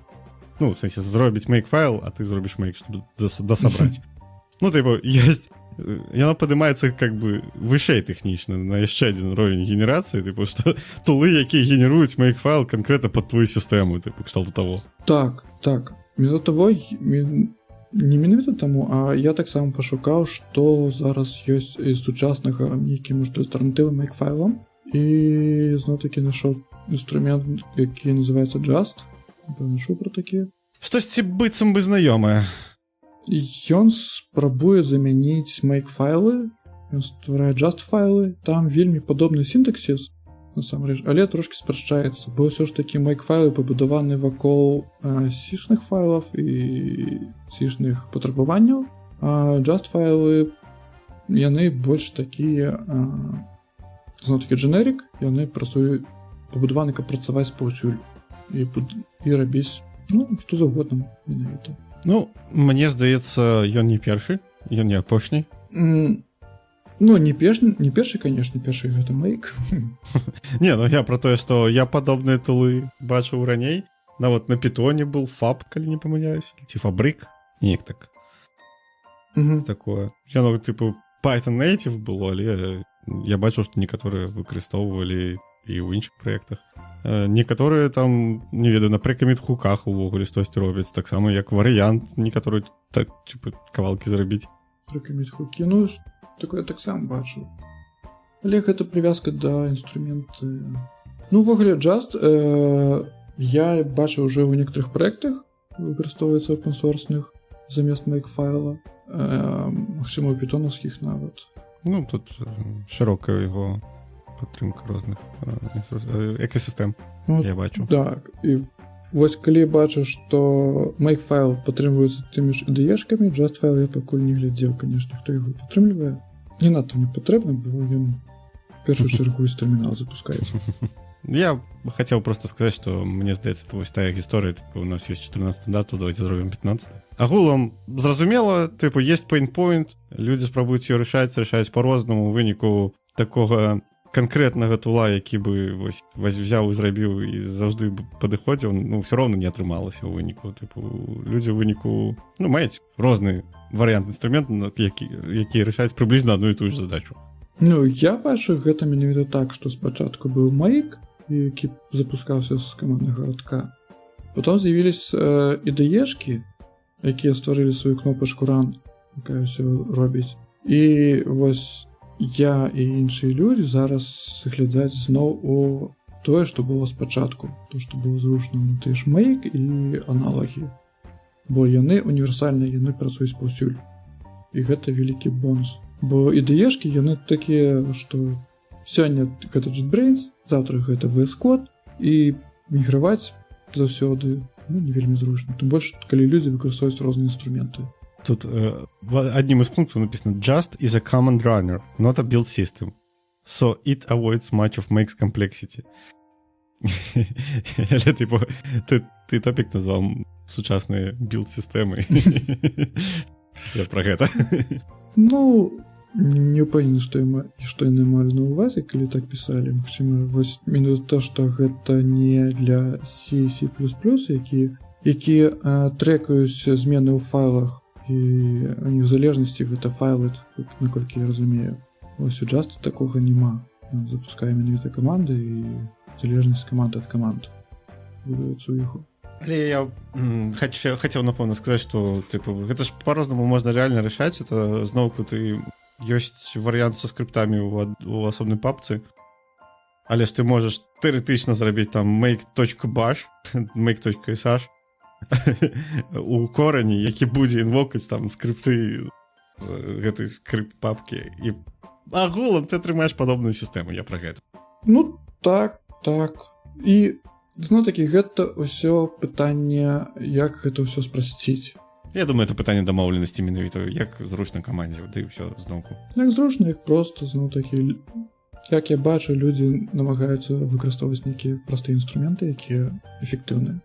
Ну, в сэнсе, зробіць make-файл, а ты зробіш make, чтобы досабраць. Ну, типа, ёсць... Яно падымаецца, как бы, вышэй тэхнічна, на яшчэ адзін ровень генерацыі, типа, што тулы, якія генеруюць make-файл конкретно под твою сістэму, типа, кшталту таго. Так. Менавіта таго, не менавіта таму, а я таксама пашукаў, што зараз ёсць з сучаснага нейкі, можа, альтэрнатывы make-файлам, і зноў-такі нашоў інструмент, які называецца Just. Панашу пра такія. Штосьці быццам бы знаёмае. Ён спрабуе замяніць make-файлы, ён стварае Just-файлы, там вельмі падобны сінтаксіс, насамрэч, але трошкі спрашчаецца, бо ўсё ж такі make-файлы пабудаваны вакол C-шных файлаў і C-шных патрабаванняў, а Just-файлы, яны больш такія, зноў-такі generic, яны працуюць, пабудаваны, каб працаваць паўсюль. І рабіць, ну, што заўгодна менавіта. Ну, мне здаецца, ён не першы, ён не апошні. Ну, не першы, канешне, першы гэта make. Не, ну я пра тое, што я падобныя тулы бачыў раней. Нават на Python был Fab, калі не памыляюсь, ці Fabric, неяк так. Такое. Яно, типу, Python native было, але я бачыў, што некаторыя выкарыстоўвалі і ў іншых праектах. Некаторыя там, не ведаю, на прекаміт-хуках увогуле штосьці робяць, таксама як варыянт, некаторыя так, типу, кавалкі зрабіць. Прекаміт-хукі, ну, такое таксама бачу. Але гэта прывязка да інструмента. Ну, увогуле, Just я бачу ўжо ў некаторых праектах, выкарыстоўваецца open-sourceных замест make-файла, магчыма, у пітонаўскіх нават. Ну, тут шырокая яго падтрымка розных экасістэм, я бачу. Так, і вось калі бачу, што make-файл падтрымліваецца тымі ж IDE-шкамі, Just-файл я пакуль не глядзеў, канешне, хто яго падтрымлівае. Не надта мне патрэбна, бо ён в першую чаргу з тэрмінал запускаецца. Я хацеў просто сказаць, што мне здаецца, это вось тая гісторыя, типу, у нас ёсць 14 стандартаў, давайте зробім 15. Агулам, зразумела, типу, есть pain-point, людзі спрабуюць её рашаюць па-рознаму, у выніку такога канкрэтнага тула, які бы вось взяў і зрабіў і заўжды падыходзіў, ну, ўсё роўна не атрымалася ў выніку. Типу, людзі ў выніку, ну, маюць розны варыянт інструменту, які рашаюць прыблізна адну і тую ж задачу. Ну, я бачу гэта менавіта так, што спачатку быў make, які запускаўся з каманднага радка. Потом з'явіліся IDE-шкі, якія стварылі сваю кнопачку Run, якая ўсё робіць. І вось я і іншыя людзі зараз глядаць зноў у тое, што было спачатку, то, што было зручна, ты ж Make і аналагі. Бо яны універсальныя, яны працуюць паўсюль. І гэта вялікі бонус. Бо ідэешкі яны такія, што сёння гэта JetBrains, завтра гэта VS Code, і міграваць заўсёды не вельмі зручна. Тым больш, калі людзі выкарыстоўваюць розныя інструменты. Тут одним из пунктов написано Just is a command runner, not a build system. So it avoids much of Make's complexity. Але, типу, ти топік назвав сучасні білд-системи. Я про гэта. Ну, не ўпэўнены, што яны малі на ўвазе, калі так пісалі. Магчыма, вось мінус то, што гэта не для C, C++, якія трэкаюць змены ў файлах, і у залежнасці гэта файлы, наколькі я разумею. Вось у Just такога няма. Запускаем менавіта каманды і залежнасць каманд ад каманд будуецца ў іх. Але я хацеў напомню сказаць, што типу, гэта ж по-рознаму можна рэальна рашаць. Это зноўку ты ёсць варыянт са скрыптамі у асобнай папцы, але ж ты можаш тэарэтычна зрабіць там make.bash, make.sh у корані, які будзе інвокаць там скрипты гэтай скрипт папкі, і агулам ты атрымаеш падобную сістэму. Я пра гэта. Ну так. І зноў-такі гэта ўсё пытанне, як гэта ўсё спрасціць. Я думаю, это пытанне дамоўленасці менавіта, як зручна камандзе, ды ўсё зноўку. Як зручна, як проста, зноў-такі, як я бачу, людзі намагаюцца выкарыстоўваць нейкія простыя інструменты, якія эфектыўныя.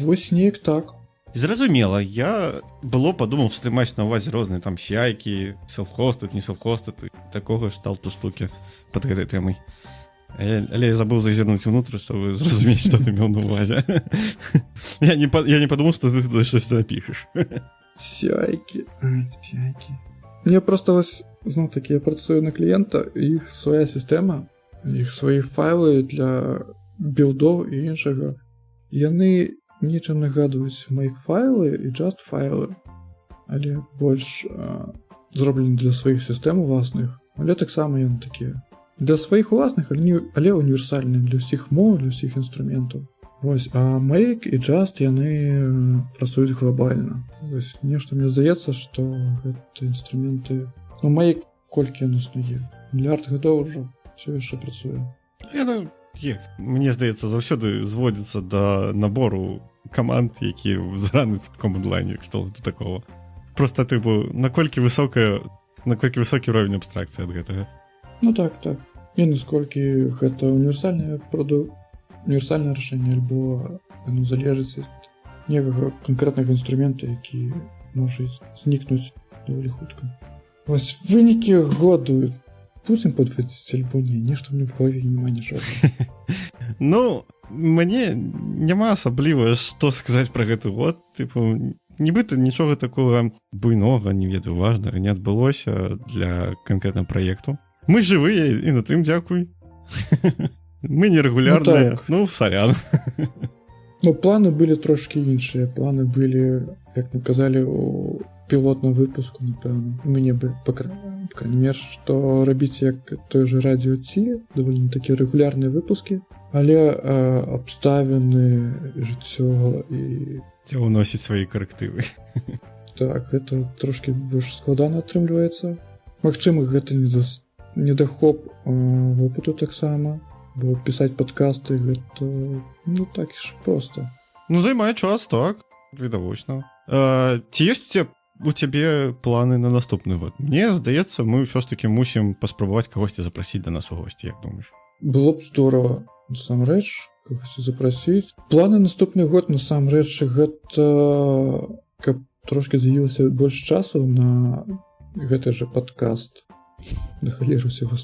Вось неяк так. Зразумела, я падумаў, што ты маеш на ўвазе розныя там CI-кі, self-hosted, не self-hosted, такога шталту штукі пад гэтай тэмай. Але я забыў зазірнуць унутры, чтобы зразумець, што ты меў на ўвазе. Я не падумаў, што ты туды штось напішаш. CI-кі. Мне проста вось, зноў-такі, я працую на кліента, іх свая сістэма, іх свае файлы для білдоў і іншага. Яны нечым нагадваюць Make файлы і Just файлы, але больш зроблены для сваіх сістэм уласных, але таксама яны такія. Для сваіх уласных, але універсальныя для ўсіх моў, для ўсіх інструментаў. Вось, а Make і Just яны працуюць глобальна. Вось, нешта мне здаецца, што гэта інструменты... Ну, Make колькі ён існуе? Мільярд гадоў ўжо ўсё яшчэ працуе. Мне здаецца, заўсёды зводзіцца да набору каманд, якія зрануць в команд-лайне, што тут такого. Просто, типу, наколькі высокі ўровень абстракцыі ад гэтага. Ну так. І насколькі гэта універсальнае рашэнне, альбо яно залежыць ад некага канкрэтнага інструмента, які можа знікнуць даволі хутка. Вось вынікі году будзем падводзіць альбо не, нешта мне в галаве няма нічога. Ну, мне няма асабліва што сказаць пра гэты год. Типу, нібыта нічога такога буйнога, не ведаю, важнага не адбылося для канкрэтнага праекту. Мы жывыя, і на тым дзякуй. Мы нерэгулярныя, ну, сорян. Ну, планы былі трошкі іншыя. Планы былі, як мы казалі, у пілотным выпуску, напэўна. У мяне былі, па крайней мере, што рабіць як той же радіо Ці, даволі такія рэгулярныя выпускі, але абставіны, жыццё і... Ці ўносіць свае карэктывы. Так, гэта трошкі больш складана атрымліваецца. Магчыма, гэта недахоп вопыту таксама, бо пісаць падкасты гэта, ну, так і ж проста. Ну, займае час, так, відавочна. Ці ёсць у цябе планы на наступны год? Мне здаецца, мы ўсё ж такі мусім паспрабаваць кагосьці запрасіць да нас у госці, як думаеш? Было б здорава, насамрэч, кагосьці запрасіць. Планы наступны год, насамрэч, гэта каб трошкі з'явілася больш часу на гэты же падкаст. Да халеры ўсяго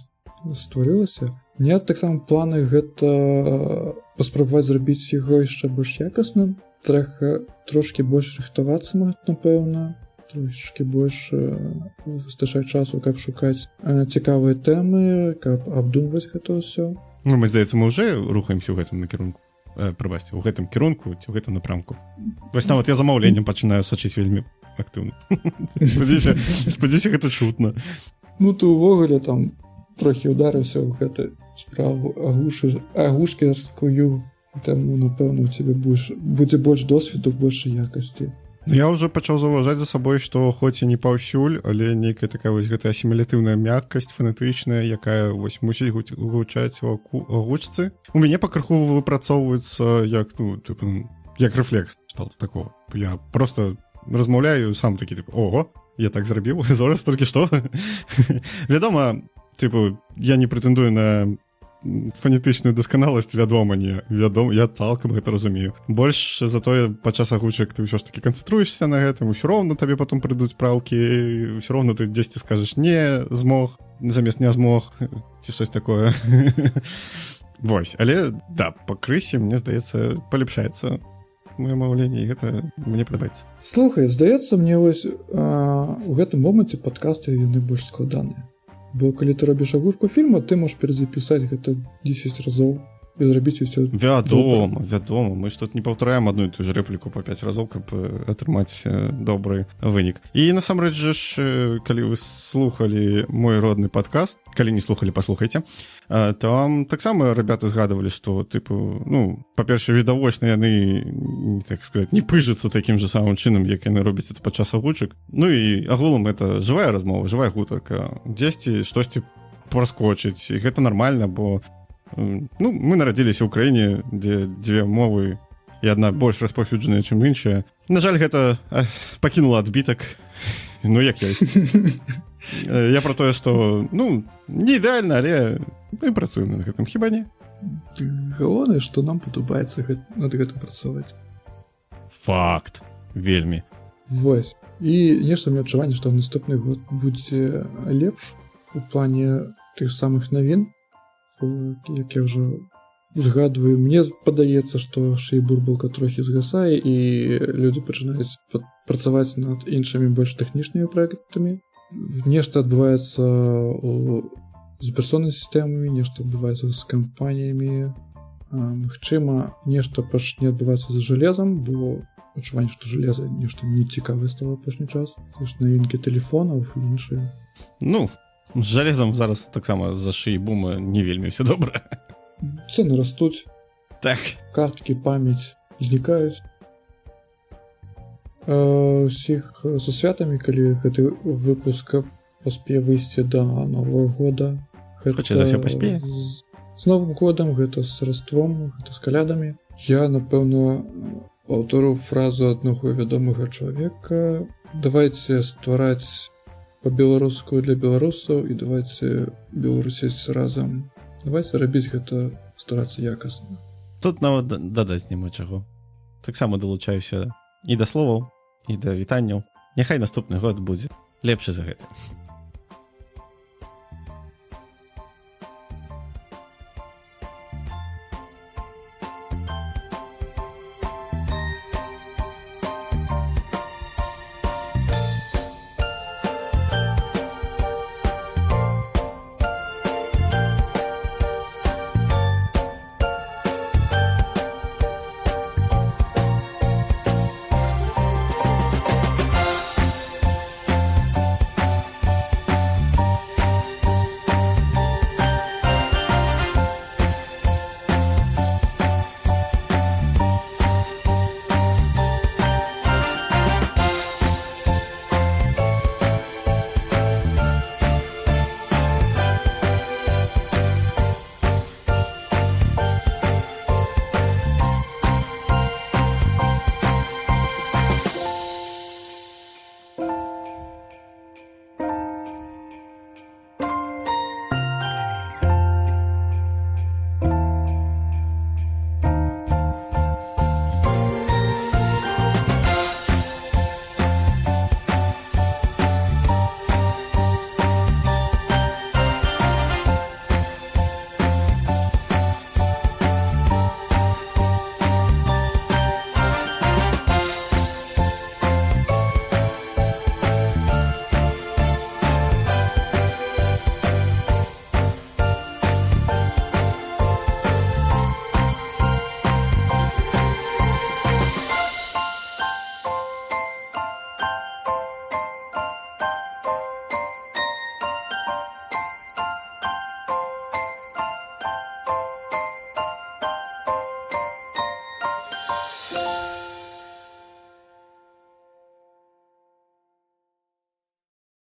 стварылася. Мне таксама планы гэта паспрабаваць зрабіць яго яшчэ больш якасным. Трошкі больш рыхтавацца, напэўна. Трошкі больш выстачаць часу, каб шукаць цікавыя тэмы, каб абдумваць гэта ўсё. Ну, мне здаецца, мы ўжо рухаемся ў гэтым накірунку. Прабачце, у гэтым кірунку ці ў гэтым напрамку. Вось нават я замаўленнем пачынаю сачыць вельмі актыўна. Спадзіся, гэта чутна. Ну ты ўвогуле там трохі ударыўся ў гэту справу агушкерскую, таму напэўна у цябе будзе больш досведу, больш якасці. Я ўжо пачаў заўважаць за сабой, што хоць і не паўсюль, але нейкая такая вось гэтая асімілятыўная мяккасць фанетычная, якая вось мусіць гучаць у агучцы. У мяне пакрыху выпрацоўваецца як, ну, типу, як рэфлекс такого. Я просто размаўляю сам такі, типу, ого, я так зрабіў, зараз толькі што. Вядома, типу, я не прэтэндую на фанетычную дасканаласць, вядома, я цалкам гэта разумею. Больш за тое, падчас агучак ты ўсё ж таки канцэнтруешся на гэтым, усё роўна табе потом прыйдуць праўкі, усё роўна ты дзесьці скажаш не змог, замест не змог, ці штось такое. Вось, але, да, пакрысе, мне здаецца, палепшаецца моё маўленне, і гэта мне падабаецца. Слухай, здаецца, мне вось у гэтым моманце падкасты яны больш складаныя. Бо калі ты робіш агушку фільма, ты можаш перазапісаць гэта 10 разоў і зрабіць усё. Вядома, мы ж тут не паўтараем адну і ту ж рэпліку па 5 разоў, каб атрымаць добры вынік. І насамрэч жа ж, калі вы слухалі мой родны падкаст, калі не слухалі, паслухайце, там таксама ребята згадывалі, што, тыпу, ну, па-першае, відавочна яны, так сказаць, не пыжацца такім же самым чынам, як яны робяць это падчас агучак. Ну і агулам это жывая размова, жывая гутарка. Дзесьці штосьці праскочыць, і гэта нармальна, бо ну, мы нарадзіліся ў краіне, дзе дзве мовы і адна больш распаўсюджаная, чым іншая. На жаль, гэта пакінула адбітак. Ну, як ёсць. Я пра тое, што, ну, не ідэальна, але мы працуем над гэтым, хіба не? Галоўнае, што нам падабаецца над гэтым працаваць. Факт. Вельмі. Вось. І нешта мне адчуванне, што наступны год будзе лепш у плане тых самых навін, як я ўжо згадваю, мне падаецца, што шэй-бурбалка трохі згасае і людзі пачынаюць працаваць над іншымі больш тэхнічнымі праектамі. Нешта адбываецца з аперацыйнымі сістэмамі, нешта адбываецца з кампаніямі. Магчыма, нешта пачне адбывацца з жалезам, бо адчуванне, што жалеза нешта нецікавае стала апошні час. Навінкі тэлефонаў і іншыя. Ну, з жалезам зараз таксама з-за шэй-бума не вельмі ўсё добра. Цэны растуць. Так. Карткі, памяць знікаюць. Усіх са святамі, калі гэты выпуск паспее выйсці да Новага года. Хутчэй за ўсё паспее. З Новым годам, гэта з Раством, гэта з калядамі. Я, напэўна, паўтору фразу аднаго вядомага чалавека. Давайце ствараць па-беларуску для беларусаў і давайце беларусіць разам. Давайце рабіць гэта, старацца якасна. Тут нават дадаць няма чаго. Таксама далучаюся і да словаў, і да вітанняў. Няхай наступны год будзе лепшы за гэта.